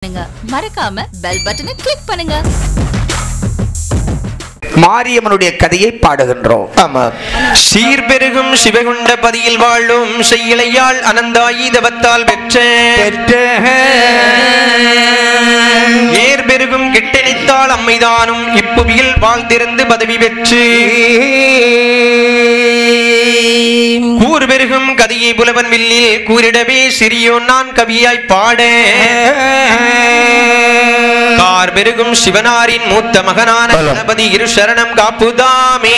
மறக்காம பெல் பட்டனை கிளிக் பண்ணுங்க. மாரியம்மனுடைய கதையை பாடுகின்றோம். ஆமா. சீர்பெருகும் சிவகுண்ட பதியில் வாழும் செய்யலையாள் அனந்தாயி தவத்தால் பெற்ற ஏர்பெருகும் கெட்டெனித்தாள் அம்மைதானும் இப்புவியில் வாழ்ந்திருந்து பதவி பெற்று கூர் பெருகும் கதையை புலவன் வில்லில் கூறிடவே சிறியோன் நான் கவியாய் பாட கார் பெருகும் சிவனாரின் மூத்த மகனான கணபதி இரு சரணம் காப்புதாமே.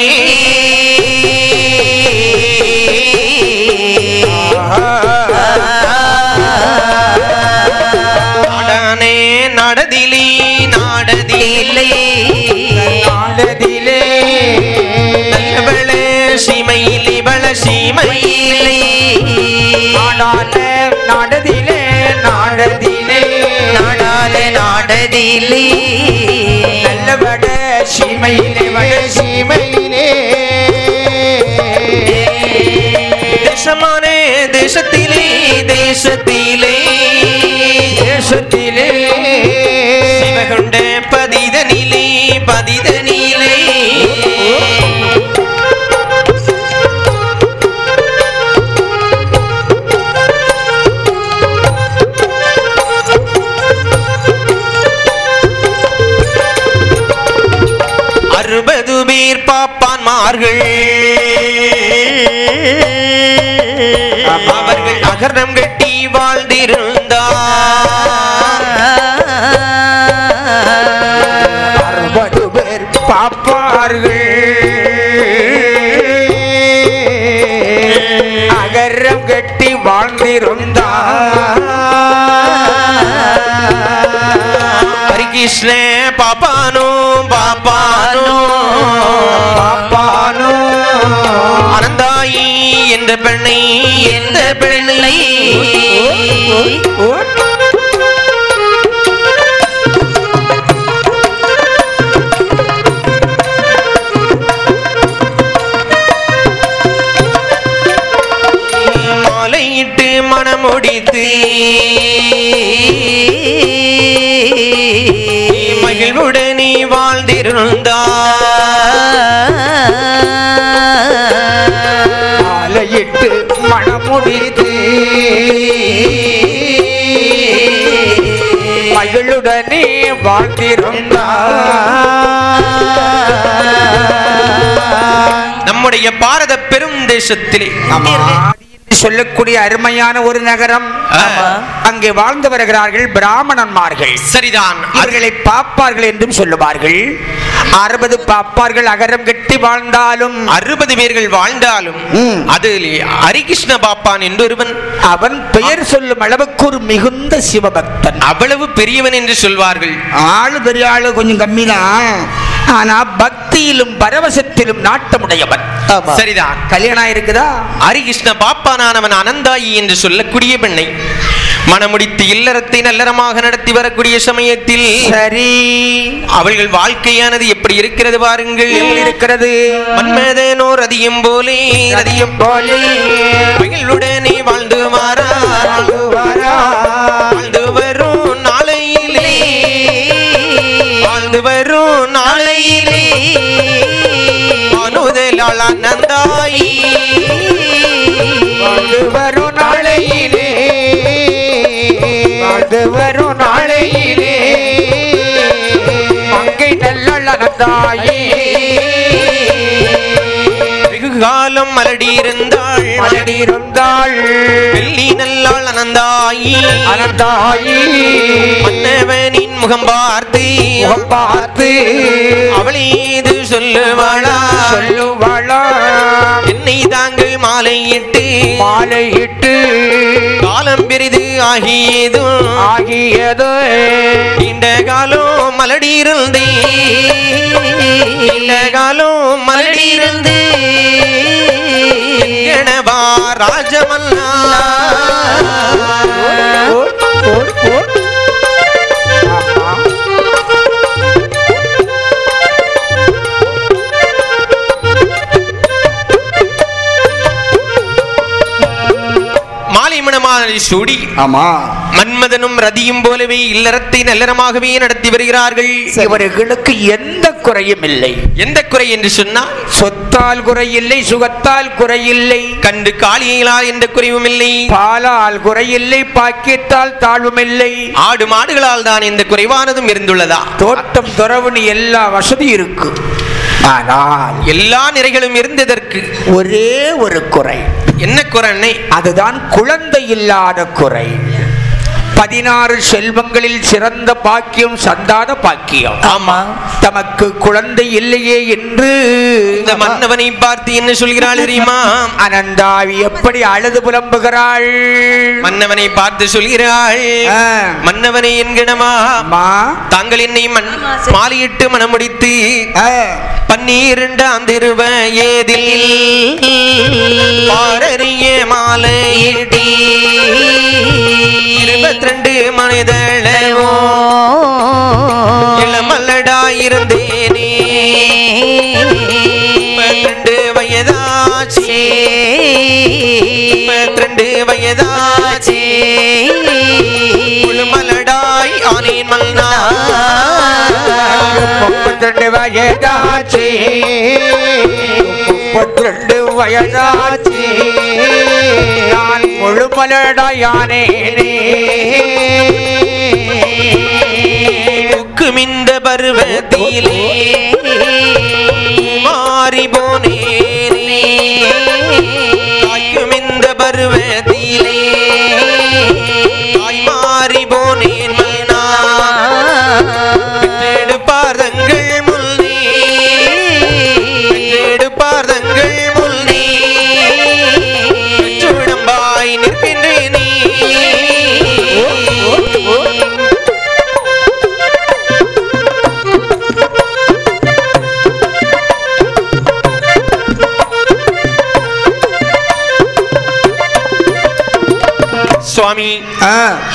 நாடனே நடதிலே நாடதிலே நாடதிலே நல்லவள சீமையிலே வள சீமையிலே நாடாலே நாடதிலே நாடதிலே நாடாலே நாடதிலே நல்லவள சீமையிலே வள சீமையிலே தேசமானே தேசத்திலே தேசத்திலே தேசத்திலே சிவகுண்ட பதிதனிலே பதிதனிலே அறுபது பேர் பாப்பான்மார்கள் அவர்கள் அகரம் கட்டி வாழ்ந்திருந்தார். 60 பேர் பாப்பார்கள் அகரம் கட்டி வாழ்ந்திருந்தார். ஹரிகிருஷ்ண பாப்பானோ பாப்பானோ பாப்பானோ அனந்தாயி என்ற பெண்ணை எந்த பெண்ணை மாலையிட்டு மனமுடித்து மகிழ்வுடனே வாழ்ந்திருந்தாயிட்டு மனமுடித்து மகிழுடனே வாழ்ந்திருந்தார். நம்முடைய பாரத பெரும் தேசத்திலே சொல்லக்கூடிய அருமையான ஒரு நகரம். அங்கே வாழ்ந்து வருகிறார்கள் பிராமணன்மார்கள். சரிதான். அவர்களை பாப்பார்கள் என்றும் சொல்லுவார்கள். 60 பாப்பார்கள் அகரம் கட்டி வாழ்ந்தாலும் 60 பேர்கள் வாழ்ந்தாலும் அதில் ஹரிகிருஷ்ண பாப்பான் என்றொருவன் அவன் பெயர் சொல்லும் அளவுக்கு ஒரு மிகுந்த சிவபக்தன். அவ்வளவு பெரியவன் என்று சொல்வார்கள். ஆளு பெரிய ஆளு கொஞ்சம் கம்மிதான், ஆனா பக்தியிலும் பரவசத்திலும் நாட்டமுடையவன். சரிதான். கல்யாணம் இருக்குதா? ஹரிகிருஷ்ண பாப்பானானவன் அனந்தாயி என்று சொல்லக்கூடிய பெண்ணை மனமுடித்து இல்லறத்தை நல்லறமாக நடத்தி வரக்கூடிய சமயத்தில் சரி அவர்கள் வாழ்க்கையானது எப்படி இருக்கிறது பாருங்கள். இருக்கிறது மன்மதனோர் ரதியும் போலே ரதியும் போலே மகிழ்வுடனே வாழ்ந்து வாழ்ந்து வரும் நாளையிலே வாழ்ந்து வரும் நாளையிலே அனுதலால் அனந்தாயி வாழ்ந்து வரும் நாளையிலே வாழ்ந்து வரும் நாளையிலே அங்கே நல்ல அனந்தாயி வெகு காலம் மலடியிருந்தாள் மலடியிருந்தாள் வெள்ளி நல்லாள் அனந்தாயி அனந்தாயி மன்னவனின் முகம் பார்த்து அவளை ஏது சொல்லுவாளா என்னை தாங்கள் மாலையிட்டு காலம் பெரிது ஆகியது இந்த காலம் மலடியிருந்தே இந்த காலம் மலடியிருந்து கணவா ராஜமல்லா மாலை மணமாலை சூடி ஆமா மன்ம மன்மதனும் ரதியும் போலவே இல்லறத்தை நல்லறமாகவே நடத்தி வருகிறார்கள். இவர்களுக்கு எந்த குறையும் இல்லை. எந்த குறை என்று சொன்னால் சொத்தால் குறையில்லை, சுகத்தால் குறையில்லை, கண்டு காளியைகளால் எந்த குறைவும் இல்லை, பாலால் குறையில்லை, பாக்கியத்தால் தாழ்வும் இல்லை, ஆடு மாடுகளால் தான் எந்த குறைவானதும் இருந்துள்ளதா. தோட்டம் துறவுன்னு எல்லா வசதி இருக்கு. ஆனால் எல்லா நிறைகளும் இருந்ததற்கு ஒரே ஒரு குறை. என்ன குறை? அதுதான் குழந்தை இல்லாத குறை. 16 செல்வங்களில் சிறந்த பாக்கியம் சந்தான பாக்கியம். ஆமா, தமக்கு குழந்தை இல்லையே என்று இந்த மன்னவனை பார்த்து என்ன சொல்கிறாள் தெரியுமா? அனந்தாவி எப்படி அழுது புலம்புகிறாள். மன்னவனை பார்த்து சொல்கிறாள், மன்னவனை என்கிடமா, தாங்கள் என்னை மாலையிட்டு மணமுடித்து 12ஆம் திருவயதில் பாரறிய மாலையிட்டி 22 மனிதளவோ இளமல்லடாயிருந்தேனே 12 வயதாச்சு 12 வயதாச்சு மலடாய் ஆனேன் மல்னா 32 வயதாச்சு 32 வயதாச்சு நான் முழுமலடாயானேனே இந்த பருவத்திலே மாறி போனேனே தாய்க்கும் இந்த பருவத்திலே தாய் மாறி போனேன் மன்னா பெற்றெடுப்பார் தங்கள் முன்னே பெற்றெடுப்பார் தங்கள் முன்னே பெற்றுடம்பாய் நிற்கின்றேனே. சுவாமி,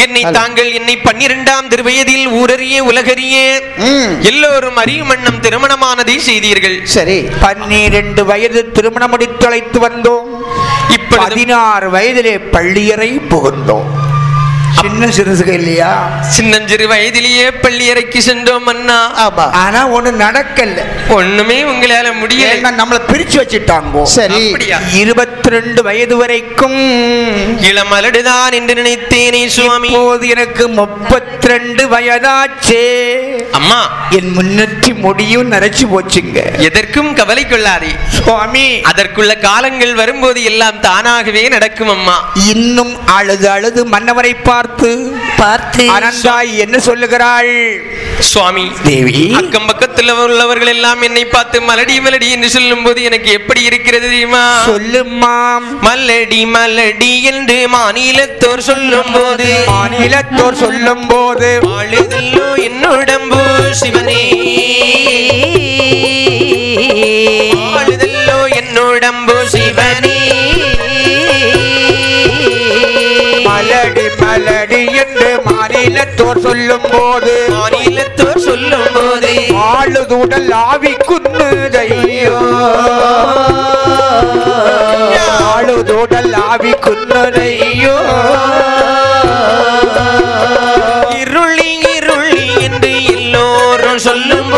என்னை தாங்கள் என்னை 12ஆம் திருவயதில் ஊரறிய உலகறிய எல்லோரும் அறியும் வண்ணம் திருமணமானதை செய்தீர்கள். சரி, 12 வயது திருமணம் முடித்தழைத்து வந்தோம். 16 வயதிலே பள்ளியறை புகுந்தோம். சின்ன சிறுசுக இல்லையா? சின்னஞ்சிறு வயதிலேயே பள்ளியறைக்கு சென்றோம் மன்னா. ஆனா ஒண்ணு நடக்கல. ஒண்ணுமே உங்களால முடியல. நம்மள பிரிச்சு வச்சுட்டாங்க. சரி, 22 வயது வரைக்கும் இளமலடுதான் என்று நினைத்தேனே சுவாமி. இப்போது எனக்கு 32 வயதாச்சே. அம்மா, என் முன்னேற்றி முடியும் நரைச்சு போச்சுங்க. எதற்கும் கவலை கொள்ளாதே சுவாமி. அதற்குள்ள காலங்கள் வரும்போது எல்லாம் தானாகவே நடக்கும் அம்மா. இன்னும் அழுது அழுது மன்னவரை பார்த்து அனந்தாய் என்ன சொல்லுகிறாள்? சுவாமி தேவி, அக்கம் பக்கத்தில் உள்ளவர்கள் எல்லாம் என்னை பார்த்து மலடி மலடி என்று சொல்லும் போது எனக்கு எப்படி இருக்கிறது தெரியுமா? சொல்லுமா. மலடி மலடி என்று மாநிலத்தோர் சொல்லும் போது அழுதல்லோ என்னுடம்பு சிவனே அழுதல்லோ என்னுடம்பு சிவனே மலடி மலடி என்று மாநிலத்தோர் சொல்லும் போது ஆளுதுடல் ஆவி குன்னுதையோ ஆளுதுடல் ஆவி குன்னுதையோ இருளி இருளி என்று எல்லோரும் சொல்லும்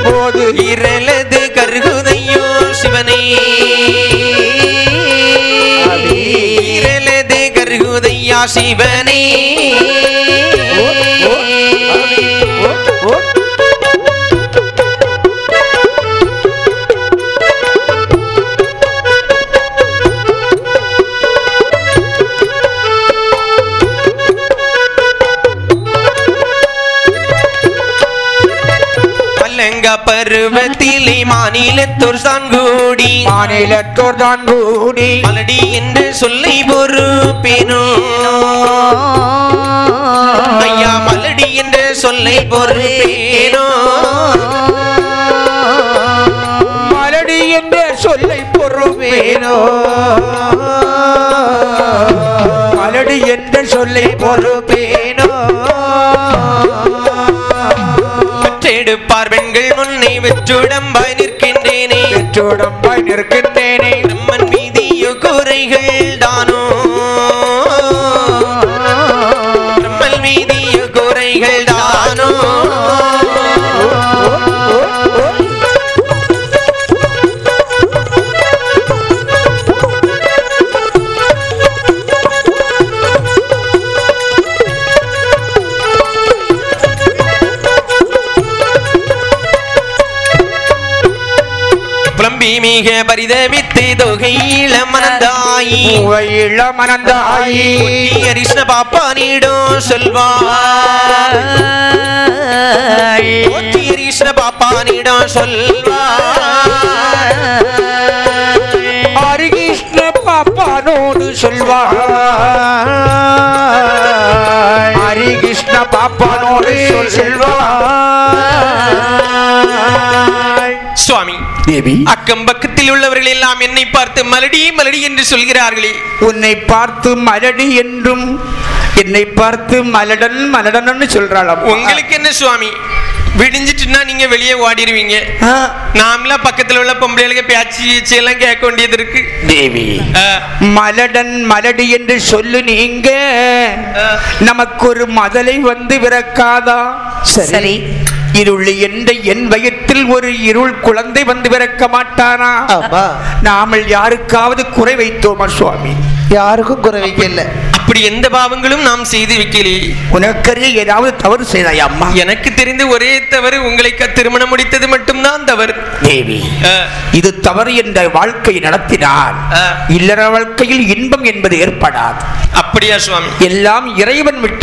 போது இரலது கருகுதையோ சிவனே இரலது கருகுதையா சிவனே. பருவத்திலே மாநிலத்தோர் தான் கூடி மலடி என்று சொல்லி பொறுப்பேனோ ஐயா மலடி என்று சொல்லி பொறுப்பேனோ மலடி என்று சொல்லி பொறுப்பேனோ மலடி என்று சொல்லி பொறுப்பேனோ எடுப்பார் பெண்கள் முன்னே வெற்றுடம்பாய் நிற்கின்றேனே பிரம்மன் மீதியோ குறைகள் தானோ சொல்லி மிக பரிதவித்து தொகையில மனந்தாயி கிருஷ்ண பாப்பானிடம் சொல்வார் கிருஷ்ண பாப்பானிடம் சொல்வார் ஹரிகிருஷ்ண பாப்பானோடு சொல்வார் ஹரிகிருஷ்ண பாப்பானோடு சுவாமி தேவி, அக்கம் பக்கத்தில் உள்ளவர்கள் எல்லாம் என்னை பார்த்து மலடி மலடி என்று சொல்கிறார்களே, உன்னை பார்த்து மலடி என்றும் என்னை பார்த்து மலடன் மலடன் சொல்றாள். உங்களுக்கு என்ன சுவாமி, விடிஞ்சிட்டுனா நீங்க வெளியே ஓடிடுவீங்க, நாமெல்லாம் பக்கத்துல உள்ள பொம்பளைகளுக்கு பேச்சு எல்லாம் கேட்க வேண்டியது இருக்கு. தேவி, மலடன் மலடி என்று சொல்லு நீங்க, நமக்கு ஒரு மதலை வந்து விறக்காதா? சரி, இருள் என்ற என் வயத்தில் ஒரு இருள் குழந்தை வந்து பிறக்க மாட்டானா? நாமல் யாருக்காவது குறை வைத்தோமா சுவாமி? யாருக்கும் குறை வைக்கல. அப்படி எந்த பாவங்களும் நாம் செய்து வைக்கலையே. உனக்கறிய ஏதாவது தவறு செய்தாய் அம்மா? எனக்கு தெரிந்து ஒரே தவறு, உங்களை திருமணம் முடித்தது மட்டும்தான் தவறு. தேவி, இது தவறு என்ற வாழ்க்கையை நடத்தினால் இல்லற வாழ்க்கையில் இன்பம் என்பது ஏற்படாது. அப்படியா சுவாமி? எல்லாம் இறைவன் விட்ட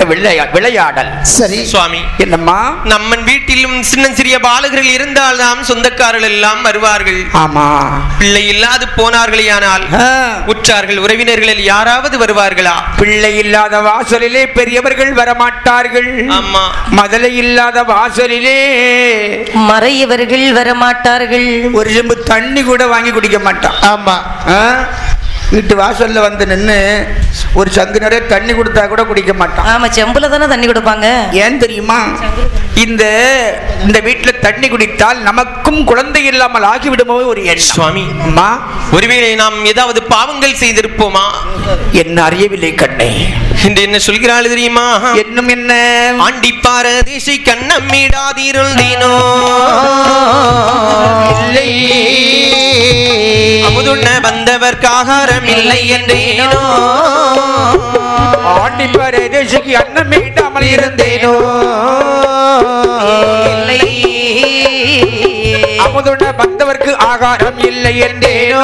விளையாடல். சரி சுவாமி. என்னம்மா? நம்மன் வீட்டிலும் சின்ன சிறிய பாலகர்கள் இருந்தால் தான் சொந்தக்காரர்கள் எல்லாம் வருவார்கள். ஆமா, பிள்ளை இல்லாது போனார்களே ஆனால் உற்றார்கள் உறவினர்களில் யாராவது வருவார்களா? பிள்ளை இல்லாத வாசலிலே பெரியவர்கள் வரமாட்டார்கள். ஆமா, மதலை இல்லாத வாசலிலே மறையவர்கள் வரமாட்டார்கள். ஒரு செம்பு தண்ணி கூட வாங்கி குடிக்க மாட்டான். ஆமா, வீட்டு வாசல்ல வந்து நின்று ஒரு சங்கு நிறைய தண்ணி கொடுத்தா கூட குடிக்க மாட்டான். ஆமா, செம்புல தானே தண்ணி கொடுப்பாங்க. ஏன் தெரியுமா? இந்த வீட்டுல தண்ணி குடித்தால் நமக்கும் குழந்தை இல்லாமல் ஆகிவிடுமோ ஒரு எண்ணம். சுவாமி, அம்மா, ஒருவேளை நாம் ஏதாவது பாவங்கள் செய்திருப்போமா? என்ன அறியவில்லை கண்ணே. என்று என்ன சொல்கிறாள் தெரியுமா? என்னும் என்ன? ஆண்டி பாரதேசி கண்ணமிடாதிருந்தேனோ இல்லை, அமுதுண்ண வந்தவர்க்காகாரம் இல்லை என்றேனோ, ஆண்டி பாரதேசிக்கு அன்னமிடாமல் இருந்தேனோ இல்லை, அமுதுண்ண வந்தவர்க்கு ஆகாரம் இல்லை என்றேனோ,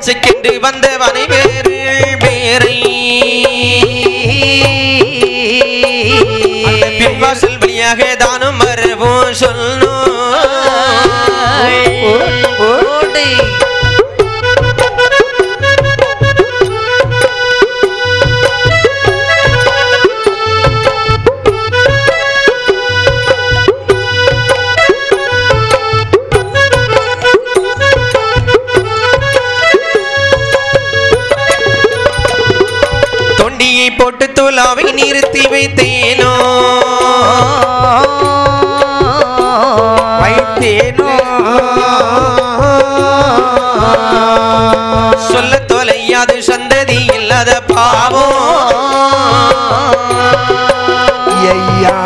சென்று வந்தவனை வேறு பேரை அந்த பின்வாசல் வழியாக தானும் மரபும் சொல்லணும். போட்டு தோலாவை நிறுத்தி வைத்தேனோ சொல்ல தொலையாது சந்ததி இல்லாத பாவம் ஐயா,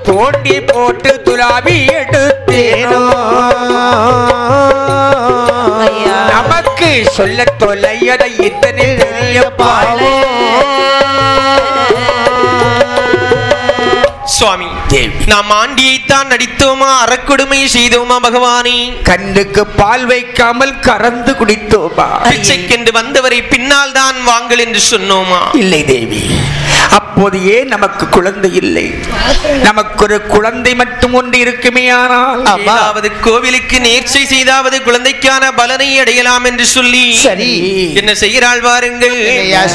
தோண்டி போட்டு துலாவி எடுத்தேனோ நமக்கு சொல்ல தொலையத இத்தனை பெரிய பாவம். சுவாமி, நாம் ஆண்டியைத்தான் நடித்தோமா, அறக்கொடுமை செய்தோமா பகவானே? கண்ணுக்கு பால் வைக்காமல் கறந்து குடித்தோமா? பிச்சைக்கென்று வந்தவரை பின்னால் தான் வாங்கள் என்று சொன்னோமா? இல்லை தேவி, அப்போது ஏன் நமக்கு குழந்தை இல்லை? நமக்கு ஒரு குழந்தை மட்டும் ஒன்று இருக்குமே. ஆனால் ஏதாவது கோவிலுக்கு நேர்ச்சை செய்தாவது குழந்தைக்கான பலனை அடையலாம் என்று சொல்லி சரி என்ன செய்கிறாள் வாருங்கள்.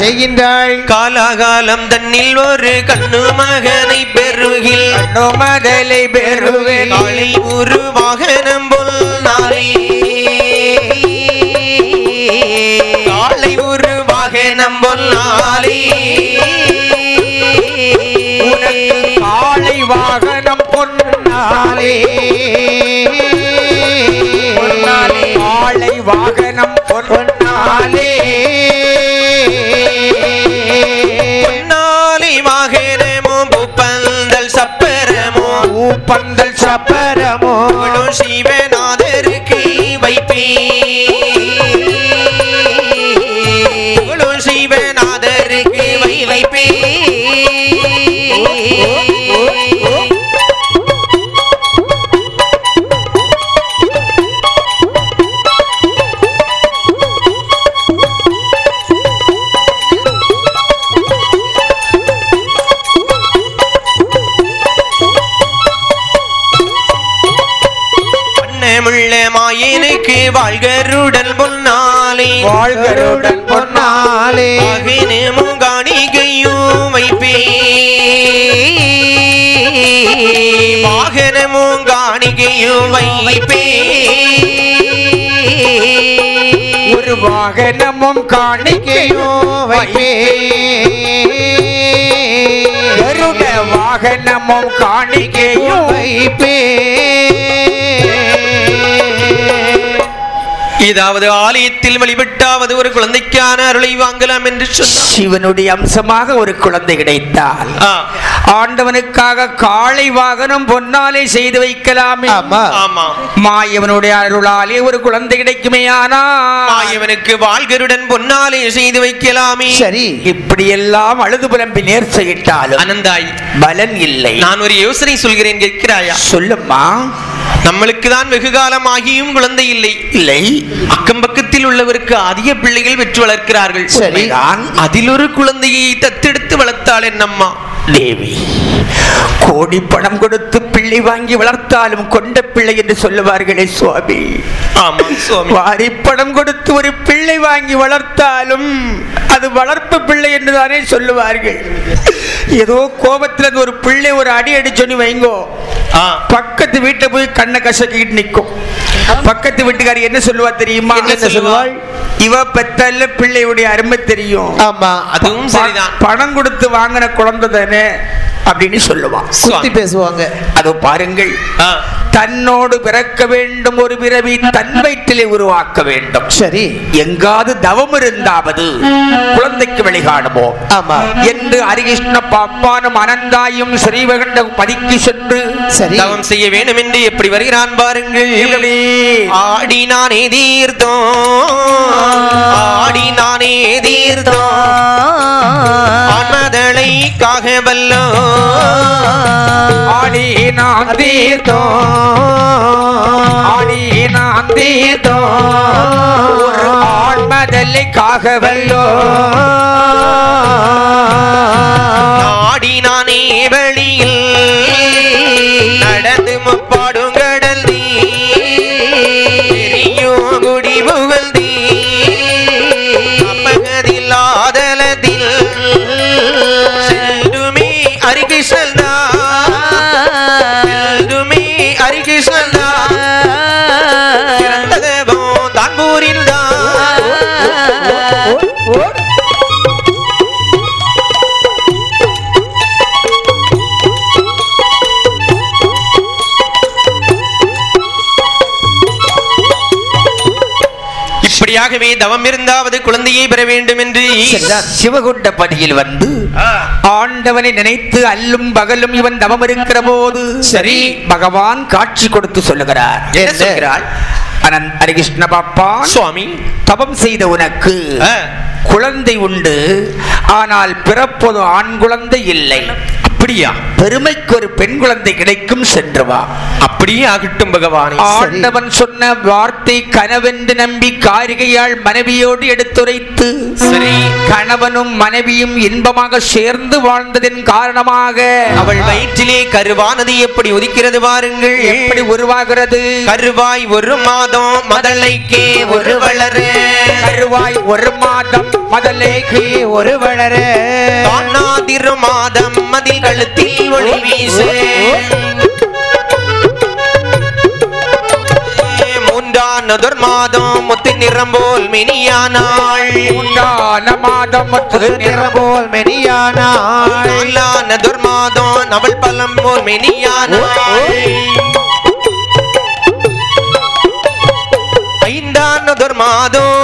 செய்கின்றாள். காலாகாலம் தன்னில் ஒரு கண்ணு மகனை பெருகில் மகளை பெறுவேன் காலை ஒரு வாகனம் போல் நாளை காலை ஒரு வாகனம் போல் நாளை காலை வாகனம் பொன்னாலே காலை வாகனம் பொன்னாலே பொன்னாலை வாகனமோ பூப்பந்தல் சப்பரமோ பூப்பந்தல் சப்பரமோ சிவநாதருக்கு வைப்பே சிவநாதருக்கு வைப்பே வாழ்கருடன் பொன்னாலே வாழ்கருடன் பொன்னாலே வாகனமும் காணிக்கையும் வைப்பே வாகனமும் காணிக்கையும் வைப்பே ஒரு வாகனமும் காணிக்கையும் வைப்பே கருட வாகனமும் காணிக்கையும் வைப்பே ஏதாவது ஆலயத்தில் வழிபட்டாவது ஒரு குழந்தைக்கான அருளை வாங்கலாம் என்று சொன்னார். சிவனுடைய அம்சமாக ஒரு குழந்தை கிடைத்தால் ஆண்டவனுக்காக காளை வாகனம் பொன்னாலே செய்து வைக்கலாமே. மாயவனுடைய அருளாலே ஒரு குழந்தை கிடைக்குமே. ஆனா மாயவனுக்கு வாழ்கருடன் பொன்னாலே செய்து வைக்கலாமே. சரி, இப்படி எல்லாம் அழுது புலம்பி நேர்ச்சையிட்டாலும் அனந்தாய் பலன் இல்லை. நான் ஒரு யோசனை சொல்கிறேன், கேட்கிறாயா? சொல்லுமா. நம்மளுக்கு தான் வெகு காலம் ஆகியும் குழந்தை இல்லை. இல்லை, அக்கம் பக்கத்தில் உள்ளவருக்கு அதிக பிள்ளைகள் பெற்று வளர்க்கிறார்கள். சரிதான். அதில் ஒரு குழந்தையை தத்தெடுத்து வளர்த்தாள் என்னம்மா தேவி. கோடி பணம் கொடுத்து பிள்ளை வாங்கி வளர்த்தாலும் கொண்ட பிள்ளை என்று சொல்லுவார்களே சுவாமி. ஆமா சுவாமி. வாரி பணம் கொடுத்து ஒரு பிள்ளை வாங்கி வளர்த்தாலும் அது வளர்ப்பு பிள்ளை என்று தானே சொல்லுவார்கள். ஏதோ கோபத்துல ஒரு பிள்ளை ஒரு அடி அடிச்சொன்னு வைங்கோ, பக்கத்து வீட்டை போய் கண்ணை கசக்கிட்டு நிற்கும். பக்கத்து வீட்டுக்காரி என்ன சொல்லுவா தெரியுமா? என்ன சொல்லுவாள்? இவ பெத்தல்ல பிள்ளையுடைய அருமை தெரியும். ஆமா, அதுவும் சரிதான். பணம் கொடுத்து வாங்கின குழந்தை தானே அப்படின்னு சொல்லுவான், குத்தி பேசுவாங்க. அது பாருங்கள், தன்னோடு பிறக்க வேண்டும் ஒரு பிறவி தன் வயிற்றிலே உருவாக்க வேண்டும். சரி, எங்காவது தவம் இருந்தாவது குழந்தைக்கு வழிகாணுமோ என்று ஹரிகிருஷ்ண பாப்பானும் அனந்தாயும் ஸ்ரீவகண்ட பதிக்கு சென்று தவம் செய்ய வேண்டும் என்று எப்படி வருகிறான் பாருங்கள். ஆடி நானே தீர்த்தோம், ஆடி நானே தீர்த்தோம், ஆன்மதளை காக வல்லோ, ஆடி நான் தீர்த்தோம், ஆடி நான் தீர்த்தோம், ஆன்மதளை காக வல்லோ, ஆடி நானே வழியில் நடந்து முப்பாடும் கடல் நீ குடி புகழ் நீ அப்பகதில் ஆதலத்தில் செல்லுமே ஹரிகிருஷ்ணா, செல்லுமே ஹரிகிருஷ்ணா, சிறந்ததவோ தான்பூரில் தான். இப்படியாகவே தவம் இருந்தாவது குழந்தையை பெற வேண்டும் என்று சிவகுண்ட பதியில் வந்து ஆண்டவனை நினைத்து அல்லும் பகலும் இவன் தவம் இருக்கிற போது சரி பகவான் காட்சி கொடுத்து சொல்லுகிறார். என்ன சொல்கிறாள்? ஹரிகிருஷ்ண பாப்பா சுவாமி, தவம் செய்த உனக்கு குழந்தை உண்டு, ஆனால் பிறப்பது ஆண் குழந்தை இல்லை. அப்படியா? பெருமைக்கு ஒரு பெண் குழந்தை கிடைக்கும், சென்று வா. அப்படியே ஆகட்டும் பகவானே. ஆண்டவன் சொன்ன வார்த்தை கனவென்று நம்பி காரிகையால் மனைவியோடு எடுத்துரைத்து சரி கணவனும் மனைவியும் இன்பமாக சேர்ந்து வாழ்ந்ததன் காரணமாக அவள் வயிற்றிலே கருவானது எப்படி உதிக்கிறது பாருங்கள். எப்படி உருவாகிறது? கருவாய் ஒரு மாதம் மதலைக்கே ஒரு வளர, கருவாய் ஒரு மாதம் மதலைக்கே ஒரு வளர, தானாதிரு மாதம் மதில் கழுத்தில் ஒளி வீசு, மூன்றானதொரு மாதம் முத்து நிறம் போல் மெனியானாள், மூன்றான மாதம் முத்து நிறம் போல் மெனியானாள், நாலானதொரு மாதம் நவல் பழம் போல் மெனியானாள், ஐந்தானதொரு மாதம்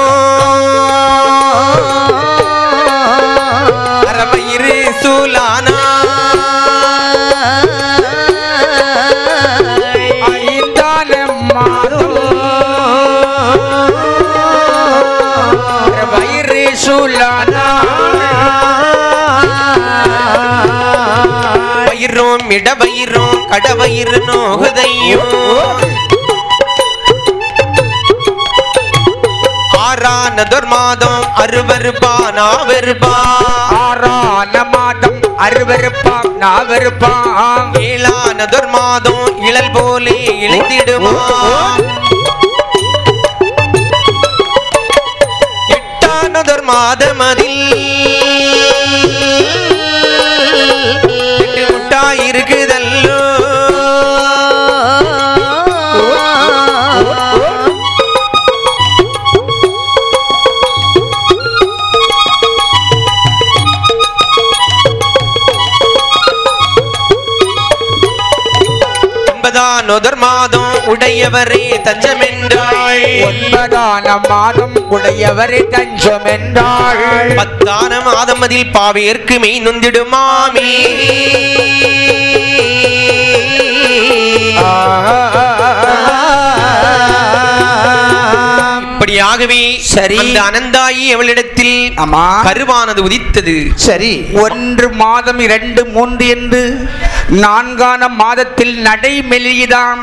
அரவயிறு சூலானா, ஐந்தான மாதம் அரவயிறு சூலானா, வயிறும் இடவயிறும் கடவயிறு நோகுதையும், ஆறானதொரு மாதம் அருவருப்பா நாவருப்பா, ஆறான மாதம் அருவருப்பா நாவருப்பா, ஏழானதொரு மாதம் இழல் போலே இழைத்திடுமா, மாதமதில் இருக்குதல்லோ ஒன்பதானொதர் மாதம் உடையவரே தஞ்சமென்றாள் 9 மாதம் உடையவரே தஞ்சமென்றாள் 10 மாதம் அதில் பாவேற்கு மெய் நொந்திடுமாமே இப்படியாகவே சரி அந்த அனந்தாயி அவளிடத்தில் கருவானது உதித்தது. சரி 1 மாதம் 2 3 என்று 4 மாதத்தில் நடை மெலிதான்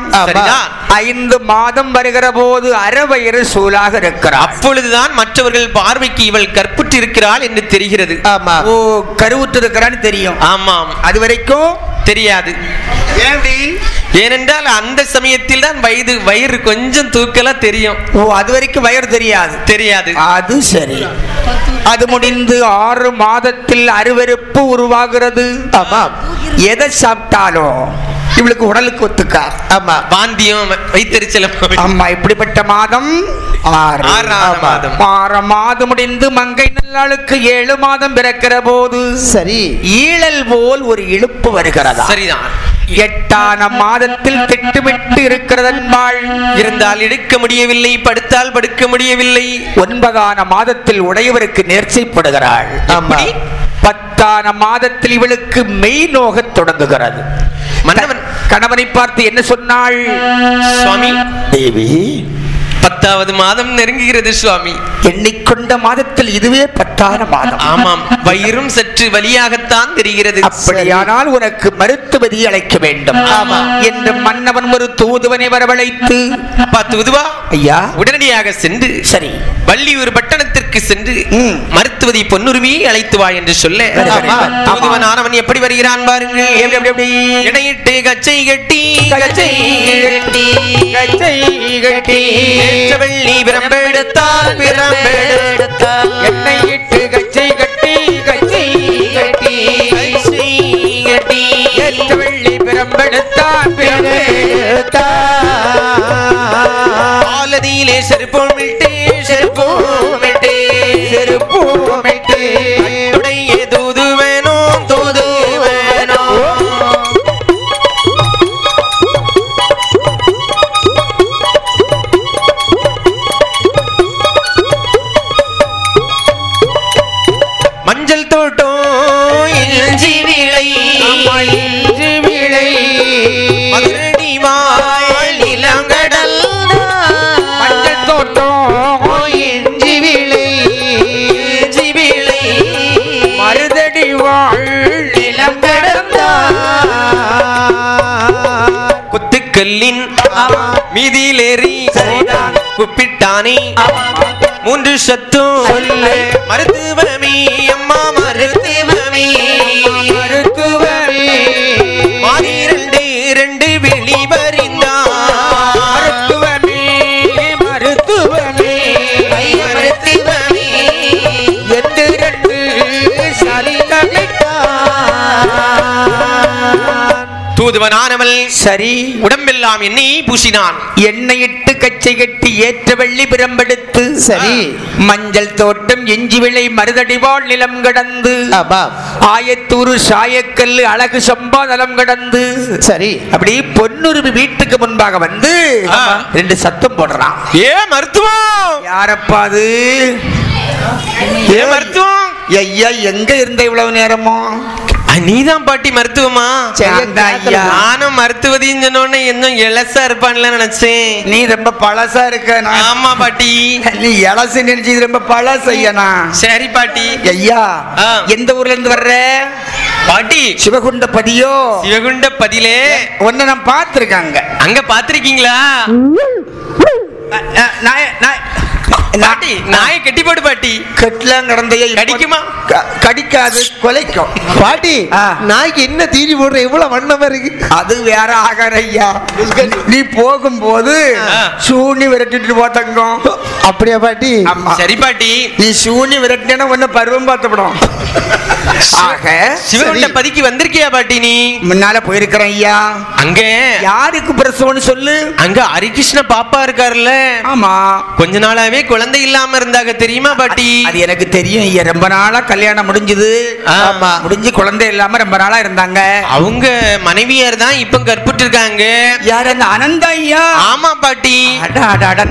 5 மாதம் வருகிற போது அறவயிறு சூலாக இருக்கிறார். அப்பொழுதுதான் மற்றவர்கள் பார்வைக்கு இவள் கற்புற்று இருக்கிறாள் என்று தெரிகிறது. ஆமா ஓ கருவுற்று இருக்கிறான்னு தெரியும். ஆமாம் அது வரைக்கும் தெரியாது. ஏனென்றால் அந்த சமயத்தில் தான் வயிறு கொஞ்சம் தூக்கலா தெரியும். ஓ அது வரைக்கும் வயிறு தெரியாது. அது சரி. அது முடிந்து 6 மாதத்தில் அருவருப்பு உருவாகிறது. ஆமா எதை சாப்பிட்டாலும் இவளுக்கு உடலுக்கு ஒத்துக்கா. ஆமா வாந்தியம் வைத்தறிச்சலும். ஆமா இப்படிப்பட்ட மாதம் 6 மாதம் முடிந்து மங்கை நல்லாளுக்கு 7 மாதம் பிறக்கிற போது சரி ஈழல் போல் ஒரு இழுப்பு வருகிறதா. சரிதான். 8 மாதத்தில் திட்டுமிட்டு இருக்கிறதன்பாள் இருந்தால் எடுக்க முடியவில்லை, படுத்தால் படுக்க முடியவில்லை. 9 மாதத்தில் உடையவருக்கு நேர்ச்சைப்படுகிறாள். 10 மாதத்தில் இவளுக்கு மெய் நோக தொடங்குகிறது. மன்னவன் கணவனை பார்த்து என்ன சொன்னாள்? சுவாமி தேவி 10வது மாதம் நெருங்குகிறது சுவாமி. எண்ணிக்கொண்ட மாதத்தில் இதுவே 10 மாதம். ஆமாம் வயிறும் சற்று வலியாகத்தான் தெரிகிறது. அப்படியானால் உனக்கு மருத்துவதி அழைக்க வேண்டும் என்று மன்னவன் ஒரு தூதுவனை வரவழைத்து தூதுவா ஐயா உடனடியாக சென்று சரி வள்ளியூர் பட்டணத்திற்கு சென்று மருத்துவதி பொன்னுருவியை அழைத்து வா என்று சொல்ல தூதுவன் ஆனவன் எப்படி வருகிறான் பாருங்கள். இடையிட்டு கச்சை கட்டி வெள்ளி பிரம்பெடுத்தால் எண்ணெய் இட்டு கச்சை கட்டி வெள்ளி பிரம்பெடுத்தால் ஆலதியிலே செருப்போமிட்டு உடைய தூது வேணும் மஞ்சள் தோட்டம் இஞ்சி விளை மதுரடி வாழ் நிலங்கடல் மஞ்சள் தோட்டம் இஞ்சி விளை மருதடி வாழ் நிலம் குத்துக்கல்லின் மீதிலேறி குப்பிட்டானே 3 சத்தும் மருத்துவமே அம்மா மருத்துவமே 2 வெளி பறிந்தான் மருத்துவமே 2 தூதுவனானவள் சரி உடம்பெல்லாம் எண்ணெயை பூசினான். எண்ணெயிட்டு கச்சை கட்டி ஏற்ற வெள்ளி பிரம்பெடுத்து சரி மஞ்சள் தோட்டம் எஞ்சி விளை மருதடிவாள் நிலம் கடந்து ஆயத்தூர் சாயக்கல் அழகு சம்பா நிலம் கடந்து சரி அப்படி பொன்னுருவி வீட்டுக்கு முன்பாக வந்து 2 சத்தம் போடுறான். மருத்துவம் யாரப்பா அது? மருத்துவம் ஐயா எங்க இருந்த இவ்வளவு நேரமோ? நீதான் பாட்டி மருத்துவமா? நானும் மருத்துவதின்னு சொன்ன இன்னும் இளசா இருப்பான்ல நினைச்சேன். நீ ரொம்ப பழசா இருக்க. ஆமா பாட்டி. நீ இளசு நினைச்சு ரொம்ப பழசையனா? சரி பாட்டி. ஐயா எந்த ஊர்ல இருந்து வர்ற பாட்டி? சிவகுண்ட பதியோ? சிவகுண்ட பதிலே ஒன்னு நான் பாத்திருக்காங்க. அங்க பாத்திருக்கீங்களா? பாட்டி நாயை கட்டி போடு பாட்டி. கட்டலாம் கடந்தைய கடிக்குமா? கடிக்காது, கொலைக்கும். பாட்டி நாய்க்கு என்ன தீனி போடுற எவ்வளவு வண்ணமா இருக்கு? அது வேற ஆகார ஐயா. நீ போகும்போது சூனி விரட்டிட்டு போத்தங்கம் அப்படியா பாட்டி? ஆமா. சரி பாட்டி. நீ சூனி விரட்டினா ஒன்னு பருவம் பார்த்துப்படும். ஆக சிவகுண்ட பதிக்கு வந்திருக்கியா பாட்டி? நீ முன்னால போயிருக்கிறேன் ஐயா. அங்க யாருக்கு பிரசவம்னு சொல்லு. அங்க ஹரிகிருஷ்ண பாப்பா இருக்காருல்ல. ஆமா. கொஞ்ச நாளாவே குழந்தை இல்லாம இருந்தாங்க தெரியுமா பாட்டி? அது எனக்கு தெரியும் ஐயா. ரொம்ப நாளா கல்யாணம் முடிஞ்சது. ஆமா. முடிஞ்சு குழந்தை இல்லாம ரொம்ப நாளா இருந்தாங்க. அவங்க மனைவியார் தான் இப்ப கற்புட்டு இருக்காங்க. யார்? அந்த அனந்தா ஐயா. ஆமா பாட்டி.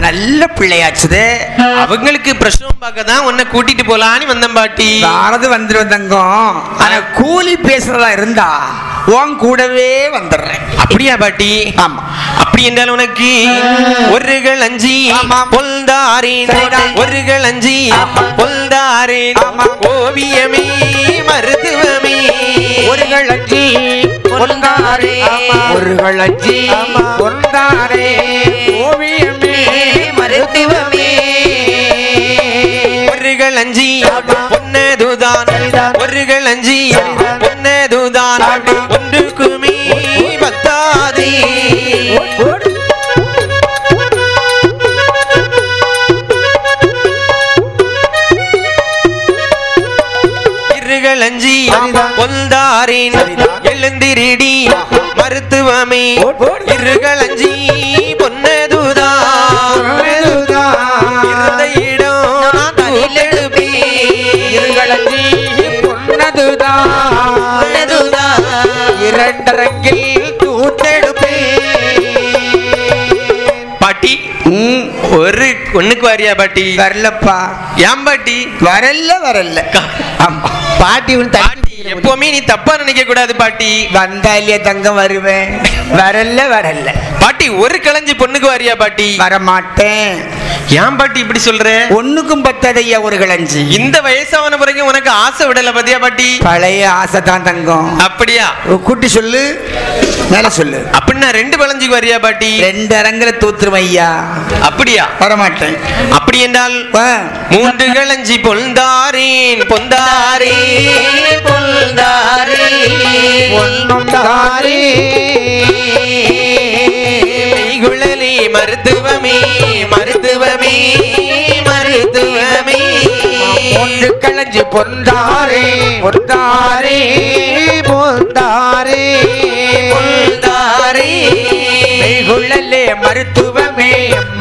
நல்ல பிள்ளையாச்சுது. அவங்களுக்கு பிரசவம் பார்க்க தான் உன்னை கூட்டிட்டு போலான்னு வந்தேன் பாட்டி. யாராவது வந்துருவந்தங்க. ஆனா கூலி பேசுறதா இருந்தா உன் கூடவே வந்துடுறேன். அப்படியா பாட்டி? ஆமா. அப்படி என்றால் உனக்கு ஒரு களஞ்சி பொல்தாரே, ஒரு களஞ்சி பொல்தாரே, ஓவியமே மருத்துவமே, ஒரு களஞ்சி பொல்தாரே, ஒரு களஞ்சி பொல்தாரே, ஓவியமே மருத்துவமே, ஒரு களஞ்சி பொன்னதுதான், ஒரு களஞ்சி பொன்னதுதான், ஒன்றுக்குமே பத்தாதே. இருகளஞ்சி பொல்தாரேன் எழுந்திரிடி மருத்துவமே, இருகளஞ்சி பொன்னதுதான், இருந்த இடம் தனிலெடுப்பே, இருகளஞ்சி பொன்னதுதான், இரண்டரங்கில் தூத்தெடுப்பே. பாட்டி ஒரு ஒண்ணுக்கு வாரியா பாட்டி? வரலப்பா. ஏன் பாட்டி? வரல. ஆமா பாட்டி பாட்டி எப்பவுமே நீ தப்பா நினைக்க கூடாது பாட்டி. வந்தா இல்லையா தங்கம் வருவேன். வரல பாட்டி ஒரு களஞ்சி பொண்ணுக்கு வாரியா பாட்டி? வரமாட்டேன். ஏன் பாட்டி இப்படி சொல்ற? ஒண்ணுக்கும் பத்தாதையா ஒரு களஞ்சி. இந்த வயசான பிறகு உனக்கு ஆசை விடல பாத்தியா பாட்டி? பழைய ஆசை தான் தங்கம். அப்படியா? கூட்டி சொல்லு, மேல சொல்லு. அப்படின்னா ரெண்டு களஞ்சிக்கு வாரியா பாட்டி? ரெண்டு அரங்கில தூத்துருவேன் ஐயா. அப்படியா? வரமாட்டேன். அப்படி என்றால் மூன்று களஞ்சி பொல்தாரேன், பொந்தாரே பொல்தாரே பொன்னுந்தாரே, மெய்குழலே மருத்துவமே மருத்துவமே மருத்துவமே, மூன்று களஞ்சி பொந்தாரே பொந்தாரே பொந்தாரே பொல்தாரே, மெய்குழலே மருத்துவமே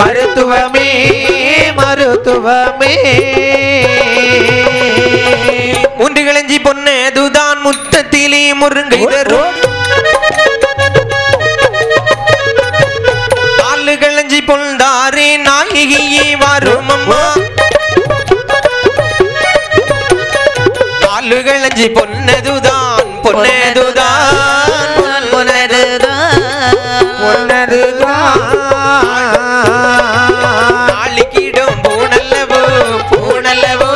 மருத்துவமே மருத்துவமே, மூன்று களஞ்சி பொன்னதுதான் முத்தத்திலே முருங்கை தரும், நாலு களஞ்சி பொல்தாரே நாயகியே வரும் அம்மா, நாலு களஞ்சி பொன்னதுதான் பொன்னதுதான் பொன்னதுதான், நாளைக்கிடும் பூனல்லவோ பூனல்லவோ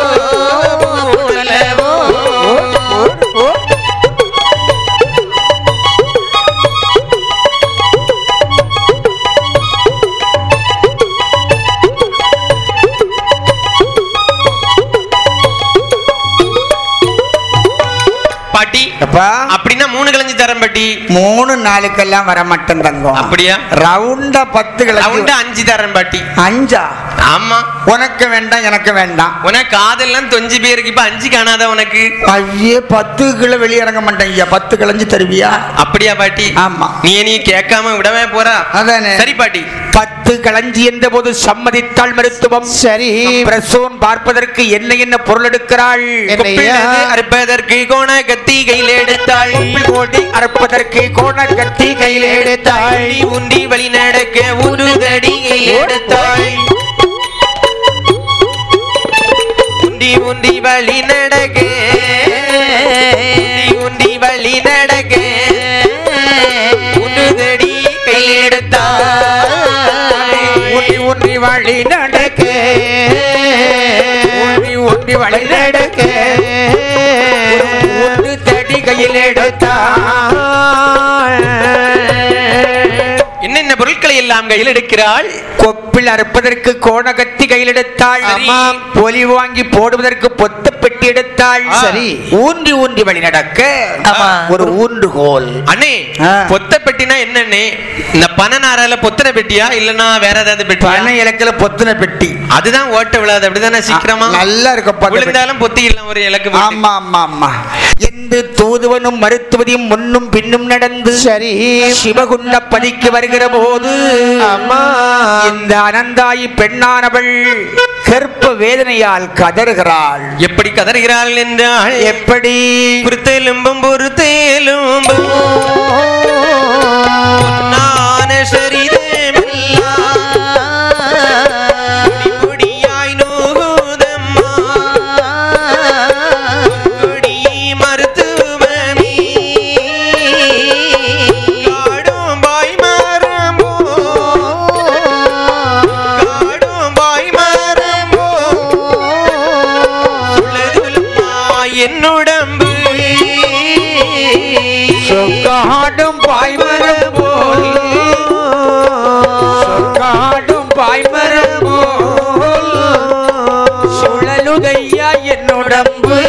பூனல்லவோ. பாட்டி அப்படின்னா மூணு களஞ்சி தரேன் பாட்டி. 3 நாளுக்கெல்லாம் வரமாட்டேன் தங்கம். அப்படியா? ரவுண்டா 10 ரவுண்டா 5 தரேன் பாட்டி. 5? ஆமா. உனக்கு வேண்டாம் எனக்கு வேண்டாம். உனக்கு காதெல்லாம் தொஞ்சி பேருக்கு இப்ப 5 காணாத உனக்கு? ஐயே 10 கிலோ வெளியிறங்க மாட்டேன் ஐயா. 10 களஞ்சி தருவியா? அப்படியா பாட்டி? ஆமா. நீ கேட்காம விடவே போறா? அதானே. சரி பாட்டி. 10 களஞ்சி என்ற போது சம்மதித்தாள் மருத்துவம். சரி. பிரசவம் பார்ப்பதற்கு என்ன பொருள் எடுக்கிறாள்? அறுப்பதற்கு கோண கத்தி கையில் எடுத்தாள், கோடி அறுப்பதற்கு கோண கத்தி கையில் எடுத்தாள், உண்டி வழி நடக்க உருதடி எடுத்தாள், உண்டி உண்டி வழி நடக்க உண்டி வழி நடக்க உருதடி கையில் எடுத்தாள், உண்டி உண்டி வழி நடக்க உண்டி வழி நடக்க உண்டு தடி கையில் எடுத்தாள். என்னென்ன பொருட்களை எல்லாம் கையில் எடுக்கிறாள். கொப்பில் அறுப்பதற்கு கோணகத்தி கையில் எடுத்தாள். பொலி வாங்கி போடுவதற்கு பொத்த பெட்டி எடுத்தாள். சரி. ஊன்றி ஊன்றி வழி நடக்க ஒரு ஊன்றுகோல். அண்ணே, பொத்த பெட்டினா என்னன்னு? இந்த பனநாரால பொத்தன பெட்டியா இல்லனா வேற ஏதாவது பெட்டி? பனை இலக்கில பொத்தன பெட்டி. அதுதான் ஓட்ட விழாது, அப்படிதானே? சீக்கிரமா நல்லா இருக்க விழுந்தாலும் பொத்தி இல்ல ஒரு இலக்கு. ஆமா ஆமா ஆமா என்று தூதுவனும் மருத்துவதியும் முன்னும் பின்னும் நடந்து சரி சிவகுண்ட பதிக்கு வருகிற போது இந்த அனந்தாயி பெண்ணானவள் கற்ப வேதனையால் கதறுகிறாள். எப்படி கதறுகிறாள் என்றால், எப்படி? பொறுத்தெலும்பும் பொறுத்தெலும்பும் பொன்னான சரிதமெல்லாம் பொடியாய் நோகுதம்மா கொடி மருத்துவமே காடும் பாய் மரம்போ காடும் பாய் மரம்போ சுழதுலம்மா என்னுடம்பு சொக்காடும் பாய்மரம் போல் சொக்காடும் பாய்மரம் போல் சுழலுதையா என்னுடம்பு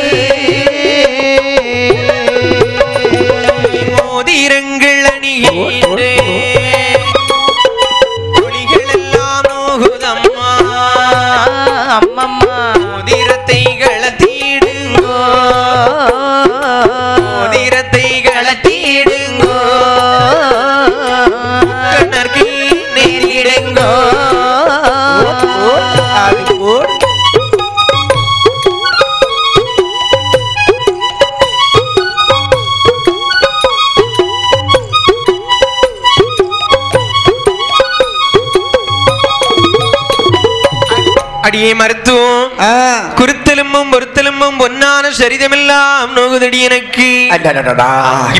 மோதிரங்கள் அணிகின்றே ஒளிகள் எல்லாம் நோகுதம்மா அம்மம்மா மோதிரத்தை கழத்திடுங்கோ மோதிரத்தை கழத்திடுங்கோ கண்ணற்கு நேரிடுங்கோ அடியே மருத்துவம் குருத்தெலும்பும் பொருத்தெலும்பும் பொன்னான சரிதமெல்லாம் நோகுதடி எனக்கு.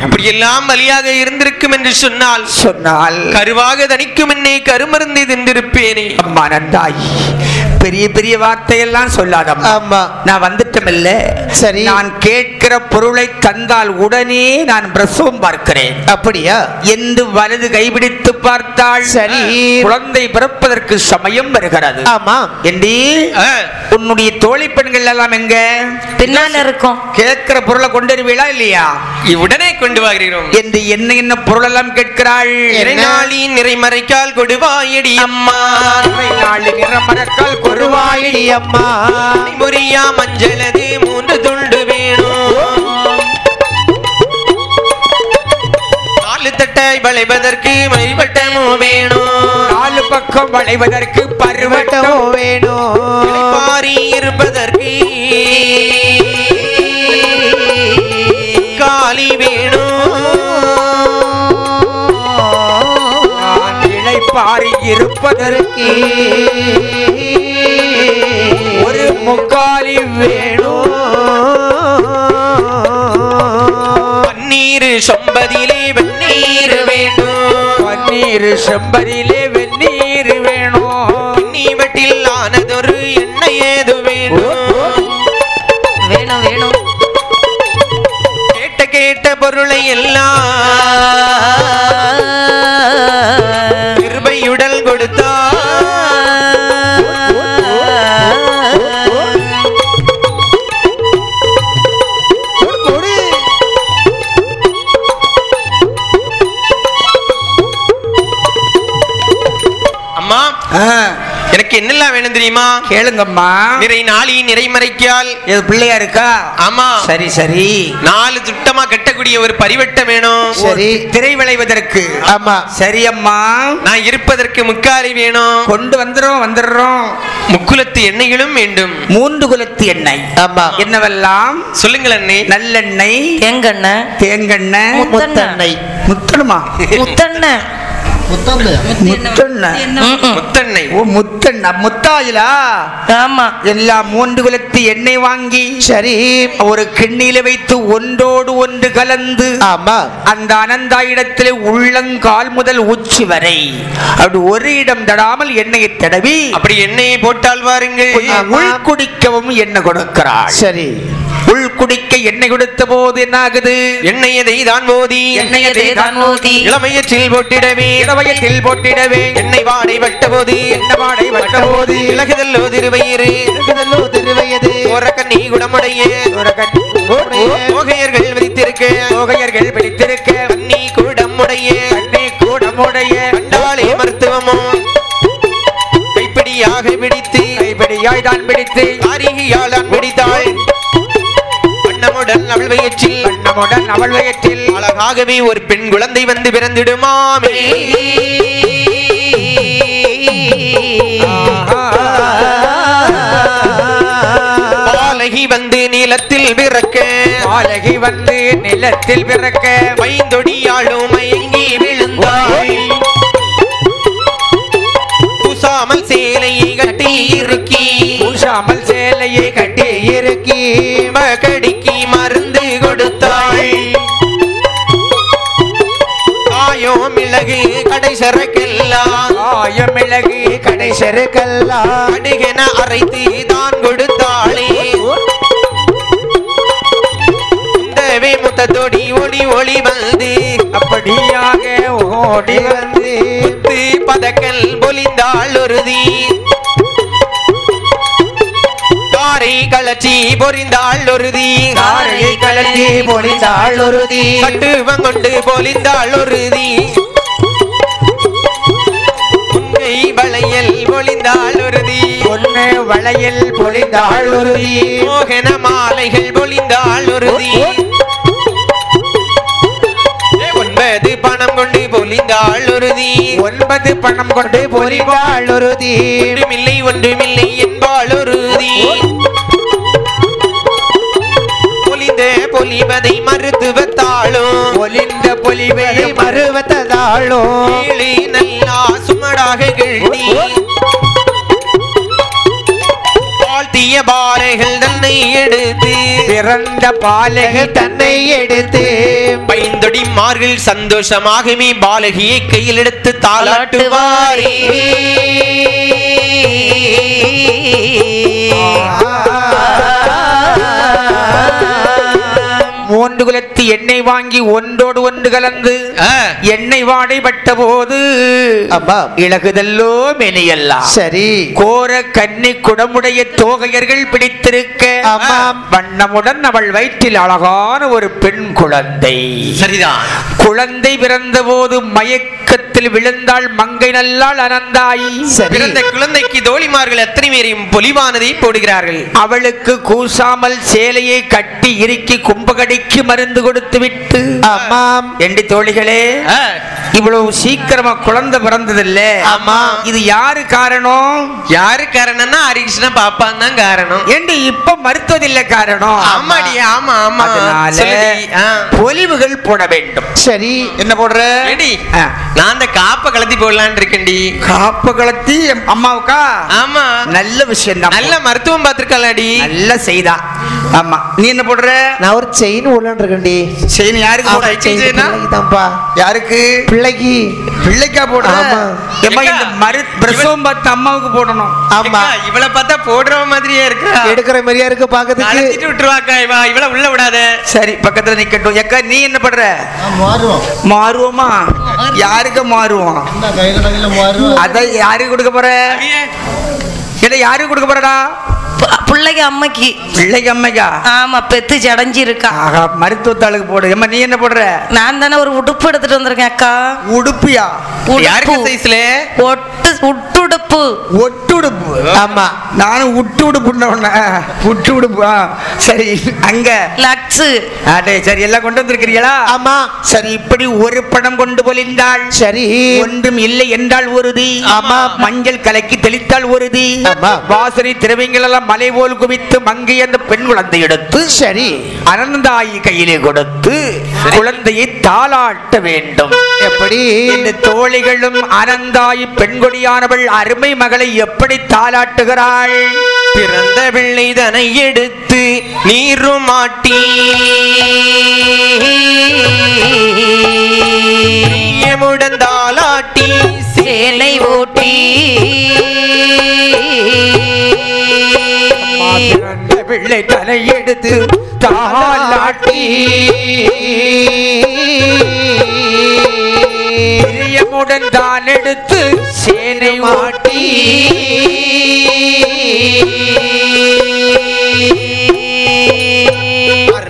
இப்படி எல்லாம் பலியாக இருந்திருக்கும் என்று சொன்னால் கருவாக தணிக்கும் என்னை கருமருந்தை தின்றிருப்பேனே. அம்மா நந்தாய், பெரிய பெரிய வார்த்தையெல்லாம் சொல்லாதம்மா. ஆமா, நான் வந்துட்டமில்ல. சரி, நான் கேட்கிற பொருளை தந்தால் உடனே நான் பிரசவம் பார்க்கிறேன். அப்படியா என்று வலது கைபிடித்து பார்த்தாள். சரி, குழந்தை பிறப்பதற்கு சமயம் வருகிறது. ஆமா. ஏண்டி, உன்னுடைய தோழி பெண்கள் எல்லாம் எங்க? பின்னால இருக்கும். கேட்கிற பொருளை கொண்டு வருவீளா இல்லையா? உடனே கொண்டு வருகிறோம் என்று என்ன என்ன பொருள் எல்லாம் கேட்கிறாள். நிறைநாளின் நிறைமறைக்கால் கொடுவாயடி அம்மா நிறைமறைக்கால் கொடுவாயடி அம்மா முறியா மஞ்சளது 3 துண்டு வேணும் 4 தட்டாய் வளைவதற்கு மணிவட்டமோ வேணும் 4 பக்கம் வளைவதற்கு பருவட்டமோ வேணும் பாரி இருப்பதற்கு காலி வேணும் இளைப்பாரி இருப்பதற்கு ஒரு முக்காலி வேணும் பன்னீர் சொம்பதிலே வெந்நீர் வேணும் பன்னீர் செம்பதிலே வெந்நீர் வேணும் நீ வெட்டில் ஆனதொரு எண்ணெய் ஏது வேணும் வேணும் வேணும் கேட்ட கேட்ட பொருளை எல்லாம் கிருபையுடல் கொடுத்தா அம்மா எனக்கு என்னெல்லாம் வேணும் தெரியுமா? கேளுங்கம்மா. நிறை நாளி நிறைமறைக்கால் இது பிள்ளையா இருக்கா? ஆமா. சரி சரி. 4 சுட்டமா கட்டக்கூடிய ஒரு பரிவட்டம் வேணும். சரி. திரை விளைவதற்கு. ஆமா. சரி அம்மா. நான் இருப்பதற்கு முக்காலி வேணும். கொண்டு வந்துடுறோம். முக்குலத்து எண்ணெய்களும் வேண்டும். 3 குலத்து எண்ணெய். ஆமா. என்னவெல்லாம்? சொல்லுங்கள் அண்ணே. நல்லெண்ணெய், தேங்கெண்ணெய், தேங்கெண்ணெய், முத்தெண்ணெய். முத்தணுமா? முத்தெண்ணெய் முத்தெண்ணெய். ஓ முத்தெண்ணெய். முத்தாயிலா? ஆமா. எல்லாம் 3 குலத்து எண்ணெய் வாங்கி சரி ஒரு கிண்ணில வைத்து ஒன்றோடு ஒன்று கலந்து ஆமா அந்த அனந்தாயிடத்திலே உள்ளங்கால் முதல் உச்சி வரை அப்படி ஒரு இடம் தடாமல் எண்ணெயை தடவி அப்படி எண்ணெயை போட்டால் வாருங்கள் உள் குடிக்கவும் எண்ணெய் கொடுக்கிறாள். சரி. உள் குடிக்க எண்ணெய் கொடுத்த போது என்ன ஆகுது? எண்ணெயதை தான் மோதி இளமையத்தில் போட்டிடவே எண்ணெய் வாடை வட்ட போது இலகுதல்லோ திருவயிறு கண்ணி குடமுடைய தோகையர்கள் பிடித்திருக்க கண்ணி கூடமுடைய கண்டாலே மருத்துவமோ கைப்பிடியாய் தான் பிடித்து அருகியால் தான் பிடித்தாள். வண்ணமுடன் அவள் வயிற்றில் அழகாகவே ஒரு பெண் குழந்தை வந்து பிறந்திடுமாமே. பாலகி வந்து நிலத்தில் பிறக்க மைந்தொடியாளும் மயங்கி விழுந்தாள். பூசாமல் சேலையை கட்டி இறுக்கி மகடிக்கு மருந்து கொடுத்தாள். ஆயம் மிளகு கடை சரக்கெல்லாம் கடுகென அரைத்து தான் கொடுத்தாளே. முந்தவே முத்தத்தோடி ஒளி வந்து அப்படியாக ஓடி வந்து பதக்கல் பொலிந்தாள் ஒருதி காரை கலச்சி பொறிந்தாள் ஒருதி கட்டுவம் கொண்டு பொலிந்தாள் ஒருதி உன்னை வளையல் பொலிந்தாள் ஒருதி மோகன மாலைகள் பொலிந்தாள் ஒருதி 9 பணம் கொண்டு பொலிந்தாள் ஒருதி ஒன்றுமில்லை என்பாள் ஒருதி பொலிவதை மறுத்துவத்தாளோ நல்லா சுமடாக கிழி வாழ்த்திய பாலைகள் தன்னை எடுத்து பிறந்த பாலைகள் தன்னை எடுத்து பைந்தொடி மார்கள் சந்தோஷமாகவே பாலகியை கையில் எடுத்து தாளாட்டுவாரே. மூன்று குலத்து எண்ணெய் வாங்கி ஒன்றோடு ஒன்று கலந்து எண்ணெய் வாடை பட்ட போது இலகுதல்லோ மெனியெல்லாம் சரி கோர கன்னி குடமுடைய தோகையர்கள் பிடித்திருக்க வண்ணமுடன் அவள் வயிற்றில் அழகான ஒரு பெண் குழந்தை. சரிதான். குழந்தை பிறந்த போது மயக்கத்தில் விழுந்தாள் மங்கை நல்லாள் அனந்தாயி. பிறந்த குழந்தைக்கு தோழிமார்கள் எத்தனை பேரையும் பொலிவானதை போடுகிறார்கள். அவளுக்கு கூசாமல் சேலையை கட்டி இறுக்கி கும்பகடிக்கு மருந்து கொடுத்து விட்டு எண்டி தோழிகளே இவ்வளவு சீக்கிரமா குழந்தை பிறந்ததில்ல. இது யாரு காரணம்னா ஹரிகிருஷ்ண பாப்பான் தான் காரணம். ஏண்டி இப்ப மருத்துவதில்லை காரணம். ஆமாடி ஆமா. பொலிவுகள் போட வேண்டும். சரி என்ன போடுற? நான் அந்த காப்ப கலத்தி போடலான்னு இருக்கேன்டி. காப்ப கலத்தி அம்மாவுக்கா? ஆமா. நல்ல விஷயம் தான். நல்ல மருத்துவம் பார்த்திருக்காளடி. நல்ல செய்தா. ஆமா. நீ என்ன போடுற? நான் ஒரு செயின் போடலான்னு இருக்கேன்டி. செயின் யாருக்கு போட? பிள்ளைக்குதான்ப்பா. யாருக்கு? பிள்ளைக்கு. பிள்ளைக்கா போடுற? ஆமா. ஏம்மா இந்த பிரசவம் பார்த்து அம்மாவுக்கு போடணும். ஆமா. இவளை பார்த்தா போடுற மாதிரியே இருக்கு. எடுக்கிற மாதிரியா இருக்கு பாக்கிறதுக்கு. அழைச்சிட்டு விட்டுருவாக்கா இவள உள்ள விடாத. சரி பக்கத்துல நிக்கட்டும். ஏக்கா நீ என்ன பண்ற? மாறுவோமா? யாருக்கு மாறுவோம்? அத யாருக்கு கொடுக்க போற? யாருக்கு கொடுக்க போறடா? பிள்ளைக்கு அம்மைக்கா? ஆமா, பெத்து ஜடஞ்சி இருக்கா. மருத்துவத்தாளுக்கு போடு. நீ என்ன போடுற? நான் தானே ஒரு உடுப்பு எடுத்துட்டு வந்திருக்கேன் அக்கா. உடுப்பியா? யாருக்கு சைஸ்ல? ஒட்டுடுப்பு. ஆமா, நானும் உட்டு உடுப்பு. சரி அங்க லக்ஸ். சரி எல்லாம் கொண்டு வந்திருக்கிறீங்களா? ஆமா. சரி இப்படி ஒரு படம் கொண்டு பொலிந்தாள். சரி ஒன்றும் இல்லை என்றால் உறுதி. ஆமா. மஞ்சள் கலக்கி தெளித்தாள் உறுதி. வாசனை திரவியங்கள் எல்லாம் மலை போல் குவித்து மங்கை அந்த பெண் குழந்தை எடுத்து சரி அனந்தாயி கையிலே கொடுத்து குழந்தையை தாளாட்ட வேண்டும். எப்படி? இந்த தோழிகளும் அனந்தாயி பெண்கொடியானவள் அருமை மகளை எப்படி தாளாட்டுகிறாள்? பிறந்த பிள்ளைதனை எடுத்து நீரும் மாட்டி தாளாட்டி சேலை ஓட்டி பிள்ளை தலை எடுத்து தாலாட்டி பிரியமுடன் தான் எடுத்து சேனை மாட்டி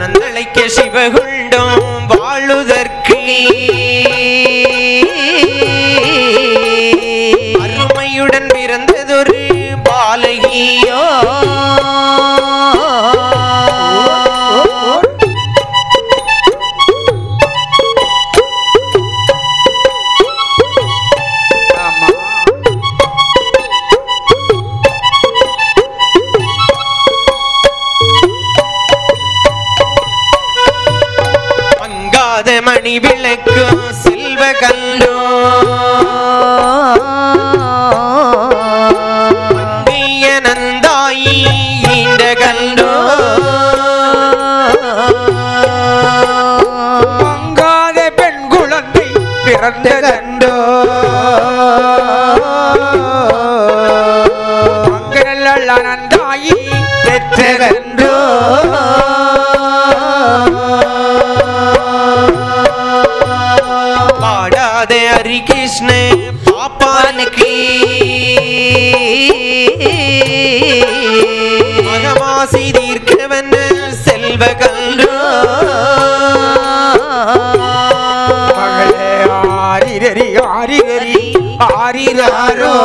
நந்தளைக்க சிவகுண்டம் வாழுதற்கு அருமையுடன் பிறந்ததொரு பாலகியோ மணி விளக்கு செல்வ கல்லோ நந்தாயி ஈண்ட கல்லோ மங்காத பெண் குழந்தை பிறந்த கண்டோ மங்கள நந்தாயி பெற்ற கண்டோ ஹரி கிருஷ்ண பாப்பானுக்கு மகமாசி தீர்க்கவன் செல்வ கல்லோ மகளே ஆரிரரி ஆரிரரி ஆரிராரோ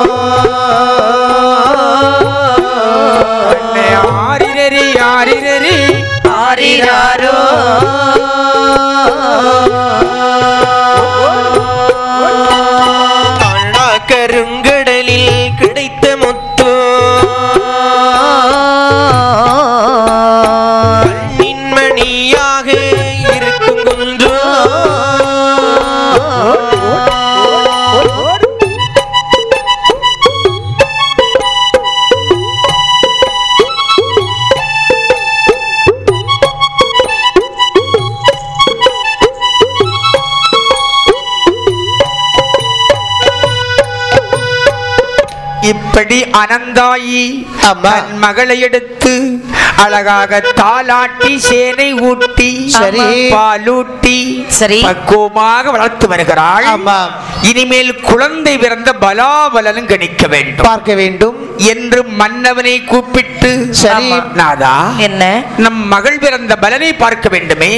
ஆரிரரி ஆரிரரி ஆரிராரோ கருங்கடலில் கிடைத்த முத்து கண்ணின் மணியாக இருக்கும் குன்று இப்படி அனந்தாயி தன் மகளை எடுத்து அழகாக தாலாட்டி சேனை ஊட்டி பாலூட்டி பக்குவமாக வளர்த்து வருகிறாள். இனிமேல் குழந்தை பிறந்த பலாபலனும் கணிக்க வேண்டும், பார்க்க வேண்டும் என்று மன்னவனை கூப்பிட்டு, சரி நாதா, என்ன நம் மகள் பிறந்த பலனை பார்க்க வேண்டுமே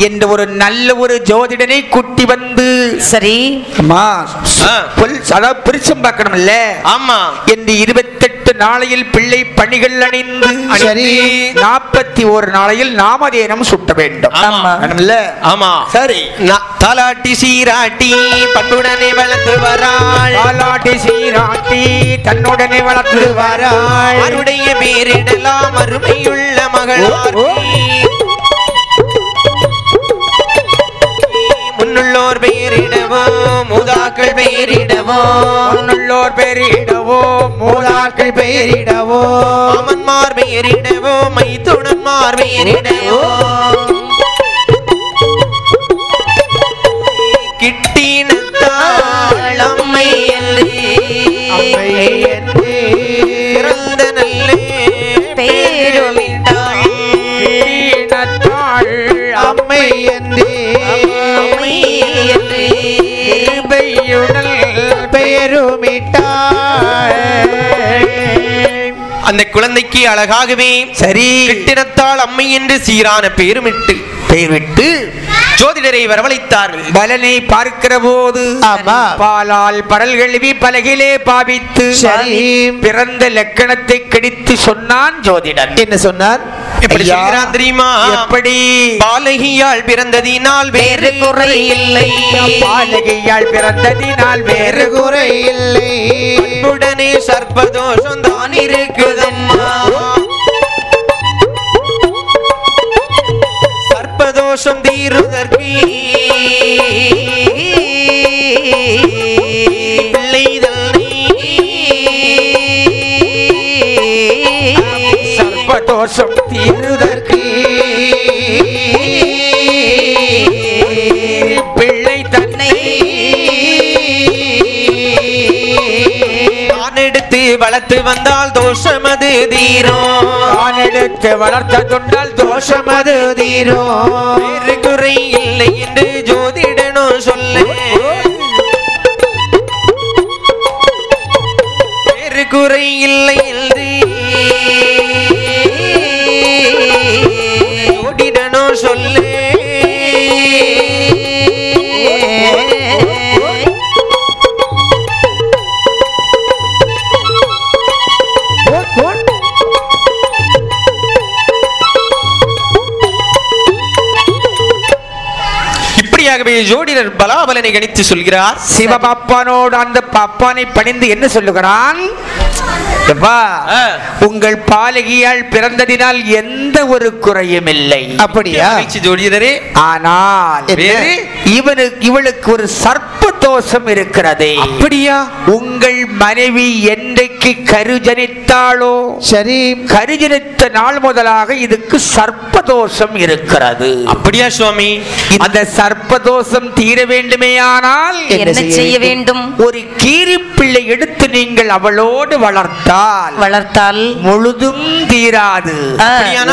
என்று ஒரு நல்ல ஒரு ஜோதிடனை கூட்டி வந்து, சரி அம்மா பிரிச்சம் பார்க்கணும் இல்ல என்று 28 நாளையில் பிள்ளை பணிகள் அணிந்து 41 நாளையில் நாமதேனம் சுட்ட வேண்டும். சரி, தாலாட்டி சீராட்டி பண்புடனே வளர்த்து வராள். தாலாட்டி சீராட்டி தன்னுடனே வளர்த்து வராள். அவருடைய பேரிடலாம் அருமையுள்ள மகள். முன்னுள்ளோர் பெயரிடவோ மூதாக்கள் பெயரிடவோ, முன்னுள்ளோர் பெயரிடவோ மூதாக்கள் பெயரிடவோ, மாமன்மார் பெயரிடவோ மைத்துனன்மார் பெயரிடவோ, கிட்டினத்தாள் அம்மை என்று பிறந்த நல்ல பேருமிட்டாள். கிட்டினத்தாள் அம்மை என்று பெயருமிட்டாள். அந்த குழந்தைக்கு அழகாகவே சரி கிட்டினத்தாள் அம்மை என்று சீரான பெயர்விட்டு ஜோதிடரை வரவழைத்தார்கள். பலனை பார்க்கிற போது பாலால் படல் கழுவி பலகிலே பாவித்து பிறந்த லக்கணத்தை கடித்து சொன்னான் ஜோதிடன். என்ன சொன்னார்? எப்படி சொல்கிறான் தெரியுமா? எப்படி? பாலகியால் பிறந்ததினால் வேறு குறை இல்லை, பாலகியால் பிறந்ததினால் வேறு குறை இல்லை, உடனே சர்ப்பதோஷம் தான் இருக்குதம்மா. சர்ப்பதோஷம் தீருதற்கு சர்ப்பதோஷம் தீருதற்கு பிள்ளை தன்னை நான் எடுத்து வளர்த்து வந்தால் தோஷம் அது தீரும். தான் எடுத்து வளர்த்த தொண்டால் தோஷம் அது தீரும். வேறு குறை இல்லை என்று ஜோதிடனும் சொல்ல, வேறு குறை இல்லை என்று ஜோதிடனும் சொல்ல. இப்படியாகவே ஜோடிடர் பலாபலனை கணித்து சொல்கிறார். சிவபாப்பானோடு அந்த பாப்பானை பணிந்து என்ன சொல்லுகிறான்? உங்கள் பாலகியால் பிறந்ததினால் எந்த ஒரு குறையும் இல்லை. அப்படியா ஜோடிடரே? ஆனால் இவளுக்கு ஒரு சர்ப்ப தோஷம் இருக்கிறது. அப்படியா? உங்கள் மனைவி என்றைக்கு கருஜனித்தாளோ, சரி, கருஜனித்த நாள் முதலாக இதுக்கு சர்ப்ப தோஷம் இருக்கிறது. அப்படியா சுவாமி? அந்த சர்ப்ப தோஷம் தீர வேண்டுமேயானால் என்ன செய்ய வேண்டும்? ஒரு கீரி பிள்ளை எடுத்து நீங்கள் அவளோடு வளர்த்தால் முழுதும் தீராது,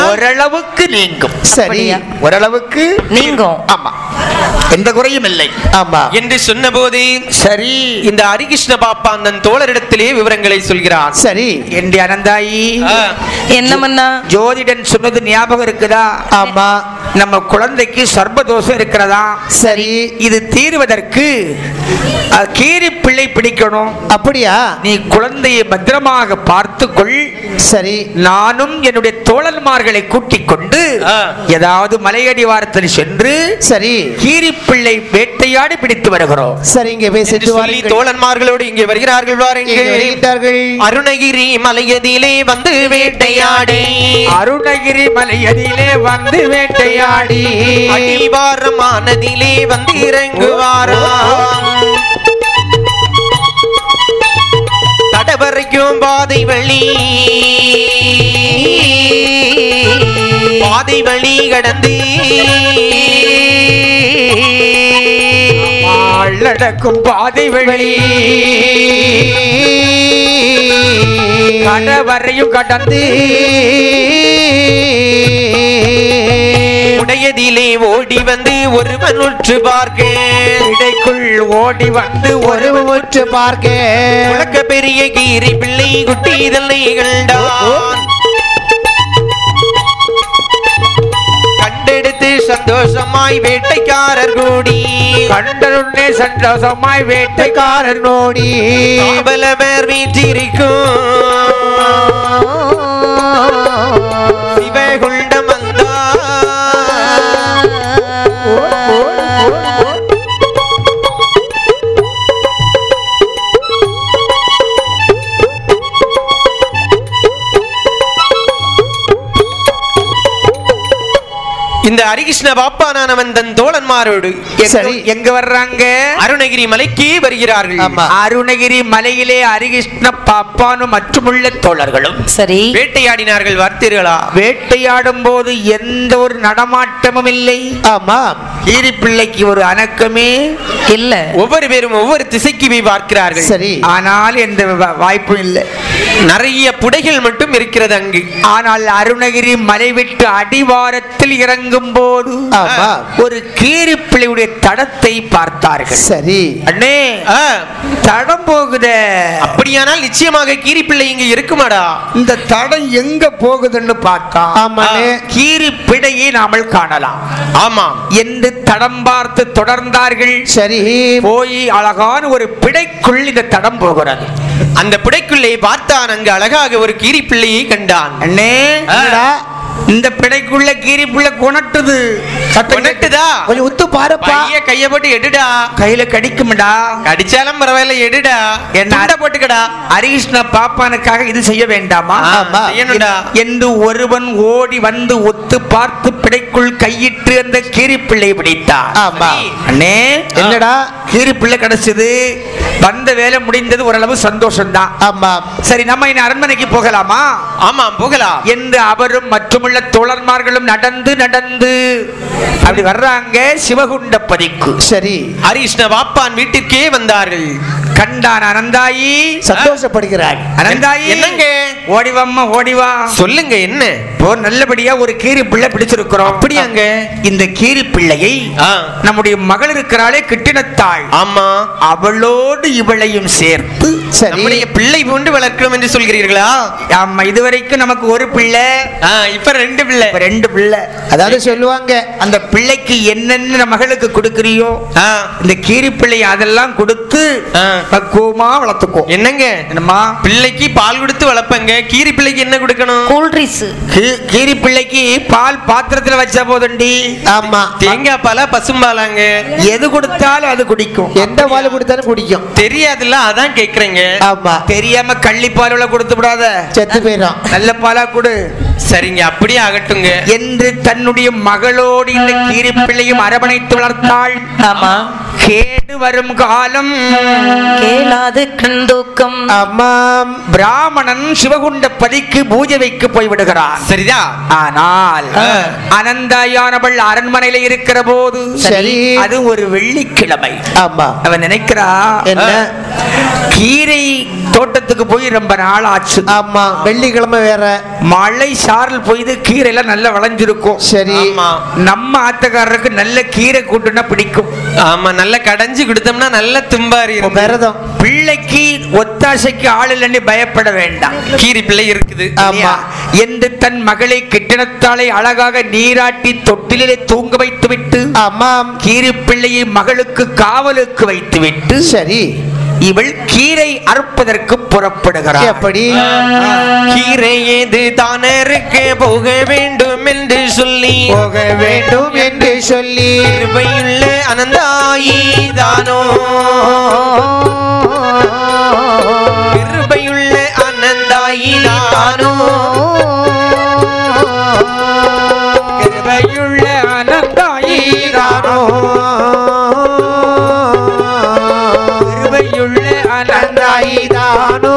ஓரளவுக்கு நீங்கும். சரி, ஓரளவுக்கு நீங்கும். ஆமா, எந்த குறையும் இல்லை. ஆமா என்று சொன்ன போது சரி, இந்த ஹரிகிருஷ்ண பாப்பா அந்த தோழரிடத்திலே விவரங்களை சொல்கிறார். சரி, என்று அனந்தாயி என்னமன்னா ஜோதிடன் சொன்னது ஞாபகம் இருக்குதா? ஆமா, நம்ம குழந்தைக்கு சர்ப்பதோஷம் இருக்கிறதா? சரி, இது தீர்வதற்கு கீரி பிள்ளை பிடிக்கணும். அப்படியா? நீ குழந்தையை பத்திரமாக பார்த்துக்கொள். சரி, நானும் என்னுடைய தோழன்மார்களை கூட்டிக் கொண்டு ஏதாவது மலையடிவாரத்தில் சென்று சரி கீரி பிள்ளை வேட்டையாடி பிடித்து வருகிறோம். சரி, இங்கே போய் சென்று வாருங்கள். தோழன்மார்களோடு இங்கே வருகிறார்கள். வருகிறார்கள். அருணகிரி மலையதிலே வந்து வேட்டையாடி, அருணகிரி மலையதிலே வந்து வேட்டையாடி, அடிவாரமானதிலே வந்து இறங்குவாராம். தடவரைக்கும் பாதை வழி கடந்து நடக்கும் பாதை வழி கடவரையும் கடந்து உடையதிலே ஓடி வந்து ஒருவன் உற்று பார்க்க, இடைக்குள் ஓடி வந்து ஒருவன் உற்று பார்க்க, உலக பெரிய கீரி பிள்ளை குட்டி இதழை கண்டான். கண்டெடுத்து சந்தோஷமாய் வேட்டைக்காரர் கூடி, கண்டருன்னே சந்தோஷமாய் வேட்டைக்காரர் நோடி, காவலவர் வீற்றிருக்கும் சிவகுண்டம் வந்தா. இந்த ஹரிகிருஷ்ண பாப்பானவன் தன் தோழன்மாரோடு எங்க வர்றாங்க? அருணகிரி மலைக்கு வருகிறார்கள். அருணகிரி மலையிலே ஹரிகிருஷ்ண பாப்பானும் மற்றுமுள்ள தோழர்களும் சரி வேட்டையாடினார்கள். வார்த்தைகளா? வேட்டையாடும் போது எந்த ஒரு நடமாட்டமும் இல்லை. ஆமா, கீரி பிள்ளைக்கு ஒரு அணக்கமே இல்ல. ஒவ்வொரு பேரும் ஒவ்வொரு திசைக்கு போய் பார்க்கிறார்கள். சரி, ஆனால் எந்த வாய்ப்பும் இல்லை. நிறைய புடைகள் மட்டும் இருக்கிறது அங்கு. ஆனால் அருணகிரி மலை விட்டு அடிவாரத்தில் இறங்கும் போது ஒரு கீரி பிள்ளையுடைய தடத்தை பார்த்தார்கள். சரி, அண்ணே தடம் போகுதே. அப்படியானால் நிச்சயமாக கீரி பிள்ளை இங்க இருக்குமாடா? இந்த தடம் எங்க போகுதுன்னு பார்த்தா கீரி பிடையை நாமல் காணலாம். ஆமாம் என்று தடம் பார்த்து தொடர்ந்தார்கள். சரி, போய் அழகான ஒரு பிடைக்குள் இந்த தடம் போகிறது. அந்த பிடைக்குள்ளே பார்த்தான். அங்கு அழகாக ஒரு கீரி பிள்ளையை கண்டான். அண்ணே, இந்த பிடைக்குள்ள கீரி பிள்ளை கொணட்டுது. கொணட்டுதா? கொஞ்சம் உத்து பாருப்பா. கைய போட்டு எடுடா. கையில கடிக்கும்டா. கடிச்சாலும் பரவாயில்ல, எடுடா. என்ன போட்டுக்கடா. ஹரிகிருஷ்ண பாப்பானுக்காக இது செய்ய வேண்டாமா? என்று ஒருவன் ஓடி வந்து ஒத்து பார்த்து பிடைக்குள் கையிட்டு அந்த கீரி பிள்ளை பிடித்தான். ஆமா, அண்ணே, என்னடா கீரி பிள்ளை கிடைச்சது. வந்த வேலை முடிந்தது, ஓரளவு சந்தோஷம் தான். ஆமா. சரி, நம்ம இனி அரண்மனைக்கு போகலாமா? ஆமா, போகலாம் என்று அவரும் மற்றுமுள்ள தோழர்மார்களும் நடந்து நடந்து அப்படி வர்றாங்க சிவகுண்டபதிக்கு. சரி, ஹரிகிருஷ்ண பாப்பான் வீட்டிற்கே வந்தார்கள். கண்டான் அனந்தாயி, சந்தோஷப்படுகிறாள். அனந்தாயி, என்னங்க? ஓடிவாம்மா ஓடிவா. சொல்லுங்க, என்ன? இப்போ நல்லபடியா ஒரு கீரி பிள்ளை பிடிச்சிருக்கிறோம். அப்படியாங்க? இந்த கீரி பிள்ளையை ஆ. நம்முடைய மகள் இருக்கிறாளே கிட்டினத்தாள், ஆமா, அவளோடு இவளையும் சேர்த்து நம்முடைய பிள்ளை போன்று வளர்க்கிறோம் என்று சொல்கிறீர்களா? ஆமா, இதுவரைக்கும் நமக்கு ஒரு பிள்ளை, இப்ப 2 பிள்ளை. இப்ப 2 பிள்ளை. அதாவது சொல்லுவாங்க, அந்த பிள்ளைக்கு என்னென்ன மகளுக்கு கொடுக்கறியோ இந்த கீரி பிள்ளை அதெல்லாம் கொடுத்து பக்குவமா வளர்த்துக்கோ. என்னங்க? என்னம்மா? பிள்ளைக்கு பால் கொடுத்து வளர்ப்பங்க, கீரி பிள்ளைக்கு என்ன கொடுக்கணும்? கூல்ட்ரிங்க்ஸ். கீரி பிள்ளைக்கு பால் பாத்திரத்துல வச்ச போதண்டி. ஆமா, தேங்காய் பாலா பசும்பாலாங்க? எது கொடுத்தாலும் அது குடிக்கும். எந்த பால் கொடுத்தாலும் குடிக்கும். தெரியாதுல்ல, அதான் கேக்குறேங்க. ஆமா, தெரியாம கள்ளி பால் கொடுத்து விடாத, செத்து போயிடும். நல்ல பாலா கொடு. சரிங்க, அப்படியே ஆகட்டுங்க என்று தன்னுடைய மகளோடு இந்த கீரி பிள்ளையும் அரவணைத்து வளர்த்தாள். ஆமா. கேடு வரும் காலம் கேளாது கண்டூக்கம். ஆமாம். பிராமணன் சிவகுண்டபதிக்கு பூஜை வைக்க போய்விடுகிறான். சரிதா? ஆனால் அனந்தாயானவள் அரண்மனையில இருக்கிற போது, சரி, அது ஒரு வெள்ளிக்கிழமை. ஆமா. அவன் நினைக்கிறா, என்ன, கீரை தோட்டத்துக்கு போய் ரொம்ப நாள் ஆச்சு. ஆமா, வெள்ளிக்கிழமை வேற, மழை சாரல் போய்து, கீரை எல்லாம் நல்லா விளைஞ்சிருக்கும். சரி, நம்ம ஆத்தக்காரருக்கு நல்ல கீரை கூட்டுனா பிடிக்கும். ஆமா, நல்ல கடைஞ்சி கொடுத்தோம்னா நல்ல தும்பாரி விரதம். பிள்ளைக்கு ஒத்தாசைக்கு ஆள் இல்லைன்னு பயப்பட வேண்டாம், கீரி பிள்ளை இருக்குது. ஆமா என்று தன் மகளை கிட்டினத்தாளை அழகாக நீராட்டி தொட்டிலே தூங்க வைத்து விட்டு, ஆமாம், கீரி பிள்ளையை மகளுக்கு காவலுக்கு வைத்து விட்டு, சரி, இவள் கீரை அறுப்பதற்கு புறப்படுகிறாள். எப்படி? கீரை ஏது தானருக்கு போக வேண்டும் என்று சொல்லி, போக வேண்டும் என்று சொல்லி, கிருபையுள்ள அனந்தாயி தானோ, கிருபையுள்ள அனந்தாயி தானோ, கிருபையுள்ள அனந்தாயி தானோ, கிருபையுள்ள அனந்தாயி தானோ.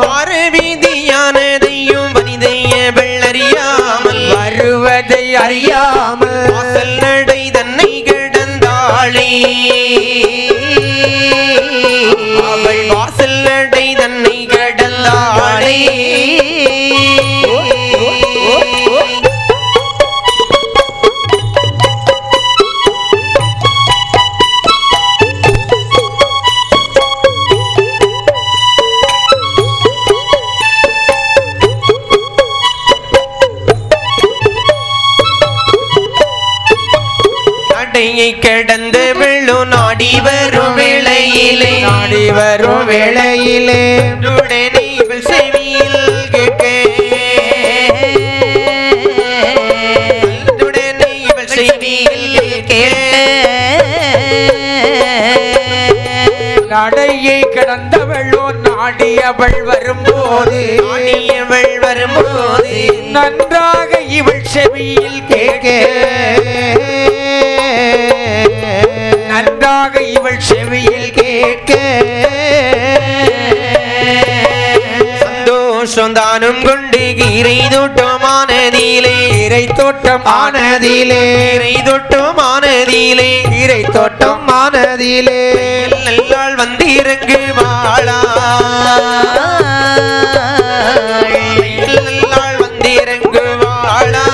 பார்வதியானதையும் வனிதைய வெள்ளறியாமல், வருவதை அறியாமல் வாசல் நடை தன்னை கிடந்தாளே, அவள் வாசல் நடை தன்னை கிடந்தாளே. கிடந்த வெள்ளு நாடி வரும் வேளையிலே, நாடி வரும் வேளையிலே உடனே இவள் செவியில் கேட்க, உடனே இவள் செவியில் கேட்க, நடையை கிடந்தவளோ நாடியவள் வரும்போது, நாடியவள் வரும்போது நன்றாக இவள் செவியில் கேட்க, நன்றாக இவள் செவியில் கேட்க, சந்தோஷம் தானும் கொண்டு கீரை தோட்டமானதிலே, கீரை தோட்டம் ஆனதிலே, கீரை தோட்டமானதிலே, கீரை தோட்டம் ஆனதிலே, நல்லாள் வந்து இறங்கு வாழா, நல்லாள் வந்து இறங்கு வாழா.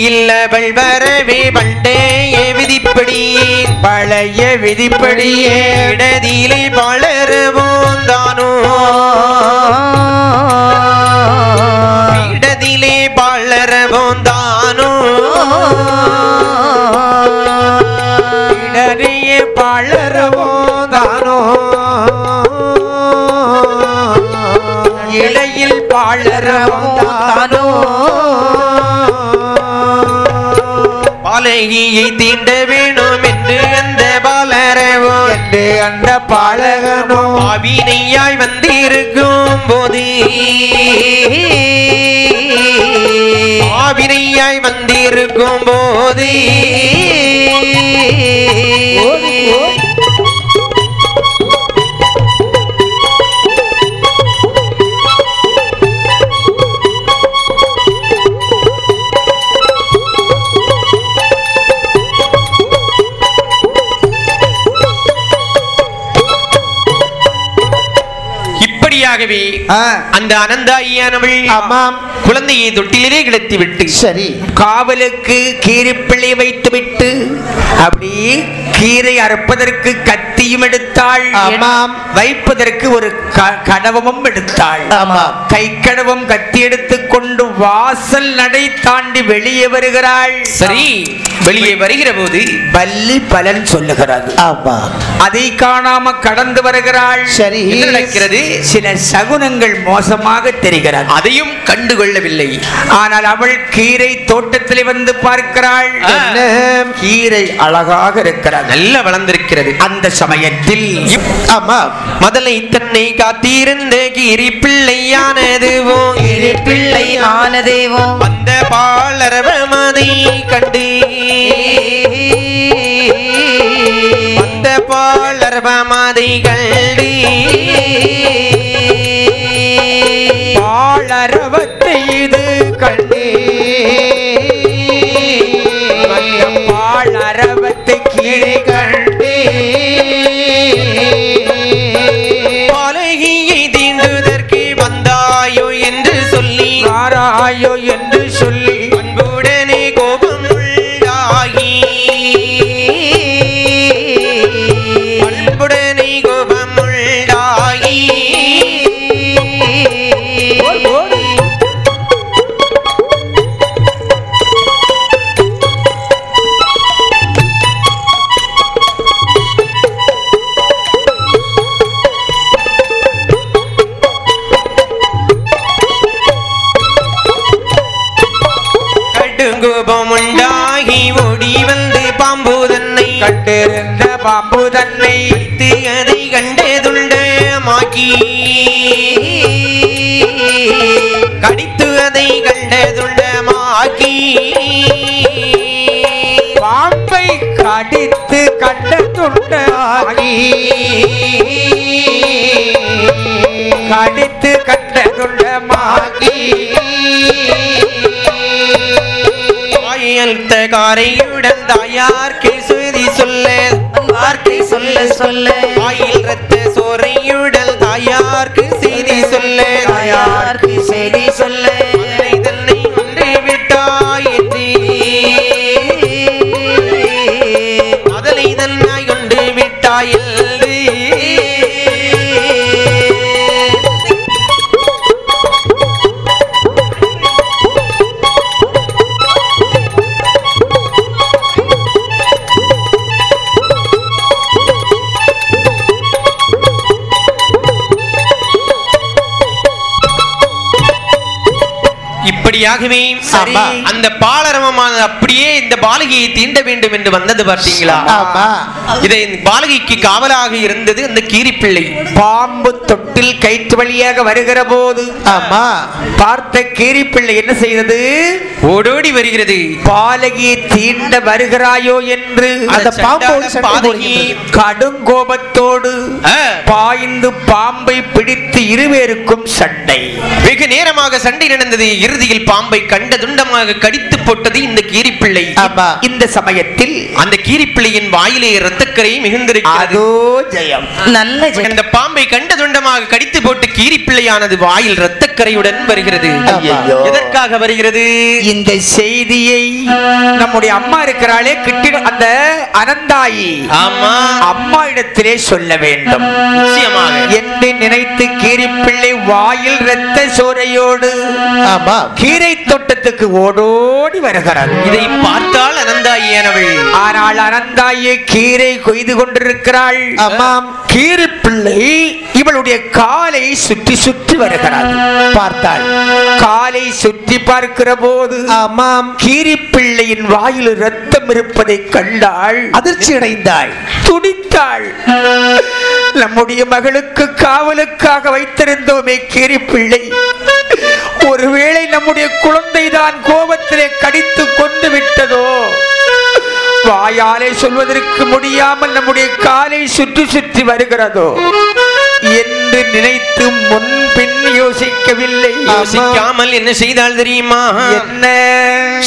இல்லவள் வரவே பண்டைய விதிப்படியே, பழைய விதிப்படியே இடதிலே பலரவும் தானோ, இடதிலே பலரவும் தானோ, இடறிய பலரவோ தானோ, இடையில் பாலரவம் தானோ பாலகியை தீண்ட வேணும் என்று அந்த பாலரவோ என்று அந்த பாலகனோ பாவினையாய் வந்திருக்கும் போது பாவினையாய் வந்திருக்கும் போது அந்த அனந்தாயியானவள் குழந்தையை தொட்டிலே கிடத்தி விட்டு சரி காவலுக்கு கீரிப்பிள்ளை வைத்து விட்டு அப்படி கீரை அறுப்பதற்கு கத்தியும் எடுத்தாள், வைப்பதற்கு ஒரு கடவமும் எடுத்தாள். கை கடவம் கத்தி எடுத்துக் கொண்டு வாசல் நடை தாண்டி வெளியே வருகிறாள். சரி, வெளியே வருகிற போது பல்லி பலன் சொல்லுகிறது. அதை காணாம கடந்து வருகிறாள். சரி, நடக்கிறது. சில சகுனங்கள் மோசமாக தெரிகிறது, அதையும் கண்டுகொள்ளவில்லை. ஆனால் அவள் கீரை தோட்டத்திலே வந்து பார்க்கிறாள். கீரை அழகாக இருக்கிறது, நல்ல வளர்ந்திருக்கிறது. அந்த சமயத்தில் முதலை தன்னை காத்திருந்த கீரி பிள்ளையானதுவோ அந்த பாலரவமதை கண்டு அந்த பாலரவமதை கண்டு பாலரவத்தை இது கண்டு பாலரவத்தை கீழே கண்டு பாலகியை தீண்டுவதற்கு வந்தாயோ என்று சொல்லி ஆராயோ என்று சொல்லி அன்புடனே கோபம் உண்டாகி அன்புடனே கோபம் உண்டாகி கோபமுண்டாகி ஓடி வந்து பாம்பு தன்னை கண்டிருந்த பாம்பு தன்னை அதை கண்டதுண்டமாக்கி கடித்து அதை கண்டதுண்டமாக்கி பாம்பை கடித்து கண்டதுண்டாகி கடித்து கண்டதுண்டமாகி காரையுடன் தாயார்க்கு சுதி சொல்ல வார்த்தை சொல்ல சொல்ல ஆயில் ரத்த சோரையுடன் தாயார்க்கு செய்தி சொல்ல தாயார்க்கு செய்தி சொல்ல தன்னை ஒன்று விட்டாய் என்று அதனை தன்னை ஒன்று விட்டாய் என்று இப்படியாகவே அந்த பாலரவமானது அப்படியே இந்த பாலகியை தீண்ட வேண்டும் என்று வந்தது பார்த்தீங்களா? இதை பாலகிக்கு காவலாக இருந்தது அந்த கீரிப்பிள்ளை. பாம்பு தொட்டில் கயிற்று வழியாக வருகிற போது பார்த்த கீரிப்பிள்ளை என்ன செய்தது? ஓடோடி வருகிறது. பாலகியை தீண்ட வருகிறாயோ என்று அந்த பாம்பு கடும் கோபத்தோடு பாய்ந்து பாம்பை பிடித்து இருவேருக்கும் சண்டை. வெகு நேரமாக சண்டை நடந்தது. இறுதியில் பாம்பை கண்ட துண்டமாக கடித்து போட்டது இந்த கீரிப்பிள்ளை. இந்த சமயத்தில் அந்த கீரிப்பிள்ளையின் வாயிலே இரத்தக்கரை மிகுந்திருக்கிறது. ஜெயம், நல்ல ஜெயம். அந்த பாம்பை கண்ட துண்டமாக கடித்து போட்டு கீரிப்பிள்ளையானது வாயில் இரத்தக்கரையுடன் வருகிறது. எதற்காக வருகிறது? இந்த செய்தியை நம்முடைய அம்மா இருக்கிறாளே கிட்டிட அந்த அனந்தாயி அம்மா இடத்திலே சொல்ல வேண்டும் நிச்சயமாக என்று நினைத்து கீரிப்பிள்ளை வாயில் இரத்த சோரையோடு கீரை தோட்டத்துக்கு ஓடோடி வருகிறார். இதை பார்த்தால் அனந்தாயியானவள், ஆனால் அனந்தாயை கீரை கொய்து கொண்டிருக்கிறாள். கீரிப்பிள்ளை இவளுடைய காலை சுற்றி சுற்றி வருகிறார். பார்த்தாள். காலை சுற்றி பார்க்கிற போது ஆமாம், கீரிப்பிள்ளையின் வாயில் ரத்தம் இருப்பதை கண்டாள். அதிர்ச்சி அடைந்தாள், துடித்தாள். நம்முடைய மகளுக்கு காவலுக்காக வைத்திருந்தோமே கீரிப்பிள்ளை, ஒருவேளை நம்முடைய குழந்தைதான் கோபத்திலே கடித்து கொண்டு விட்டதோ, வாயாலே சொல்வதற்கு முடியாமல் நம்முடைய காலை சுற்றி சுற்றி வருகிறதோ என்று நினைத்து முன்பின் யோசிக்கவில்லை. யோசிக்காமல் என்ன செய்தால் தெரியுமா? என்ன?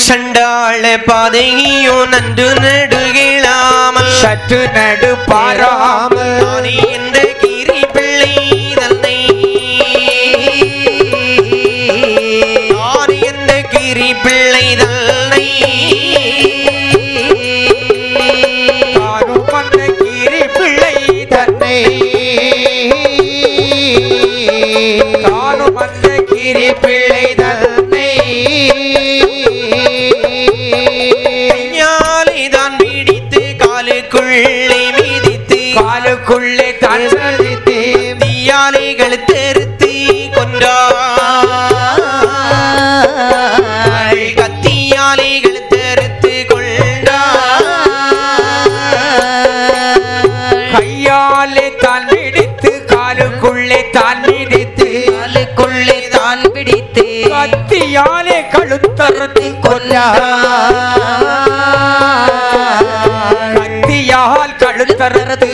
சண்டாள பாதையோ நன்று நடுகிழாமல் சற்று நடு பாராமல் என்ற கீரி பிள்ளை தன்னை என்ற கீரி பிள்ளை தன்னை கீரி பிள்ளை தன்னை கீரி பிள்ளை தன்னை கையாலேதான் பிடித்து காலுக்குள்ளே மிதித்து காலுக்குள்ளே தான் மிதித்து தீயாலை கழுத்தறுத்து கொண்டாய், கத்தியாலை கழுத்தறுத்து கொண்டாய். கையாலே தான் பிடித்து காலுக்குள்ளே தான் மிதித்து காலுக்குள்ளே தான் பிடித்து கத்தியாலே கழுத்தறுத்து கத்தியால் கழுத்தறுத்து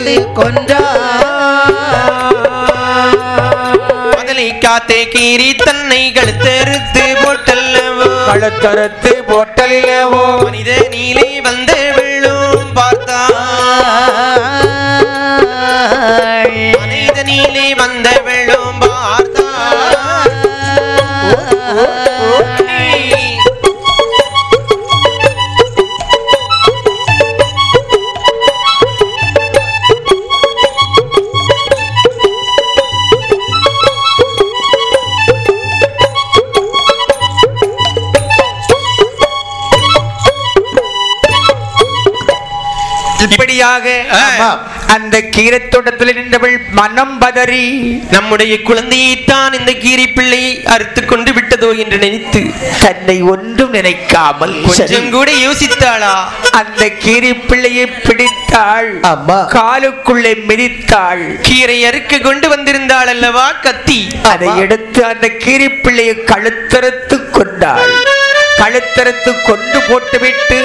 முதலை காத்தே கீரி தன்னை கழுத்தறுத்து போட்டல்லவோ, கழுத்தறுத்து போட்டல்லவோ மனித நீலே வந்த வெள்ளம் பார்த்தாய், மனித நீலே வந்த வெள்ளம் பார்த்தாய். இப்படியாக அந்த கீரத்தோட்டத்தில் நின்றவள் மனம் பதறி நம்முடைய குழந்தையைத்தான் இந்த கீரி பிள்ளை அறுத்து கொண்டு விட்டதோ என்று நினைத்து தன்னை ஒன்றும் நினைக்காமல் கொஞ்சம் கூட யோசித்தாளா? அந்த கீரி பிள்ளையை பிடித்தாள், காலுக்குள்ளே மிதித்தாள். கீரை அறுக்க கொண்டு வந்திருந்தாள் அல்லவா கத்தி, அதை எடுத்து அந்த கீரி பிள்ளையை கழுத்தறுத்து கொண்டாள். கழுத்தறுத்து கொண்டு போட்டுவிட்டு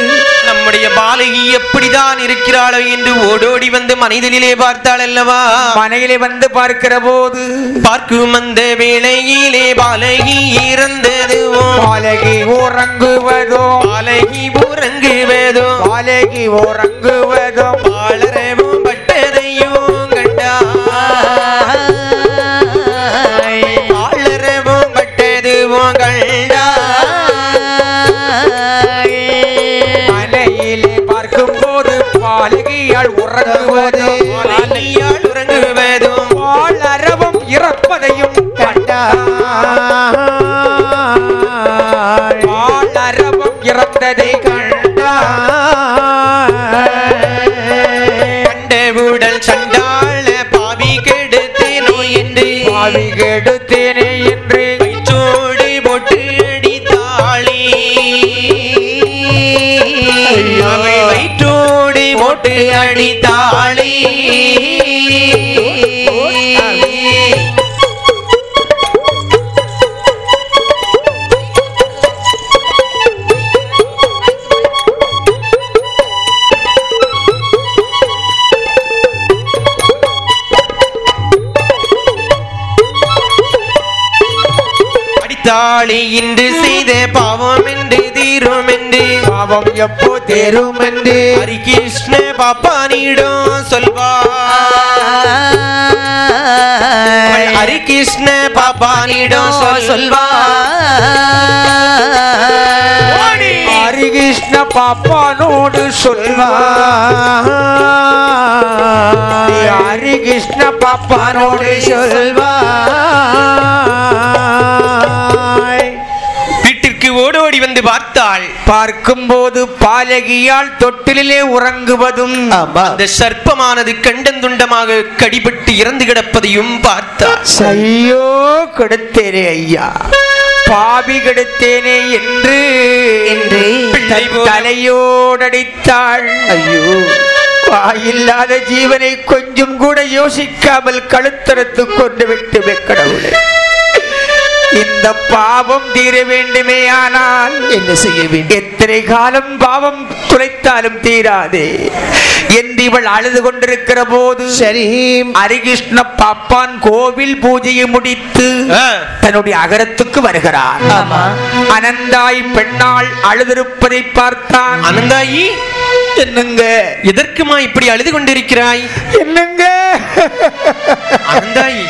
நம்முடைய பாலகி எப்படிதான் இருக்கிறாளோ என்று ஓடோடி வந்து மனிதனிலே பார்த்தாள் அல்லவா. மனையிலே வந்து பார்க்கிற போது பார்க்கும் அந்த வேளையிலே பாலகி இறந்ததுவோ, பாலகி உறங்குவதோ, பாலகி உறங்குவதோ, பாலகி உறங்குவதோ, பாலரவும் பட்டதையும் கண்டாய், பாலரவும் பட்டதுவும் கண்டாய். மலையிலே பார்க்கும் போது பாலகியால் உறங்குவதும் பாலகியால் உறங்குவதும் பாலரவும் இறப்பதையும் கண்டாய், பாலரவும் இறந்ததை கண்டவுடல் சண்டாள பாவி கெடுத்தேனோ என்று, பாவி கெடுத்தேனே என்று வயிற்றோடு போட்டு அடித்தாளே, அவை வயிற்றோடு போட்டு அடித்தாளே. அடித்தாளே இன்று செய்த பாவம் என்று தீரும் என்று, பாவம் எப்போ தேரும் என்று ஹரி கிருஷ்ண பாப்பானிடம் சொல்வார், ஹரி கிருஷ்ண பாப்பானிடம் சொல்வார், ஹரி கிருஷ்ண பாப்பானோடு சொல்வார், ஹரி கிருஷ்ண பாப்பானோடு சொல்வார். வீட்டிற்கு ஓடோடி வந்து என்று பார்த்தாள். பார்க்கும்போது பாலகியால் தொட்டிலே உறங்குவதும் அந்த சர்ப்பமானது கண்டந்துண்டமாக கடிபட்டு இறந்து கிடப்பதையும் பார்த்தாள். ஐயோ கெடுத்தேனே ஐயா, பாவி கெடுத்தேனே என்று தலையோடடித்தாள். ஐயோ, வாயில்லாத ஜீவனை கொஞ்சம் கூட யோசிக்காமல் கழுத்தறுத்து கொண்டு விட்டு கடவுளே, இந்த பாவம் தீர வேண்டுமே, ஆனால் என்ன செய்ய வேண்டும்? எத்தனை காலம் பாவம் துளைத்தாலும் தீராதே என்று இவள் அழுது கொண்டிருக்கிற போது சரி ஹரிகிருஷ்ண பாப்பான் கோவில் பூஜையை முடித்து தன்னுடைய அகரத்துக்கு வருகிறார். அனந்தாய் பெண்ணாள் அழுதிருப்பதை பார்த்தான். அனந்தாயி, என்னங்க எதற்குமா இப்படி அழுது கொண்டிருக்கிறாய்? என்னங்க அனந்தாயி,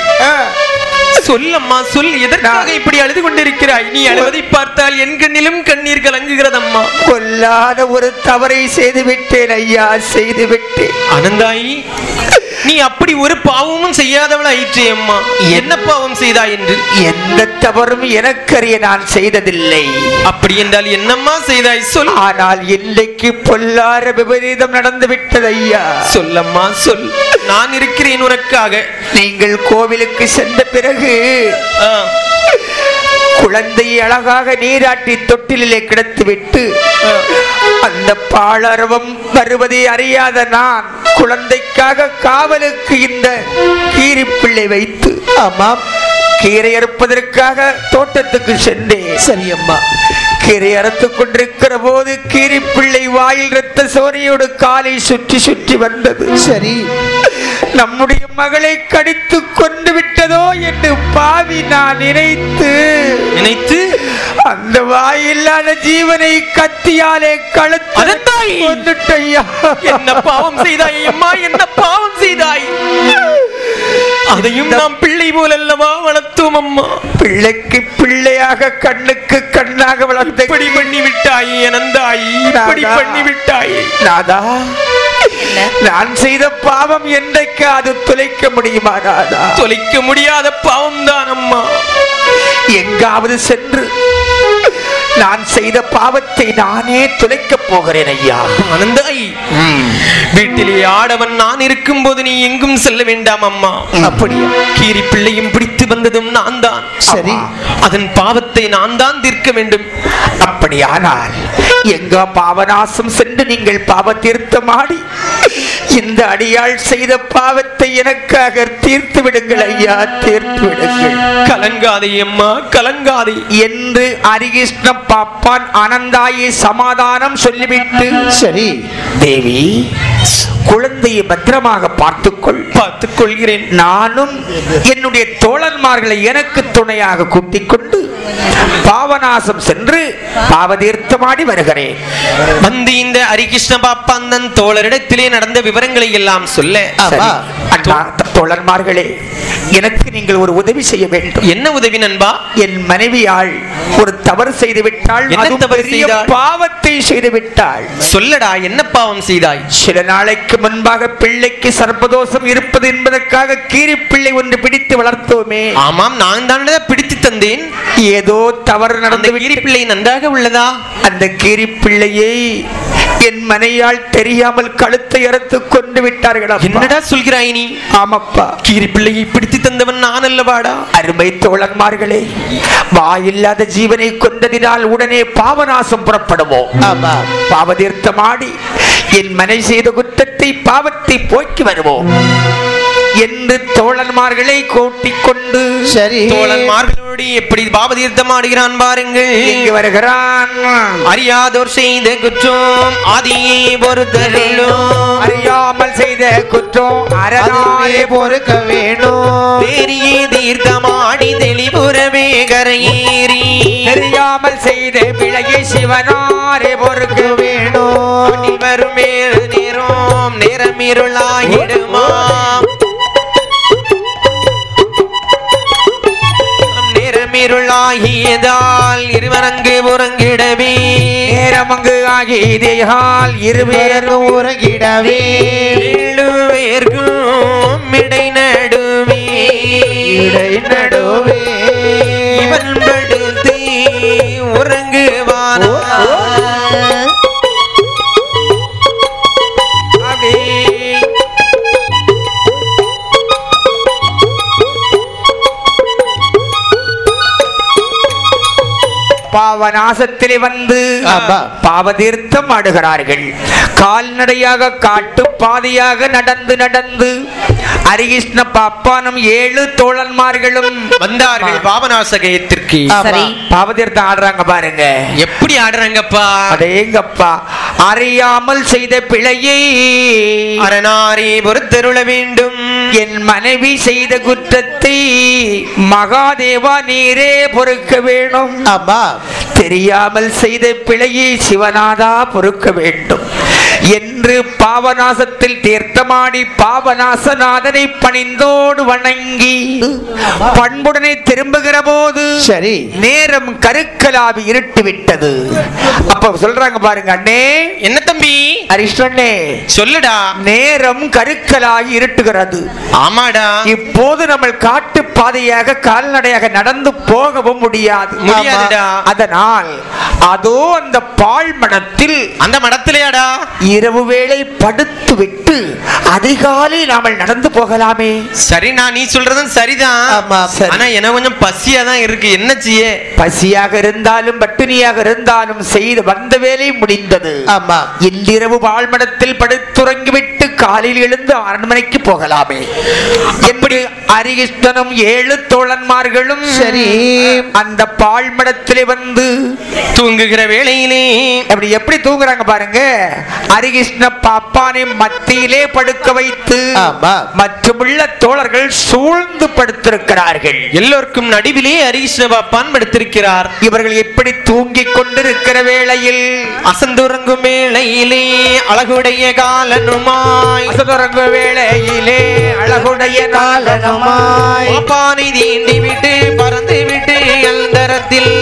சொல்லம்மா சொல், எதற்காக இப்படி அழுது கொண்டிருக்கிறாய்? நீ அழுவதை பார்த்தால் என் கண்ணிலும் கண்ணீர் கலங்குகிறதம்மா. கொல்லாத ஒரு தவறை செய்து விட்டேன் ஐயா, செய்து விட்டேன். அனந்தாயி, நீ அப்படி ஒரு பாவமும் செய்யாதவள் ஆயிற்றே அம்மா. என்ன பாவம் செய்தாய் என்று? எந்த தவறும் எனக்கறிய நான் செய்ததில்லை. அப்படி என்றால் என்னம்மா செய்தாய் சொல். ஆனால் இன்றைக்கு பொல்லாத விபரீதம் நடந்து விட்டது ஐயா. சொல்லம்மா சொல், நான் இருக்கிறேன் உனக்காக. நீங்கள் கோவிலுக்கு சென்ற பிறகு குழந்தையை அழகாக நீராட்டி தொட்டிலே கிடத்திவிட்டு அந்த பாழரவம் வருவதை அறியாத நான் குழந்தைக்காக காவலுக்கு இந்த கீரிப்பிள்ளை வைத்து கீரை அறுப்பதற்காக தோட்டத்துக்கு சென்றேன். சரி அம்மா, கீரை அறுத்துக் கொண்டிருக்கிற போது கீரிப்பிள்ளை வாயில் இரத்த சோரையோடு காலை சுற்றி சுற்றி வந்தது. சரி, நம்முடைய மகளை கடித்து கொண்டு விட்டதோ என்று பாவி நான் நினைத்து அந்த வாயில்லாத ஜீவனை கத்தியாலே கழுத்து கொண்டுட்டையா. என்ன பாவம் செய்தாய் அம்மா, என்ன பாவம் செய்தாய்? அதையும் நாம் பிள்ளை போல் அல்லவா வளர்த்தோம் அம்மா. பிள்ளைக்கு பிள்ளையாக கண்ணுக்கு கண்ணாக வளர்த்து இப்படி பண்ணி விட்டாய் அனந்தாயி, இப்படி பண்ணி விட்டாய். நாதா, நான் செய்த பாவம் என்றைக்கு அது தொலைக்க முடியுமா நாதா? தொலைக்க முடியாத பாவம் தான் அம்மா. எங்காவது சென்று நான் செய்த பாவத்தை நானே துளைக்கப் போகிறேன் ஐயா. அனந்தாயி, வீட்டிலே ஆடவன் நான் இருக்கும் போது நீ எங்கும் செல்ல வேண்டாம் அம்மா. அப்படியா? கீரி பிள்ளையும் பிடித்து வந்ததும் நான் தான். சரி, அதன் பாவத்தை நான் தான் தீர்க்க வேண்டும். அப்படியானால் எங்க பாவநாசம் சென்று நீங்கள் பாவ தீர்த்தமாடி இந்த அடியாள் செய்த பாவத்தை எனக்காக தீர்த்து விடுங்கள் ஐயா, தீர்த்து விடுங்கள். கலங்காதே அம்மா, கலங்காதே என்று ஹரிகிருஷ்ண பாப்பான் அனந்தாயை சமாதானம் சொல்லிவிட்டு, சரி தேவி, குழந்தையை பத்திரமாக பார்த்துக் கொள்கிறேன். நானும் என்னுடைய தோழன்மார்களை எனக்கு துணையாக கூட்டிக் கொண்டு பாவநாசம் சென்று பாவதீர்த்தமாடி வருகிறேன். வந்து இந்த ஹரிகிருஷ்ண பாப்பாந்தன் தோழரிடத்திலே நடந்த விவரங்களை எல்லாம் சொல்ல, தோழன்மார்களே, எனக்கு நீங்கள் ஒரு உதவி செய்ய வேண்டும். என்ன உதவி நண்பா? என் மனைவியாள் ஒரு தவறு செய்து விட்டாள். பாவத்தை செய்து விட்டாள். சொல்லடா, என்ன பாவம் செய்தாய்? சில நாளைக்கு முன்பாக பிள்ளைக்கு சர்ப்பதோஷம் இருப்பது என்பதற்காக கீரி பிள்ளை ஒன்று பிடித்து வளர்த்தோமே. ஆமாம், நான் தான் பிடித்து தந்தேன். ஏதோ தவறு நடந்து கீரி பிள்ளை நன்றாக உள்ளதா? அந்த கீரி பிள்ளையை என் மனையால் தெரியாமல் கழுத்தை அறுத்து கொண்டு விட்டார்கள். என்னடா சொல்கிறாய் நீ? ஆமாப்பா, கீரி பிள்ளையை பிடித்து தந்தவன் நான் அல்லவாடா? அருமை தோழன்மார்களே, வாயில்லாத ஜீவனை கொண்டதினால் உடனே பாவநாசம் புறப்படுவோம். பாவதீர்த்தமாடி என் மனை செய்த குற்றத்தை பாவத்தை போக்கி வருவோம் என்று தோழன்மார்களை கூட்டிக் கொண்டு, சரி, தோழன்மார்களோடு எப்படி பாவதீர்த்தம் ஆடுகிறான் பாருங்கள். இங்கு வருகிறான். அறியாதோர் செய்த குற்றம் ஆதியை பொறுத்தருளும், அறியாமல் செய்த குற்றம் அறனாலே பொறுக்க வேணும். தேரியே தீர்த்தமாடி தெளிபுறவே கரையேறி, தெரியாமல் செய்த பிழையை சிவனாரே பொறுக்க வேணும். வரும் நேரம் நேரம் இருளாகிடுமா, இருளாகியதால் இருவரங்கு உறங்கிடவே, நேரமங்கு ஆகியதால் இருவேரும் உறங்கிடவே, ஏழுவேர்க்கும் இடை நடுவே இவன் படுத்தி உறங்குவான் பாவநாசத்திலே வந்து பாவதீர்த்தம் ஆடுகிறார்கள். கால்நடையாக காட்டு பாதையாக நடந்து நடந்து ஹரிகிருஷ்ண பாப்பானும் 7 தோழன்மார்களும் வந்தார்கள் பாவநாசகயத்திற்கு. சரி, பாவதீர்த்தம் ஆடுறாங்க பாருங்க. எப்படி ஆடுறாங்கப்பா? அடேங்கப்பா, அறியாமல் செய்த பிழையை அரணாரே பொறுத்தருள வேண்டும். என் மனைவி செய்த குற்றத்தை மகாதேவா நீரே பொறுக்க வேணும். தெரியாமல் செய்த பிழையை சிவநாதா பொறுக்க வேண்டும் என்று பாவநாசத்தில் தீர்த்தமாடி பாவநாசநாதனை பணிந்தோடு வணங்கி பண்புடனே திரும்புகிற போது சரி நேரம் கருக்கலாவி இருட்டு விட்டது. அப்ப சொல்றாங்க பாருங்க, அண்ணே. என்ன தம்பி? ஹரிஷ்ணே சொல்லுடா. நேரம் கருக்கலாகி இருட்டுகிறது. ஆமாடா. இப்போது நம்ம காட்டு பாதையாக கால்நடையாக நடந்து போகவும் முடியாது. அதனால் அதோ அந்த பால் மடத்தில், அந்த மடத்திலேடா இரவு வேளை படுத்து விட்டு அதிகாலை நாமல் நடந்து போகலாமே. சரிண்ணா, நீ சொல்றதும் சரிதான். ஆனா எனக்கு கொஞ்சம் பசியா தான் இருக்கு. என்ன செய்ய? பசியாக இருந்தாலும் பட்டினியாக இருந்தாலும் செய்து வந்த வேலை முடிந்தது. ஆமா, இன்றிரவு பால்மடத்தில் படுத்துறங்கிவிட்டு காலையில் எழுந்து அரண்மனைக்கு போகலாமே என்று ஹரிகிருஷ்ணனும் 7 தோழன்மார்களும் சரி அந்த பால்மடத்திலே வந்து தூங்குகிற வேளையிலே அப்படி எப்படி தூங்குறாங்க பாருங்க. ஹரிகிருஷ்ண பாப்பானை மத்தியிலே படுக்க வைத்து மற்றுமுள்ள தோழர்கள் சூழ்ந்து படுத்திருக்கிறார்கள். எல்லோருக்கும் நடுவிலே ஹரிகிருஷ்ண பாப்பான் படுத்திருக்கிறார். இவர்கள் எப்படி தூங்கிக் கொண்டிருக்கிற வேளையில் அசந்துறங்கும் வேளையிலே அழகுடைய காலனுமாய், அசந்துறங்கும் வேளையிலே அழகுடைய காலனுமாய் பாப்பானை தீண்டி விட்டு பறந்து விட்டு அந்தரத்தில்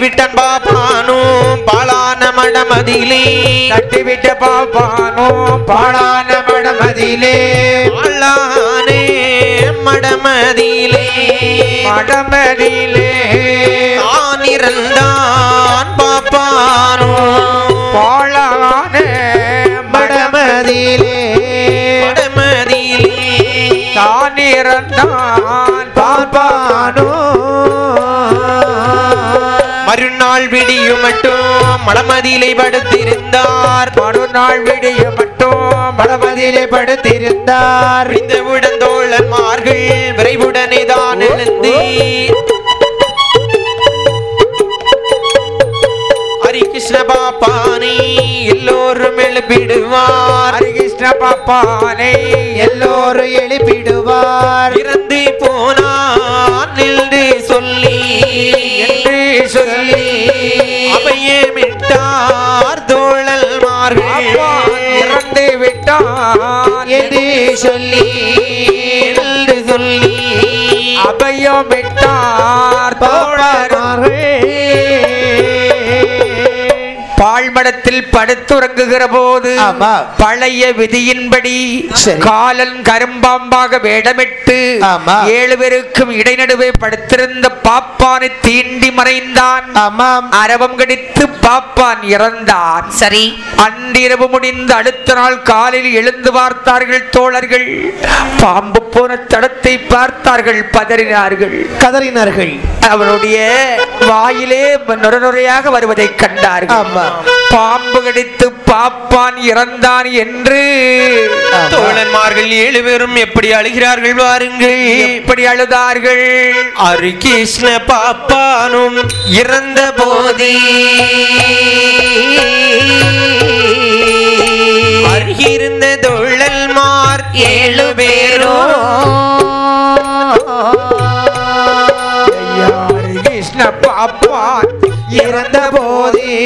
விட்டன் பாப்பானும் பாலான மடமதிலே, தட்டிவிட்ட பாப்பானும் பாலான மடமதிலே, பாலானே மடமதிலே மடமதிலே தான் இறந்தான் பாப்பானும் பாலான மடமதிலே மடமதிலே தான் இறந்தான் பாப்பானும். மறுநாள் விடியும் மட்டும் மடமதியிலே படுத்திருந்தார். மறுநாள் விடியும் மட்டும் மடமதியிலே படுத்திருந்தார். விந்தவுடன் தோழன்மார்கள் விரைவுடனே தான் எழுந்து ஹரிகிருஷ்ண பாப்பானை எல்லோரும் எழுப்பிடுவார். ஹரிகிருஷ்ண பாப்பானை எல்லோரும் எழுப்பிடுவார். இறந்து போனான் என்று சொல்லி அபயமிட்டார் தோழல்மார்கள். இறந்து விட்டான் என்று சொல்லி அபயமிட்டார் தோழல்மார்கள். பாழ்மடத்தில் படுத்துறங்குகிற போது பழைய விதியின்படி காலன் கரும்பாம்பாக வேடமிட்டு 7 பேருக்கும் இடைநடுவே படுத்திருந்த பாப்பானை தீண்டி மறைந்தான். அரவம் கடித்து பாப்பான் இறந்தான். சரி, அன்றிரவு முடிந்து அடுத்த நாள் காலையில் எழுந்து பார்த்தார்கள் தோழர்கள். பாம்பு போன தடத்தை பார்த்தார்கள். பதறினார்கள், கதறினார்கள். அவனுடைய வாயிலே நுரையாக வருவதை கண்டார்கள். பாம்பு கடித்து பாப்பான் இறந்தான் என்று தோழன்மார்கள் 7 பேரும் எப்படி அழுகிறார்கள் பாருங்கள். எப்படி அழுதார்கள். ஹரிகிருஷ்ண பாப்பானும் இறந்த போதே அருகிருந்த தோழல்மார் 7 பேரும் ஹரிகிருஷ்ண பாப்பான் இறந்த போதே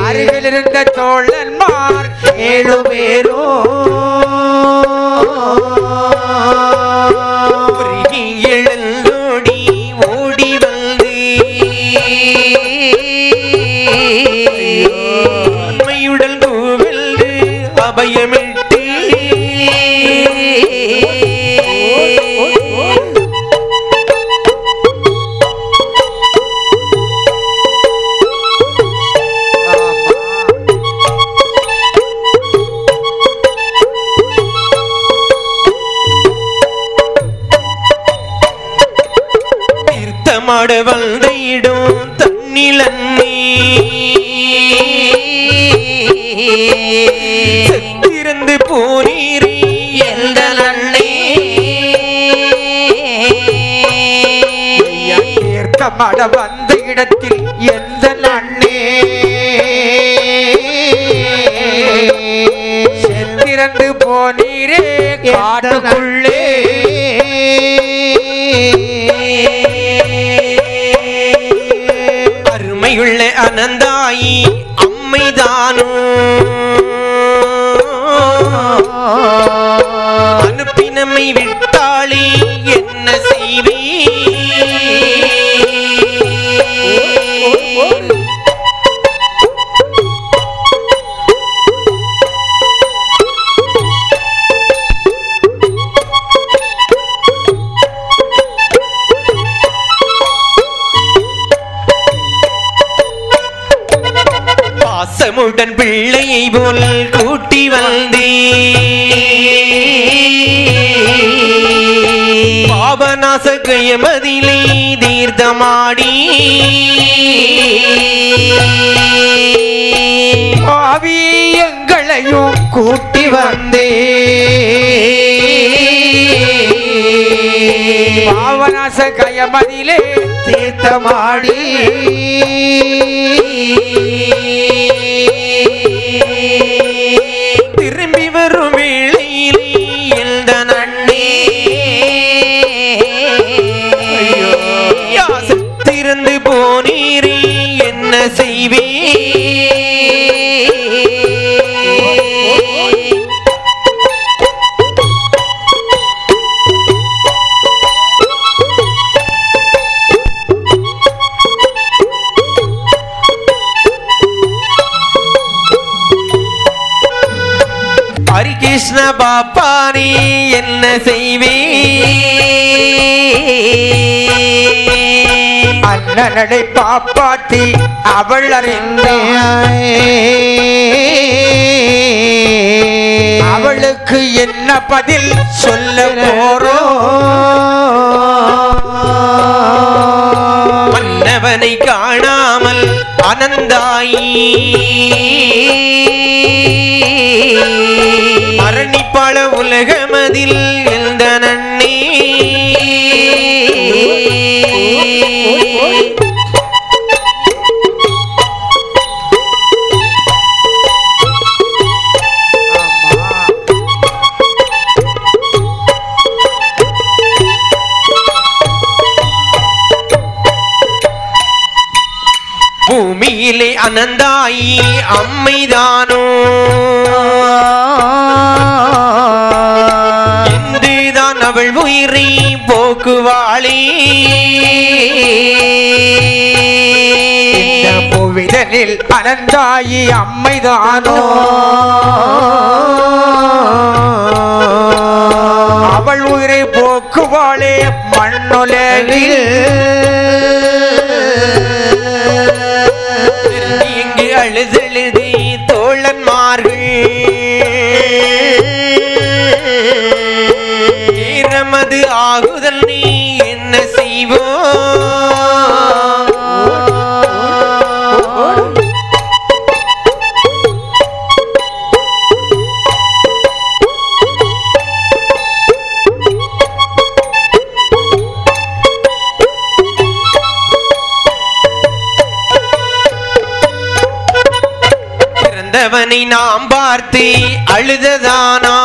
அருகில் இருந்த தோழன்மார் 7 பேரும் எழுந்தோடி ஓடி வந்து உண்மையுடல் கூவென்று அபயமிட்டு தீர்த்தமாட வந்திடும் தன்னிலன்னே செத்திருந்து போனீரே எந்த நன்னே தீர்த்தமாட வந்த இடத்தில் எந்த நன்னே செத்திருந்து போனீரே காட்டுக்குள்ளே அருமையுள்ள அனந்தாயி அம்மைதானோ அனுப்பினமை விட்டாளே என்ன செய்வே பாசமுடன் பிள்ளையை போல் கூட்டி வந்தே பாபநாச கயமதிலே தீர்த்தமாடி பாவி எங்களையும் கூட்டி வந்தே பாவநாச கயமதிலே தீர்த்தமாடி திரும்பி வரும் வேளையிலே எந்த நன்னே யாசத்திருந்து போனீரே என்ன செய்வே ஹரிகிருஷ்ண பாப்பானே என்ன செய்வே அண்ணனடை பாப்பாத்தி அவள் அறிந்தே அவளுக்கு என்ன பதில் சொல்ல போறோம் மன்னவனை காணாமல் அனந்தாயி அரணிப்பாள உலகமதில் எந்த நன்னே பூமியிலே அனந்தாயி அம்மைதானோ இன்றுதான் அவள் உயிரை போக்குவாளே புவிதனில் அனந்தாயி அம்மைதானோ அவள் உயிரை போக்குவாளே மண்ணுலகில் இங்கு அழுதெழுதி தோழன்மார்கள் ஈரமது ஆகுதல் நீ என்ன செய்வோ பிறந்தவனை நாம் பார்த்து அழுததானா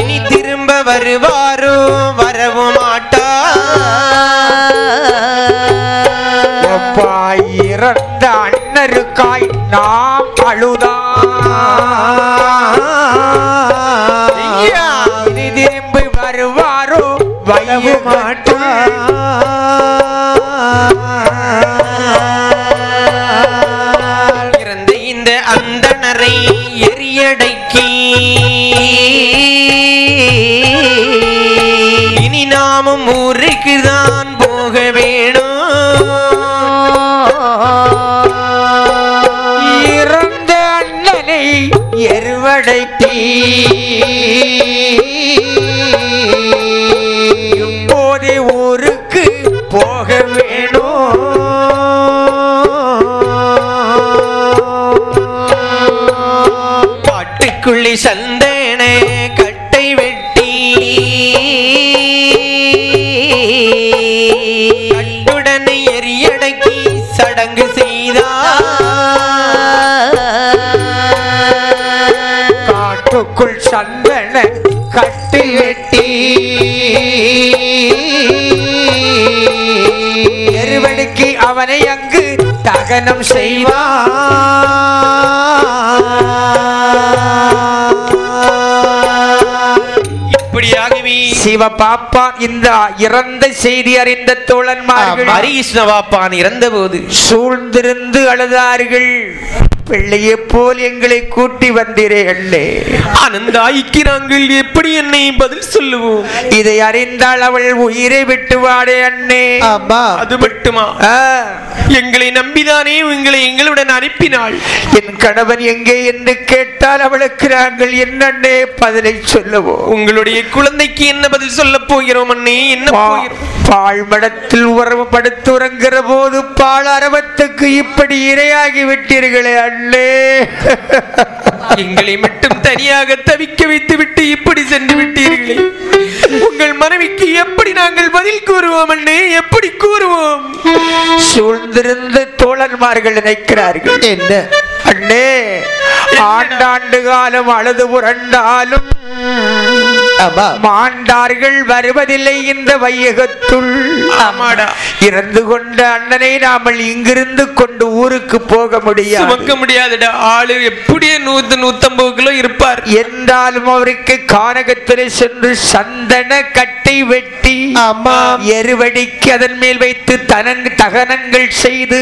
இனி திரும்ப வருவாரோ வரவும் மாட்டா இறந்த அண்ணருக்காய் நாம் அழுதா இனி திரும்பி வருவாரோ வரவு மாட்டா இறந்த இந்த அந்தணரை எரியடக்கி இனி நாமும் ஊருக்கு தான் போக வேணும் இறந்த அண்ணனை எருவடைத்தி போக வேணும். காட்டுக்குள்ளி சந்தேனே கட்டை வெட்டி கட்டுடனை எரியடக்கி சடங்கு செய்தார். காட்டுக்குள் சந்தன கட்டி வெட்டி எருவனுக்கு அவனை அங்கு தகனம் செய்வார். இப்படியாகவே சிவபாப்பான் இந்த இறந்த செய்தி அறிந்த தோழன்மார்கள் ஹரிகிருஷ்ணபாப்பான் இறந்த போது சூழ்ந்திருந்து அழுதார்கள். பிள்ளையை போல் எங்களை கூட்டி வந்தீரே அண்ணே, ஆனந்தாய்க்கு நாங்கள் எப்படி என்னை பதில் சொல்லுவோம்? இதை அறிந்தால் அவள் உயிரை விட்டு வாடே அண்ணே. அது மட்டுமா, எங்களை நம்பிதானே உங்களை எங்களுடன் அனுப்பினாள். என் கணவன் எங்கே என்று கேட்டால் அவளுக்கு நாங்கள் என்னன்னே பதிலை சொல்லுவோம்? உங்களுடைய குழந்தைக்கு என்ன பதில் சொல்ல போகிறோம் அண்ணே? என்ன பால் மடத்தில் உறவு படுத்து உறங்குற போது பால் அரவத்துக்கு இப்படி இரையாகி விட்டீர்களே அண்ணே. எங்களை மட்டும் தனியாக தவிக்க வைத்து விட்டு இப்படி சென்று விட்டீர்களே. உங்கள் மனைவிக்கு எப்படி நாங்கள் பதில் கூறுவோம் அண்ணே? எப்படி கூறுவோம்? சூழ்ந்திருந்த தோழன்மார்கள் நினைக்கிறார்கள், என்ன அண்ணே, ஆண்டாண்டு காலம் அழுது புரண்டாலும் மாண்டார்கள் வருவதில்லை இந்த வையகத்துள். இறந்து கொண்ட அண்ணனை நாமல் இங்கிருந்து கொண்டு ஊருக்கு போக முடியாது. ஆளு எப்படியே 100-150 கிலோ இருப்பார். என்றாலும் அவருக்கு கானகத்திலே சென்று சந்தன கட்டை வெட்டி எருவடிக்கு அதன் மேல் வைத்து தகனங்கள் செய்து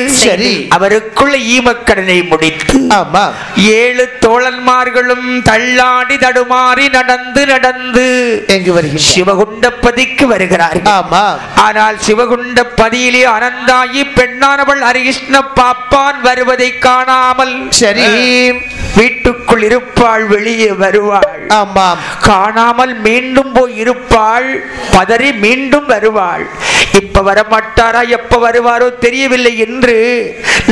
அவருக்குள்ள ஈமக்கடனை முடித்து 7 தோழன்மார்களும் தள்ளாடி தடுமாறி நடந்து சிவகுண்டப்பதிக்கு வருகிறார்கள். ஆனால் சிவகுண்டப்பதியிலே அனந்தாயி பெண்ணானவள் ஹரிகிருஷ்ண பாப்பான் வருவதை காணாமல் வீட்டுக்குள் இருப்பாள், வெளியே வருவாள். காணாமல் மீண்டும் போய் இருப்பாள், பதறி மீண்டும் வருவாள். இப்ப வரமாட்டாரா, எப்ப வருவாரோ தெரியவில்லை என்று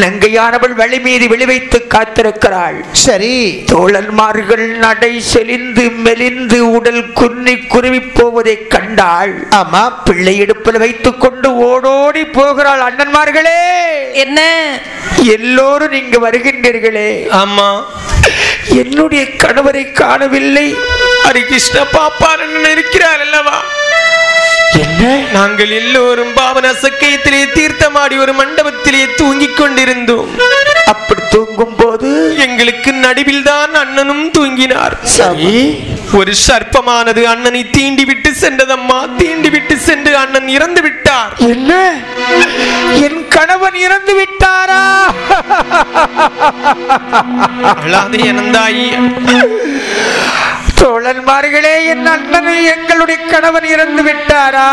நங்கையானவள் வழி மீது வெளிவைத்து காத்திருக்கிறாள். சரி, தோழன்மார்கள் நடை செலிந்து மெலிந்து உடல் குன்னி குருவி போவதை கண்டாள். ஆமா, பிள்ளை இடுப்பில் வைத்துக் கொண்டு ஓடோடி போகிறாள். அண்ணன்மார்களே, என்ன எல்லோரும் நீங்க வருகின்றீர்களே? ஆமா, என்னுடைய கணவரை காணவில்லை. ஹரிகிருஷ்ண பாப்பான் இருக்கிறார் அல்லவா? என்ன? நாங்கள் எல்லோரும் பாவன சக்கையத்திலே தீர்த்தமாடி ஒரு மண்டபத்திலே தூங்கிக் கொண்டிருந்தோம். அப்படி தூங்கும் போது எங்களுக்கு நடுவில் தான் அண்ணனும் தூங்கினார். சரி, ஒரு சர்ப்பமானது அண்ணனை தீண்டி விட்டு சென்றதம்மா. தீண்டி விட்டு சென்று அண்ணன் இறந்து விட்டார். என்ன, என் கணவன் இறந்து விட்டாரா? அழாதே அனந்தாயி. தோழன்மார்களே, என் அண்ணனை எங்களுடைய கணவன் இறந்து விட்டாரா?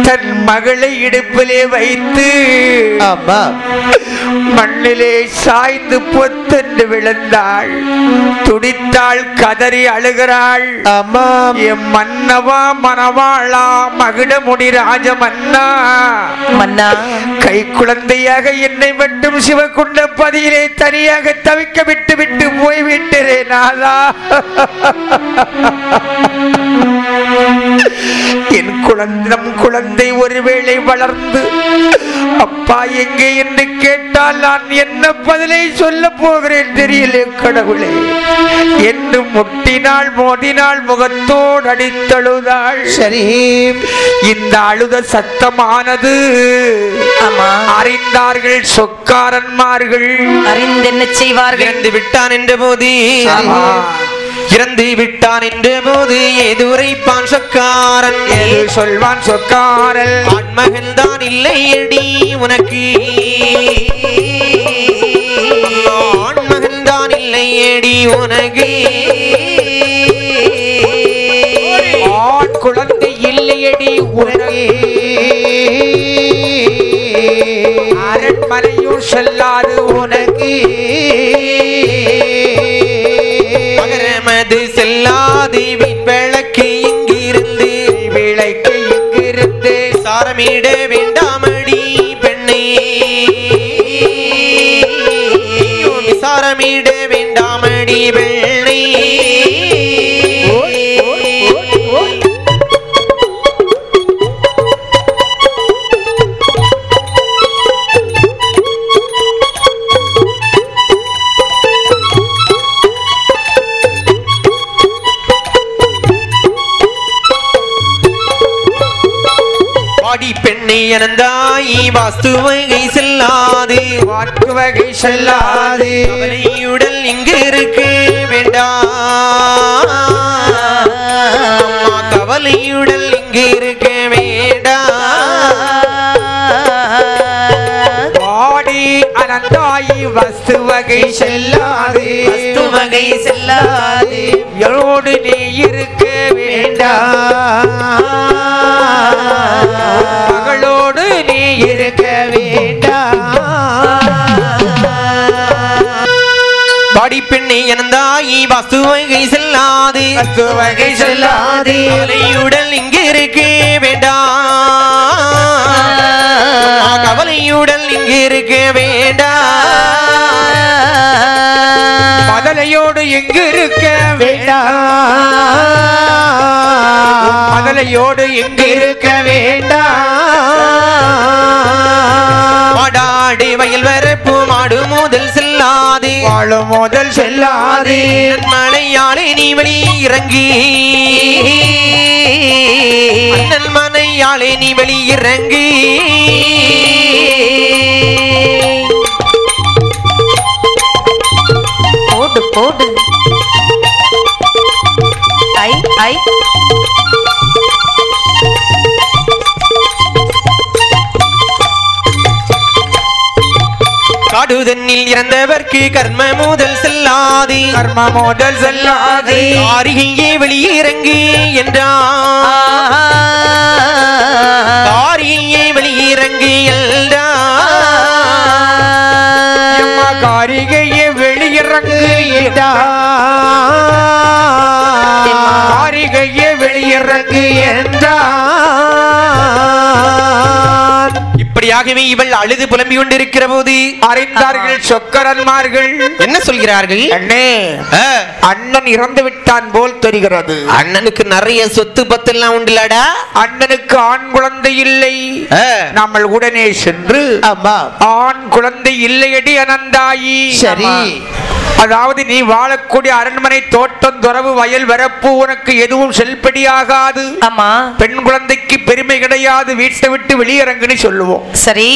தன் மகளை இடுப்பிலே வைத்து மண்ணிலே சாய்ந்து பொத்தென்று விழுந்தாள். துடித்தாள், கதறி அழுகிறாள். என் மன்னவா மனவாளா மகிடமுடி ராஜ மன்னா, கை குழந்தையாக என்னை மட்டும் சிவகுண்ட பதியிலே தனியாக தவிக்க விட்டு விட்டு போய்விட்டே நாளா. என் குழந்தை ஒருவேளை வளர்ந்து அப்பா எங்கே என்று கேட்டால் நான் என்ன பதிலை சொல்ல போகிறேன் தெரியல கடவுளே என்று முட்டினாள், மோதினாள், முகத்தோடு அடித்தழுதாள். சரி, இந்த அழுத சத்தமானது அறிந்தார்கள் சொக்காரன்மார்கள். அறிந்து என்ன செய்வார்கள்? இறந்து விட்டான் என்ற போது இறந்து விட்டான் என்ற போது எதுரைப்பான் சொக்காரன், சொல்வான் சொக்காரல். ஆண்மகன் தான் இல்லை அடி உனக்கு, ஆண்மகன் தான் இல்லை அடி உனக்கு, ஆண் குழந்தை இல்லையடி உனக்கு, அரண்மனையும் செல்லாது உனக்கு, மகரமது செல்லாது விண்விளக்கு இங்கிருந்து விளை விசாரமிட வேண்டாமடி பெண்ணே விசாரமிட வேண்டாமடி பெண்ணே பெண்ணே அனந்தாயி வாஸ்து வகை செல்லாது வாக்கு வகை செல்லாது உடல் இங்கு இருக்கு வேண்டாம் அம்மா கவலையுடல் இங்கு இருக்க வேண்டாம் வாடி அனந்தாயி வஸ்து வகை செல்லாது வஸ்து வகை செல்லாது எல்லோடு நீ இருக்க வேண்டாம் மகளோடு நீ இருக்க வேண்டாம் பாடி பெண்ணே அனந்தாயி வாஸ்து வகை செல்லாது வஸ்து வகை செல்லாது கவலையுடல் இங்கு இருக்க வேண்டாம் கவலையுடல் இங்கு இருக்க வேண்டாம் மதலையோடு எங்கு இருக்க வேண்டாம் மதலையோடு எங்கு இருக்க வேண்டாம் மாடாடி வயல் வரப்பு மாடு முதல் செல்லாது வாழும் முதல் செல்லாது மலையாளே நீ வெளி இறங்கி அண்ணன் மனையாளே நீ வெளி இறங்கி போடு போடு ஐ ஐ காடுதன்னில் இறந்தவர்க்கு கர்ம முதல் செல்லாது கர்ம முதல் செல்லாது காரிகையே வெளியிறங்கு என்றார் காரிகையே வெளியிறங்கு எம்மா காரிகையே வெளியிறங்கு காரிகையே வெளியிறங்கு என்றார் இப்படியாகவே இவள் அழுது புலம்பி கொண்டிருக்கிற போது அறிந்தார்கள் சொக்கரன்மார்கள் என்ன சொல்கிறார்கள்? அண்ணே அண்ணன் இறந்து விட்டான் போல் தெரிகிறது. அண்ணனுக்கு நிறைய சொத்து பத்து எல்லாம் உண்டுலடா. அண்ணனுக்கு ஆண் குழந்தை இல்லை. நம்ம உடனே சென்று ஆண் குழந்தை இல்லையடி அனந்தாயி. சரி, அதாவது நீ வாழக்கூடிய அரண்மனை தோட்டம் துறவு வயல் வரப்பு உனக்கு எதுவும் செல்படியாகாது. ஆமா, பெண் குழந்தைக்கு பெருமை கிடையாது, வீட்டை விட்டு வெளியிறங்குன்னு சொல்லுவோம். சரி,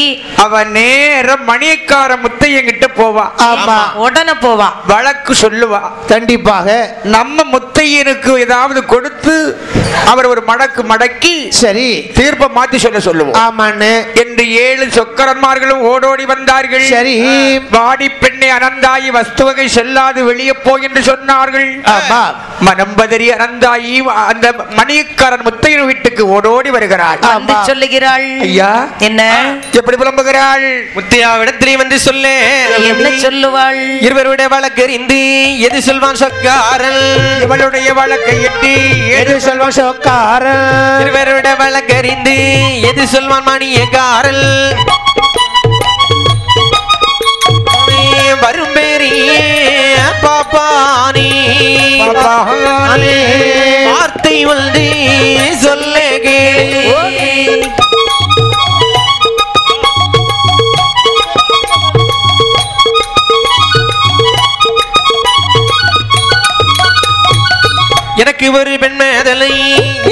அவன் நேரம் மணியக்கார முத்தையங்கிட்ட போவா. ஆமா, உடனே போவா, வழக்கு சொல்லுவா. கண்டிப்பாக நம்ம முத்தையனுக்கு ஏதாவது கொடுத்து அவர் ஒரு மடக்கு மடக்கி சரி தீர்ப்பை மாத்தி சொல்லுவோம். ஆமான்னு என்று 7 சொக்கரன்மார்களும் ஓடோடி வந்தார்கள். சரி, வாடி பெண்ணை அனந்தாயி வஸ்துவகை செல்லாது வெளியே போய் என்று சொன்னார்கள். மனம்பதறி அனந்தாயி அந்த மணியக்காரன் முத்தையன் வீட்டுக்கு ஓடோடி வருகிறாள். சொல்லுகிறாள். ஐயா, என்ன எப்படி புலம்புகிறாள்? முத்தையாவிடத்திலே வந்து சொல்ல என்ன சொல்லுவாள்? இருவருடைய வழக்கறிந்து எது சொல்வான் சொக்காரல், இவளுடைய வழக்கை எட்டி எது சொல்வான் சொக்காரல், இருவருடைய வழக்கறிந்து எது சொல்வான் மணியக்காரல், வரும் பெரிய பாப்பானே வார்த்தை வந்து சொல்ல கேளு. எனக்கு ஒரு பெண் மேதலை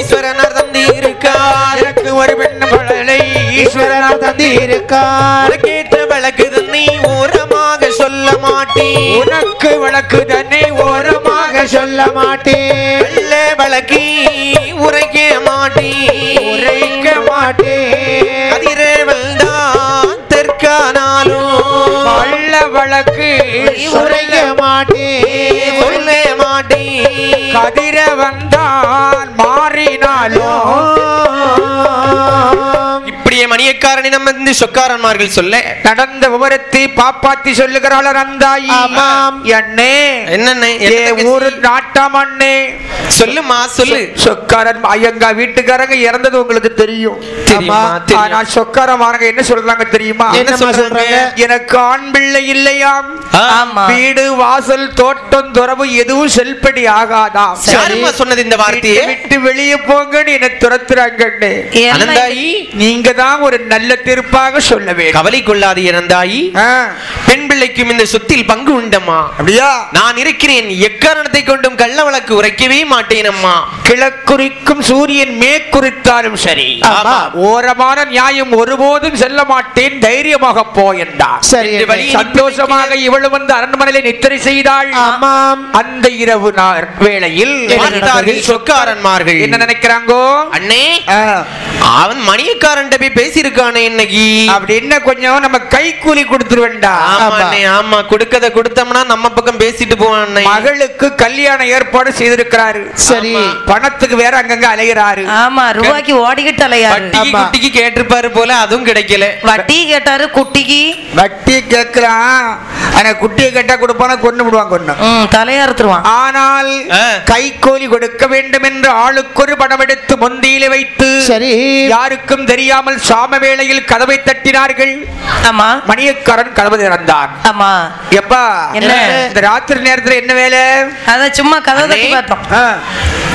ஈஸ்வரனார் தந்தி இருக்கார். எனக்கு ஒரு பெண் மழலை ஈஸ்வரனார் தந்தி இருக்கார். கேட்ட வழக்கு தன்னை ஓரமாக சொல்ல மாட்டேன். உனக்கு வழக்கு தன்னை ஓரமாக சொல்ல மாட்டேன். வெள்ள வழக்கி உரைக்க மாட்டேன். உரைக்க மாட்டேன். கதிரவள் தான் தெற்கானாலும் வள்ள வழக்கு உரைக்க மாட்டேன், சொல்ல மாட்டேன். கதிர வந்தான் மாறினாலும் இப்படியே மணியக்காரன் நம்ம இந்த சொக்காரன்மார்கள் சொல்ல நடந்த விவரத்தை பாப்பாத்தி சொல்லுகிறாள் அனந்தாயி. ஆமாம். அண்ணே என்னண்ணே ஊரு நாட்டாம் அண்ணே சொல்லுமா சொல்லு. சொக்காரன் ஐயங்கா வீட்டுக்காரங்க இறந்தது உங்களுக்கு தெரியும். ஆனா சொக்காரமாரங்க என்ன சொல்றாங்க தெரியுமா? என்ன சொல்றாங்க? எனக்கு ஆண் பிள்ளை இல்லையாம், வீடு வாசல் தோட்டம் துறவு எதுவும் செல்படி ஆகாதாம். யாருமா சொன்னது இந்த வார்த்தையை? விட்டு வெளியே போங்கன்னு என்ன துரத்துறாங்க. அனந்தாயி நீங்க தான் ஒரு நல்ல தீர்ப்பாக சொல்ல வேண்டும். கவலை கொள்ளாது அனந்தாயி, பெண் பிள்ளைக்கும் இந்த சொத்தில் பங்கு உண்டம்மா. அப்படியா? நான் இருக்கிறேன், எக்காரணத்தை கொண்டும் கள்ள வழக்கு உரைக்கவே மாட்டேன் அம்மா. கிழக்குறிக்கும் சூரியன் மேற்குறித்தாலும் சரி, ஓரமான நியாயம் ஒருபோதும் செல்ல மாட்டேன், தைரியமாக போ என்றார். சந்தோஷமாக இவள் வந்து அரண்மனையில நித்திரை செய்தாள். அந்த இரவு வேளையில் சொக்காரன்மார்கள் என்ன நினைக்கிறாங்கோ? அண்ணே அவன் மணியக்காரன் போய் பேசியிருக்கானே இன்னைக்கு அப்படின்னு கொஞ்சம் நம்ம கை கூலி கொடுத்துருவேண்டா. ஆமா, கொடுக்கத கொடுத்தோம்னா நம்ம பக்கம் பேசிட்டு போவான். மகளுக்கு கல்யாண ஏற்பாடு செய்திருக்கிறாரு. சரி, பணத்துக்கு வேற அங்கங்க அலைகிறாரு. ஆமா, ரூபாய்க்கு ஓடிக்கிட்டு அலையாரு. குட்டிக்கு கேட்டிருப்பாரு போல, அதுவும் கிடைக்கல. வட்டி கேட்டாரு, குட்டிக்கு வட்டி கேட்கலாம். ஆனா குட்டியை கேட்டா கொடுப்பான கொண்டு விடுவாங்க, தலையாறுத்துருவான். ஆனால் கை கூலி கொடுக்க வேண்டும் என்று ஆளுக்கு ஒரு படம் எடுத்து முந்தியில வைத்து சரி யாருக்கும் தெரியாமல் சாம வேளையில் கதவை தட்டினார்கள். ஆமா, மணியக்காரன் கதவை திறந்தார். ஆமா, எப்பா என்ன இந்த ராத்திரி நேரத்துல என்ன வேலை? அத சும்மா கதவை தட்டி பார்த்தோம்.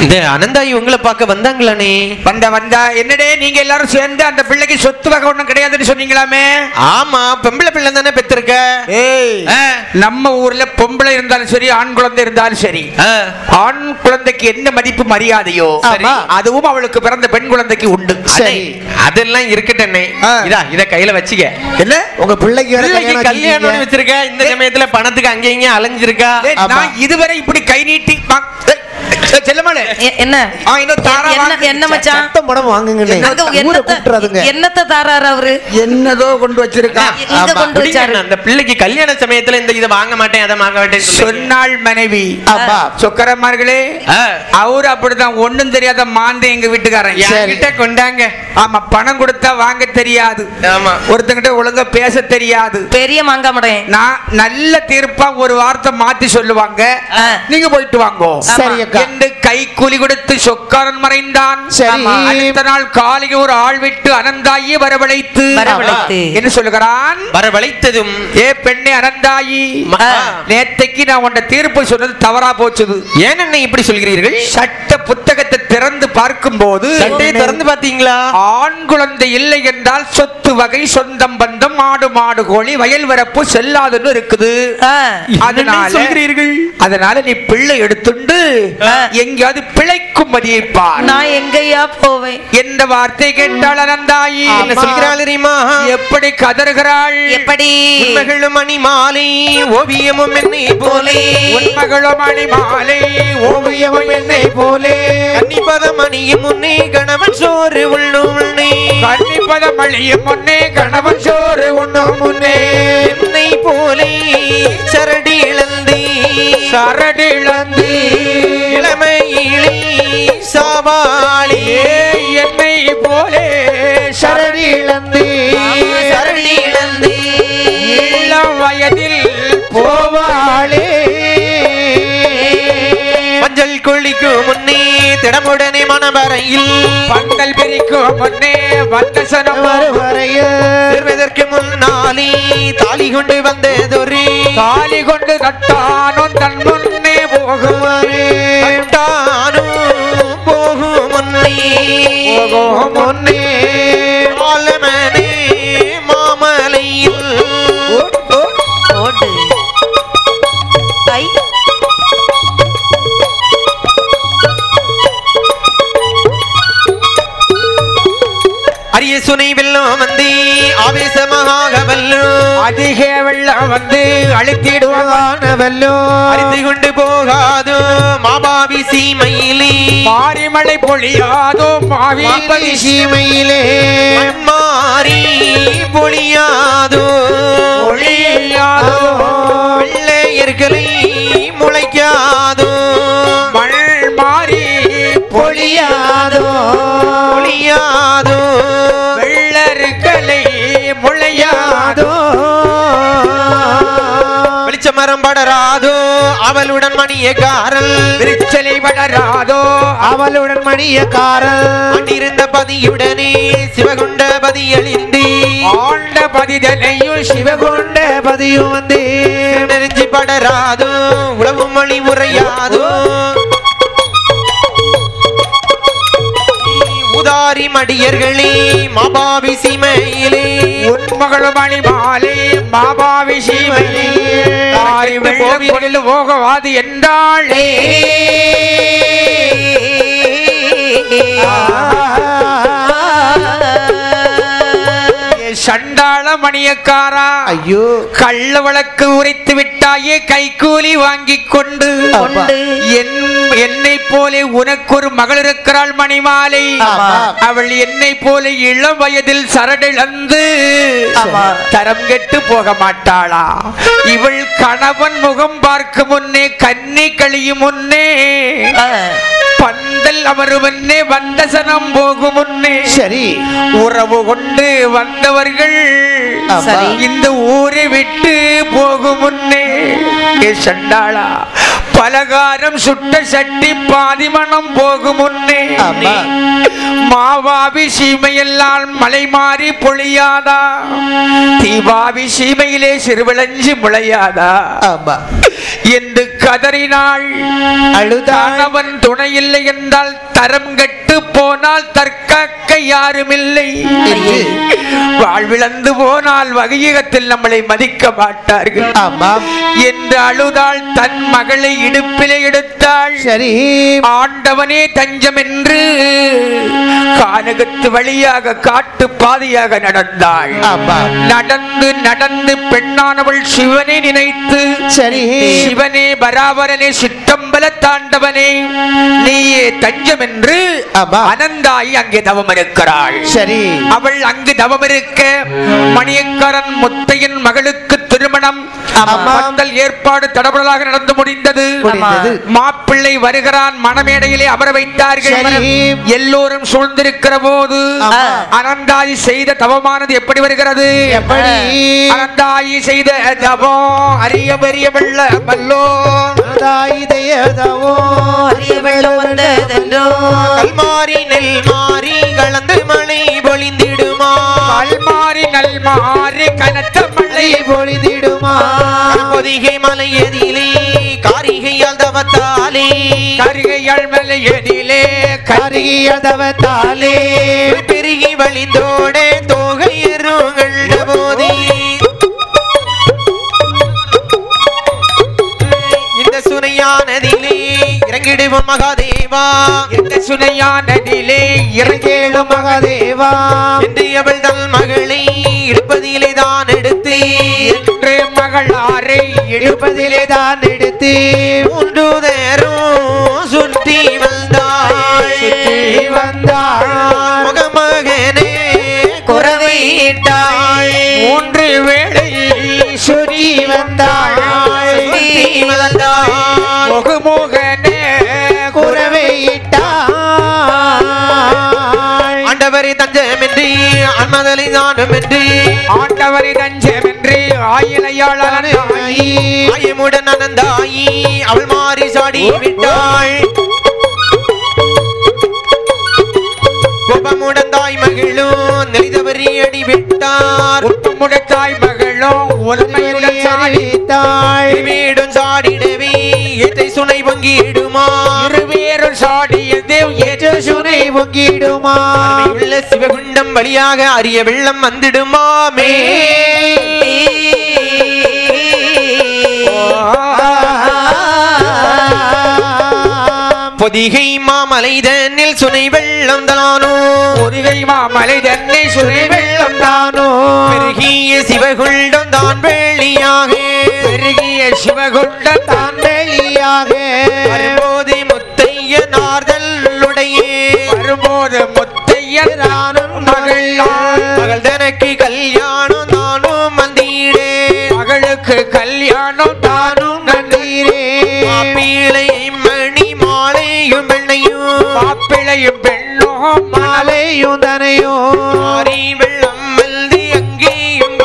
இந்த அனந்தாயி உங்களை பார்க்க வந்தாங்களானே? வந்தா என்னடே நீங்க எல்லாரும் சேர்ந்து அந்த பிள்ளைக்கு சொத்து வகை ஒண்ணும் கிடையாதுன்னு சொன்னீங்களாமே? ஆமா, பொம்பளை பிள்ளை தானே பெற்றிருக்க. நம்ம ஊர்ல பொம்பளை இருந்தாலும் சரி, ஆண் குழந்தை இருந்தாலும் சரி, ஆண் குழந்தைக்கு என்ன மதிப்பு மரியாதையோ அதுவும் அவளுக்கு பிறந்த பெண் குழந்தைக்கு உண்டு. சரி, அதெல்லாம் இருக்கட்டே. இத கையில வச்சுக்க. என்ன உங்க பிள்ளைக்கு கல்யாணம் வச்சிருக்க? இந்த சமயத்துல பணத்துக்கு அங்க இங்க அலைஞ்சிருக்கா? நான் இதுவரை இப்படி கை நீட்டி என்னத்த தாராரு அவரு? என்னதோ கொண்டு வச்சிருக்கான். அந்த பிள்ளைக்கு கல்யாண சமயத்துல இந்த இதை வாங்க மாட்டேன் அதை வாங்க மாட்டேன் சொன்னாள் மனைவி. சொக்கரமார்களே, அவரு அப்படிதான் ஒண்ணும் தெரியாத மாந்த எங்க வீட்டுக்காரன் கொண்டாங்க. ஆமா, பணம் கொடுத்தா வாங்க தெரியாது. ஆமா, ஒருத்தங்கிட்ட ஒழுங்கா பேச தெரியாது. பெரிய மாங்க மாட்டேன். நான் நல்ல தீர்ப்பா ஒரு வார்த்தை மாத்தி சொல்லுவாங்க, நீங்க போயிட்டு வாங்கோ என்று கை கூலி கொடுத்து சொக்காரன் மறைந்தான். அடுத்த நாள் காலையில் ஒரு ஆள் விட்டு அனந்தாயி வரவழைத்து என்ன சொல்லுகிறான்? வரவழைத்ததும், ஏ பெண்ணே அனந்தாயி, நேத்தைக்கு நான் உன்னை தீர்ப்பு சொன்னது தவறா போச்சுது. ஏன் என்ன இப்படி சொல்கிறீர்கள்? சட்ட புத்தகத்தை திறந்து பார்க்கும் போது சட்டையை திறந்து பார்த்தீங்களா? ஆண் குழந்தை இல்லை என்றால் சொத்து வகை சொந்தம் பந்தம் மாடு மாடு கோழி வயல் வரப்பு செல்லாதுன்னு இருக்குது. அதனால நீ பிள்ளை எடுத்துண்டு எங்கேயாவது பிழைக்கும் மதியை பார். நான் எங்கயா போவேன்? எந்த வார்த்தை கேட்டாள் அனந்தாயி? என்ன சொல்கிறாள் தெரியுமா? எப்படி கதறுகிறாள்? எப்படி? உன்மகளும் மணி மாலை ஓவியமும் என்னை போலே, உன்மகளும் மணி மாலை ஓவியமும் என்னை போலே, கன்னிப்பதம் அணியும் முன்னே கணவன் சோறு உண்ணும் முன்னே, கன்னிப்பதம் அணியும் முன்னே கணவன் சோறு உண்ணும் முன்னே, என்னை போலே சரடி இழந்தே இளமையிலே சாவாளி, என்னை போலே சரடி இழந்தே இளம் வயதில் போவாளே, மஞ்சள் கொள்ளிக்கும் முன்னே திடமுடனே மனவரையில், பந்தல் பிரிக்கும் முன்னே வந்தசனம் வருவதற்கு முன்னாலே தாலி கொண்டு வந்ததொரு, தாலி கொண்டு நட்டானும் தன் முன்னே போகுவாரே, நட்டானும் போகும் முன்னே ஆலமனே மாமலையில் அரிய சுனை வெள்ளம் வந்து ஆவேசமாக வல்லோ, அதிக வெள்ளம் வந்து அழித்திடுவான வல்லோ, அறிந்து கொண்டு போகாதோ மாபாவி சீமையிலே, மாரிமலை பொழியாதோ மாவி சீமையிலே, மாறி பொழியாதோ வெள்ளையர்களை முளைக்காதோ, மண் மாறி பொழியாதோ பொழியாதோ வெள்ளர்களை விருச்சமரம் படராதோ அவளுடன் மணியக்காரல் விருச்சலை படராதோ அவளுடன் மணியக்காரல் அண்டிருந்த பதியுடனே சிவகுண்ட பதியழிந்து ஆண்ட பதிதனையும் சிவகொண்ட பதியும் வந்து நெருஞ்சி படராதோ உளவு மொழி உரையாதோ உதாரி மடியர்களே மாபாவி சீமையிலே உன்மகளும் மணிமாலே மாபாவி சீமையிலே போகவாது என்றாளே சண்டாள மணியக்காரா ஐயோ கள்ள வழக்கு உரைத்து விட்டாயே கைக்கூலி வாங்கிக் கொண்டு என்னை போல உனக்கு ஒரு மகள் இருக்கிறாள் மணிமாலை அவள் என்னை போல இளம் வயதில் சரடிழந்து தரம் கெட்டு போக மாட்டாளா இவள் கணவன் முகம் பார்க்க முன்னே கன்னி கழியும் முன்னே பந்தல் அமருவன்னே வந்த சனம் போகும் முன்னே சரி உறவு கொண்டு வந்தவர்கள் இந்த ஊரை விட்டு போகும் முன்னே சண்டாளா பலகாரம் சுட்ட சட்டி பாதிமணம் போகும் முன்னே மாவாவி சீமையெல்லாம் மலை மாறி பொழியாதா தீபாவி சீமையிலே சிறுவிளஞ்சி முளையாதா என்று கதறினாள் அழுதானவன் துணை இல்லை என்றால் தரம் கெட்டு போனால் தற்காக்க யாருமில்லை வாழ்விழந்து போனால் வகையகத்தில் நம்மளை மதிக்க மாட்டார்கள் என்று அழுதாள் தன் மகளை இடுப்பிலே எடுத்தாள் சரி ஆண்டவனே தஞ்சம் என்று கானகத்து வழியாக காட்டு பாதையாக நடந்தாள் நடந்து நடந்து பெண்ணானவள் சிவனை நினைத்து சரி சிவனே பராபரனே சித்தம்பல தாண்டவனே நீயே தஞ்சம் என்று அனந்தாயி அங்கே தவம் இருக்கிறாள் சரி அவள் அங்கு தவம் இருக்க மணியக்காரன் முத்தையன் மகளுக்கு திருமணம் பந்தல் ஏற்பாடு தடபடலாக நடந்து முடிந்தது மாப்பிள்ளை வருகிறான் மணமேடையிலே அமர வைத்தார்கள் எல்லோரும் சூழ்ந்திருக்கிற போது அனந்தாயி செய்த தவமானது எப்படி வருகிறது அனந்தாயி செய்த தவம் அரிய பெரிய வெள்ள மல்லோ கல்மாரி நெல் மாறி கலந்து மழை பொழிந்திடுமா கல்மாரி நல் மாறி கனத்த மழை பொழிந்திடுமா பொதிகை மலை எதிலே காரிகையால் தவத்தாலே கரிகையால் மலை எதிலே கரிகையால் தவத்தாலே பெருகி வழிந்தோட தோகை எருங்கள் போதி இந்த சுனையானதிலே இறங்கிடுவோம் மகாதேவா இந்த சுனையானதிலே இறங்கிடும் மகாதேவா என்று அவள் தன் மகளை இருப்பதிலே தான் எடுத்து என்று மகளாரை இழுப்பதிலே தான் எடுத்து மூன்று நேரம் சுற்றி வந்தாள் முகமகனே குறவையிட்டாள் மூன்று வேளை சுற்றி வந்தாள் முகமோகனே குறவையிட்டாள் ஆண்டவரை தஞ்சமின்றி அன்மதலை தானுமின்றி ஆண்டவரை தஞ்சமின்றி ஆயமுடன் அனந்தாயி அவள் மாறி சாடி விட்டாள் கோபமுடன் தாய் மகளும் நெளிதவரி அடி விட்டார் உத்தமுடன் தாய் மகளும் உண்மையுடன் சாடித்தாள் வீடும் சாடிடவே ஏற்றை சுனை பொங்கிடுமா இருவேறும் சாடியது ஏற்ற சுனை பொங்கிடுமா உள்ள சிவகுண்டம் வழியாக அரிய வெள்ளம் வந்துடுமாமே பொதிகை மாமலை தன்னில் சுனை வெள்ளம் தானோ பொதிகை மாமலை தன்னில் சுனை வெள்ளம் தானோ பெருகிய சிவகுண்டம் தான் வெளியாக பெருகிய சிவகுண்டம் தான் வெளியாக வரும்போது முத்தைய நார்தலுடைய வரும்போது முத்தைய நானும் மகள் மகள் தனக்கு கல்யாணம் நானும் வந்தீரே மகளுக்கு கல்யாணம் தானும் நந்தீரே மாப்பிள்ளை மணி மாலையும் பெண்ணையும் மாப்பிள்ளையும் பெண்ணும் மாலையும் தனையும் மாறி வெள்ளம் மல்தி அங்கேயும்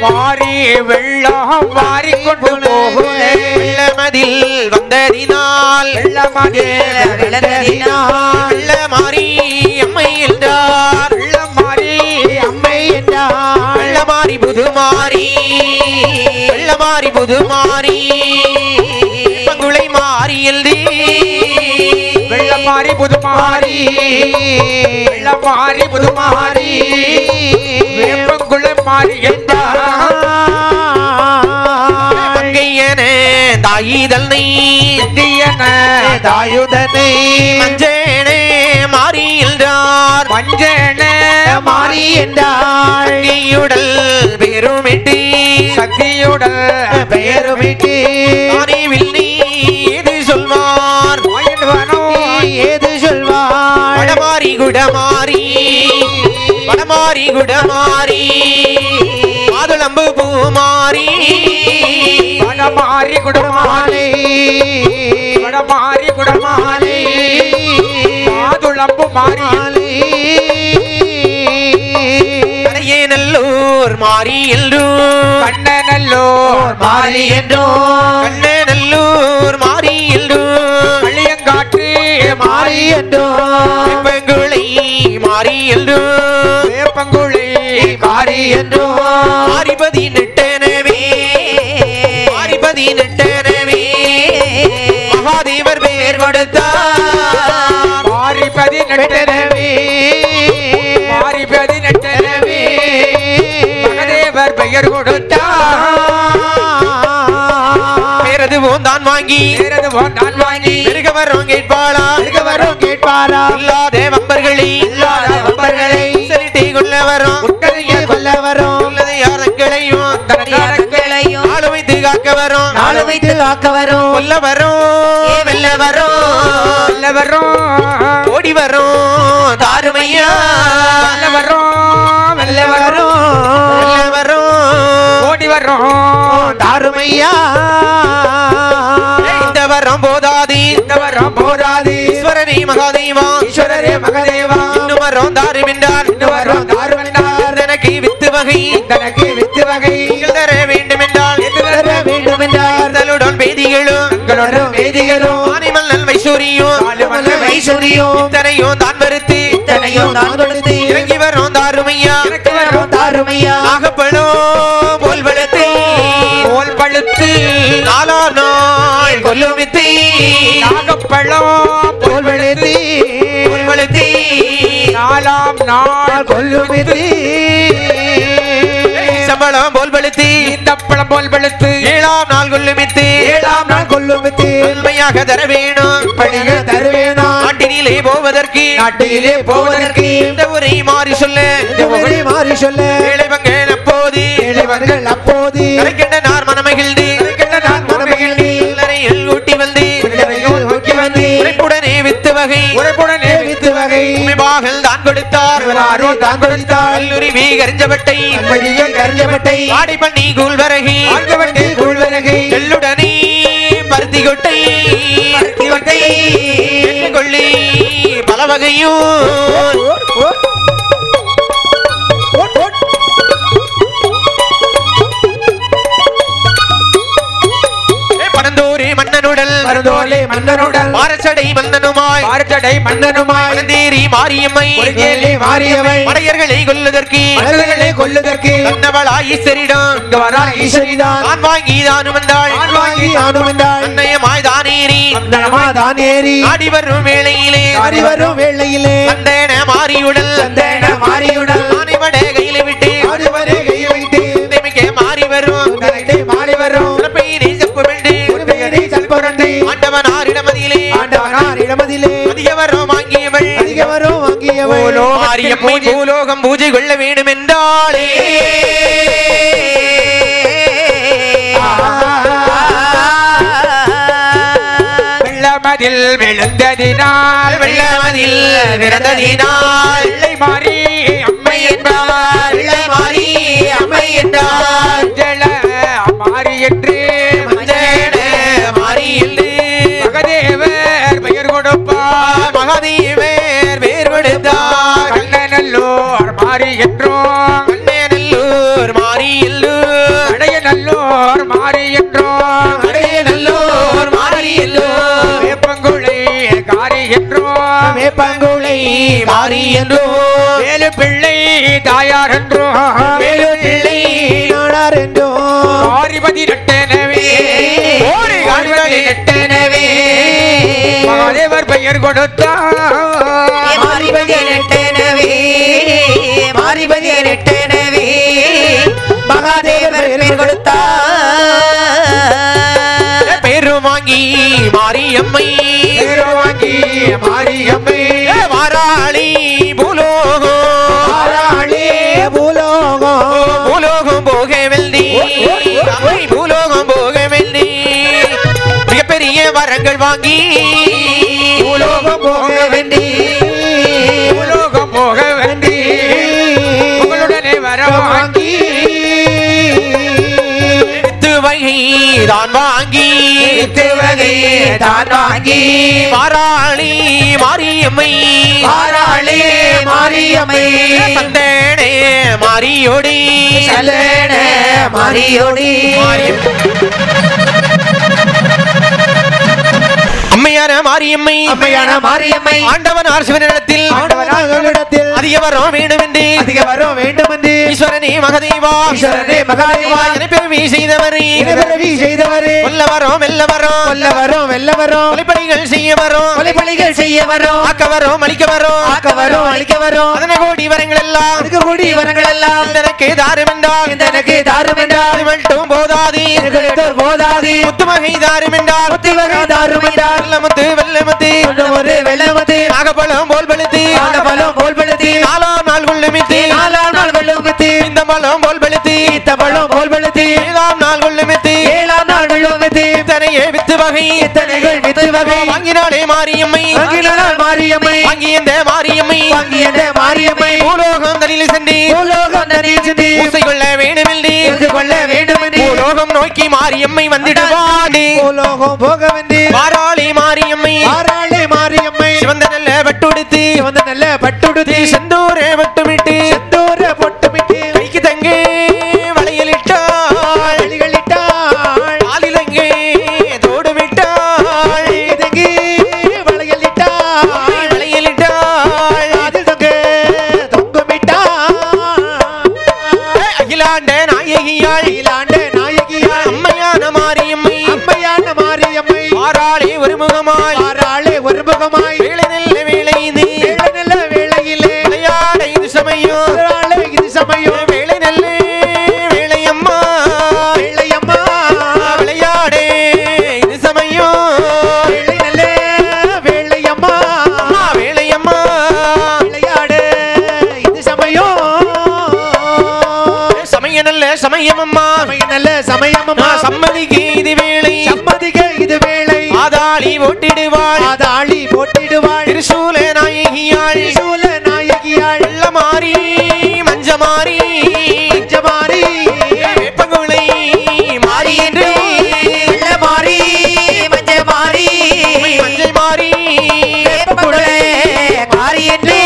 மாறி வெள்ளம் மாறிக்கொண்டு வெள்ளமதில் வந்ததினால் வெள்ளமாரி அம்மை என்றார் வெள்ளமாரி புதுமாரி பங்குளை மாறி எழுதி வெள்ளமாரி புதுமாரி வேப்பங்குளம் மாறி மங்கையன தாயிதல் தாயுதனை மஞ்சேனே மாறி என்றார் மாறி என்றாள் சக்தியுடல் பெருமிட்டு பெயருமிட்டு அறிவில் நீ எது சொல்வார் ஏது சொல்வாள் வடமாரி குடமாரி மாதுளம்பு பூமாரி வடமாரி குடமாலை மாதுளம்பு மாறி நல்லூர் மாறி என்றும் கண்ணநல்லூர் மாறி என்றோம் கண்ணநல்லூர் மாறி என்றும் களியங்காட்டு மாறி என்றோம் வெப்பங்குளை மாறி என்றும் வேப்பங்குளை மாறி என்றோம் மாரிபதி நெட்டனவே மகாதேவர் பேர் கொடுத்தார் மாரிபதி நட்டனவே மகதேவர் பெயர் கொடுத்தார் பேரதுவும் தான் வாங்கி பெருகவரும் கேட்பாளா இல்லாத வம்பர்களை செலுத்தி கொள்ள வரும் உள்ளது யாரங்களையும் ஆளு வைத்து காக்க வரும் கொல்ல வரும் ஓடி வரும் தாருமையா ஓடி வரும் தாருமையா இந்த வரம் போதாதி ஈஸ்வரனே மகாதேவா இன்னும் வரும் தாரும் என்றார் தனக்கு வித்து வகை நீங்கள் தர வேண்டும் என்றால் வேதிகளும் ஆனிமல் நல் மைசூரியும் இத்தனையும் தான் மறுத்து இறங்கி வரும் தாருமையா நாகப்பழம் போல் பழுத்து நாலாம் நாள் கொல்லுமித்து நாகப்பழம் போல் பழுத்தி நாலாம் நாள் கொல்லுமிதி சம்பளம் போல் பழுத்தி தப்பளம் போல் பழுத்து ஏழாம் நாள் கொல்லுமித்து கொல்லுமிதி உண்மையாக தர வேணும் தருவேனா நாட்டினிலே போவதற்கு இந்த உரை மாறி சொல்ல ஏழைவங்கள் அப்போது கரைக்கின்ற நார் மனமகிழ்ந்து ஊட்டி வந்து உரைப்புடனே வித்து வகை உமைபாகல் தான் கொடுத்தார் கல்லூரி வீகரிஞ்சபட்டை ஆடி பண்ணி கூழ்வரகி எள்ளுடனே பருத்தி கொட்டை கொள்ளி பல வகையும் மன்னனுடன் மாரச்சடை மன்னனுமாய் மணந்தேரி மாரியம்மை மடையர்களை கொல்லுதற்கு கண்ணவளாய் ஈஸ்வரிடம் நான் வாங்கி தானும் வந்தாள் அன்னையமாய் தானேரி ஆடி வரும் வேளையிலே அந்தேன மாறியுடல் ஆனைவட கையில விட்டு மாறி வரும் ஆண்டவனாரிடமதிலே அதிகவரும் வாங்கியவள் மாரியம்மை பூலோகம் பூஜை கொள்ள வேண்டும் என்றாளே வெள்ளமதில் விழுந்ததினால் வெள்ளை மாறி அம்மை என்றார் ஜல மாறி என்று மகதேவர் பெயர் கொடுப்பார் கண்ணநல்லூர் மாறி என்றோம் மாறி அடையநல்லூர் மாறி என்றோம் என்றோம் வேப்பங்குளை மாறி என்றோம் வேலு பிள்ளை தாயார் என்றோம் வேலு பிள்ளை நாடார் என்றோம் மாரிபதி நட்டனவே ஓடி காண்பதி நெட்டனவே மகாதேவர் பெயர் கொடுத்தார் மாரிபதி நெட்டனவே மாரிபதி நெட்டனவே மகாதேவர் பெயர் கொடுத்தார் பேரு வாங்கி மாரியம்மை பேரு வாங்கி மாரியம்மை வாராளி பூலோகம் ஆராளே பூலோகம் பூலோகம் போகவில்லை அம்மை பூலோகம் போகவில்லை மிகப்பெரிய வரங்கள் வாங்கி பூலோகம் போக வேண்டி பூலோகம் போக வேண்டி உங்களுடனே வர வாங்கி வகை தான் வாங்கி வகை தான் வாங்கி வாராளி மாரியம்மை வாராளே மாரியம்மை சந்தேனே மாரியோடி சல்லட மாரியோடி அம்மையான மாரியம்மை அம்மையான மாரியம்மை ஆண்டவன் அரசிவனிடத்தில் ஆண்டவனிடத்தில் அதிக வரம் வேண்டும் என்று அதிக வர வேண்டும் என்று ஈஸ்வரனே மகதேவா ஈஸ்வரனே மகாதேவா பெருமை செய்தவரே பிறவி செய்தவரே கொல்ல வரோம் வெல்ல வரோம் கொல்ல வரோம் வெல்ல வரோம் கொலைப்பணிகள் செய்ய வரோம் கொலைபலிகள் செய்ய வரோம் ஆக்க வரோம் அழிக்க வரோம் ஆக்க வரோம் அழிக்க வரோம் அதன கோடி வரங்கள் எல்லாம் அதுக்கு கூடி வரங்கள் எல்லாம் எனக்கு தாரும் என்றால் எனக்கு தாரும் என்றால் அது மட்டும் போதாது எனக்கு போதாது முத்துமகை தாரும் என்றால் முத்தி வகை தாரும் என்றால் வெள்ளமுத்து வெள்ளமுத்து ஒரு வெள்ளமது நாகப்பழம் போல் பழுத்து பலம் போல் பழுத்தி நாலாம் நாள் கொள்ளுமித்து நாலாம் நாள் வெள்ளமத்தி இந்த பழம் போல் பழுத்து இத்த பழம் போல் பழுத்தி ஏழாம் நாள் கொள்ளுமித்து ஏழாம் நாள் வெள்ளமத்தி இத்தனையே வித்து வகை இத்தனைகள் வித்து வகை வாங்கினாலே மாரியம்மை வாங்கினால் மாரியம்மை வாங்கி இந்த மாரியம்மை வாங்கிய மாரியம்மை பூலோகம் தனியில் சென்று பூலோகம் தனியில் சென்று பூசை கொள்ள வேண்டுமில்லை தெரிந்து கொள்ள வேண்டும் என்று பூலோகம் நோக்கி மாரியம்மை வந்திடுவாடி பூலோகம் போக வேண்டி வாராளி மாரியம்மை ஆராளே மாரியம்மை சிவந்த நல்ல வெட்டுடுத்து வந்து நல்ல பட்டுடுத்தி செந்தூரே வெட்டுமிட்டு செந்தூர பொட்டுமிட்டு கைக்கு தங்கே வளையலிட்டாள் வழிகளிட்டாள் காலிலங்கே தோடு விட்டாள் இதங்கி வளையலிட்டாள் வளையலிட்டாள் அதில் தொங்குமிட்டாள் அகிலாண்ட நாயகியாள் இலாண்ட நாயகியாள் அம்மையான மாரியம்மை அம்மையான மாரியம்மை ஆறாளே ஒரு முகமாய் ஆராளே ஒரு முகமாய் வேலை நல்ல வேலை இது வேலை நல்ல வேளையிலே விளையாட இது சமயம் ஆராளே இது சமயம் வேலை நல்ல வேலையம்மா வேளையம்மா விளையாடே இது சமயம் வேளை நல்ல வேளையம்மா அம்மா வேலையம்மா விளையாடு இது சமயம் சமய நல்ல சமயமம்மா நல்ல சமயம்மா சம்மதிக்கு இது வேலை சம்மதிக்க இது வேளை ஆதாளி ஓட்டிடுவாள் ஆதாளி போட்டிடுவாள் திருசூல நாயகியாள் சூல நாயகியாள் வெள்ள மாறி மஞ்ச மாறி பஞ்சமாரி வேப்பங்குளை மாறி என்று வெள்ள மாறி மஞ்ச மாறி மஞ்சள் மாறி வேப்பங்குளை மாறி என்று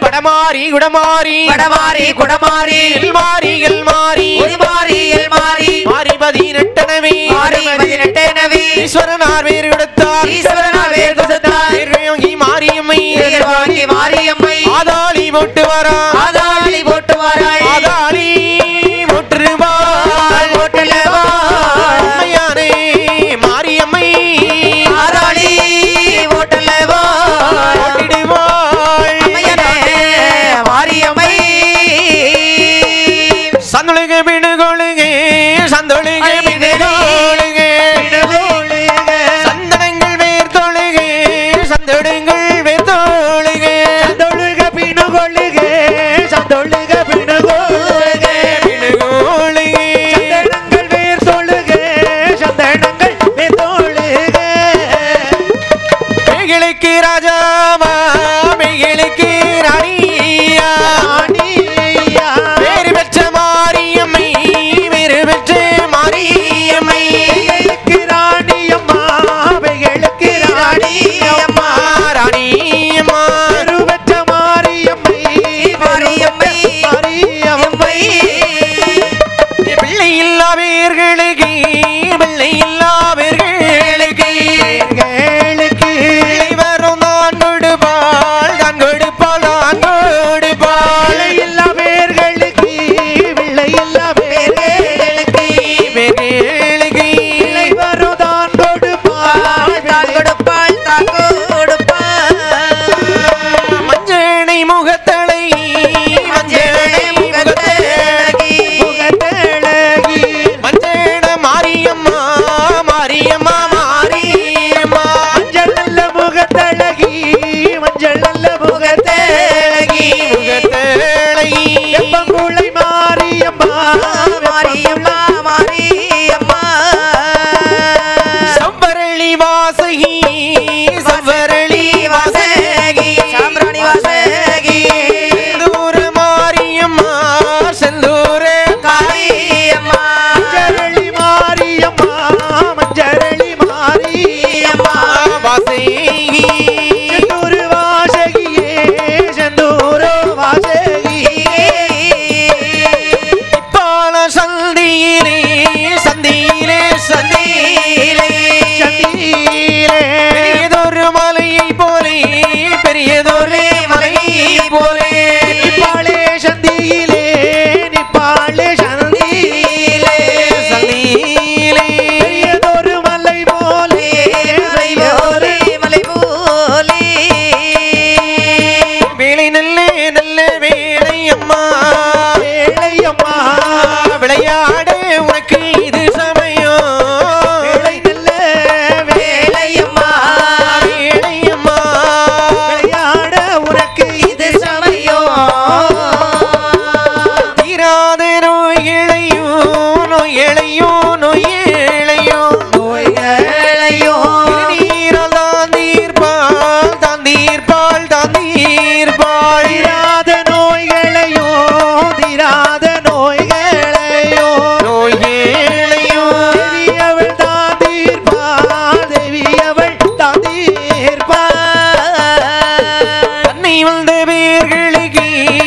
வடமாறி குடமாறி வடமாறி குடமாறி எல் மாறி எல் மாறி ஒரு மாறி எல் மாறி மாறிபதி நெட்டனவே மாறி பதினெட்டனவே ஈஸ்வரனார் வேறு எடுத்தார் ஈஸ்வரனால் வேர் கொடுத்தார் வேர் வாங்கி மாரியம்மை வேர் வாங்கி மாரியம்மை ஆதாளி போட்டு வரா ஆதாளி போட்டு வாராய் ஆதாளி போட்டுருவாள் போட்டலவா அம்மையானே மாரியம்மை ஆதாளி போட்டலவா போட்டிடுவாள் மாரியம்மை சந்தொழுக பிடுகொழுக சந்தொழுக பிடுகொழுக சந்தனங்கள் வேர் தொழுக சந்தொடுங்கள் வேர் தொழுக சந்தொழுக பிணுகொழுக சந்தொழுக பிணுகொழுக பிடுகொழுக சந்தனங்கள் வேர் தொழுக சந்தனங்கள் வேர் தொழுக மேகளுக்கு ராஜாவா மேகளுக்கு ராணியா ஆணியா வேறு பெற்ற மாரியம்மை வேறு பெற்ற மாரியம்மை வெகளுக்கு ராணியம்மா வெகளுக்கு ராணியம்மா ராணியம்மா பெருவற்ற மாரியம்மை மாரியம்மை மாரியம்மை பிள்ளை இல்லாதவர்களுக்கு பிள்ளை இல்லாதவர்களுக்கு வேர்களுக்கு கட்டி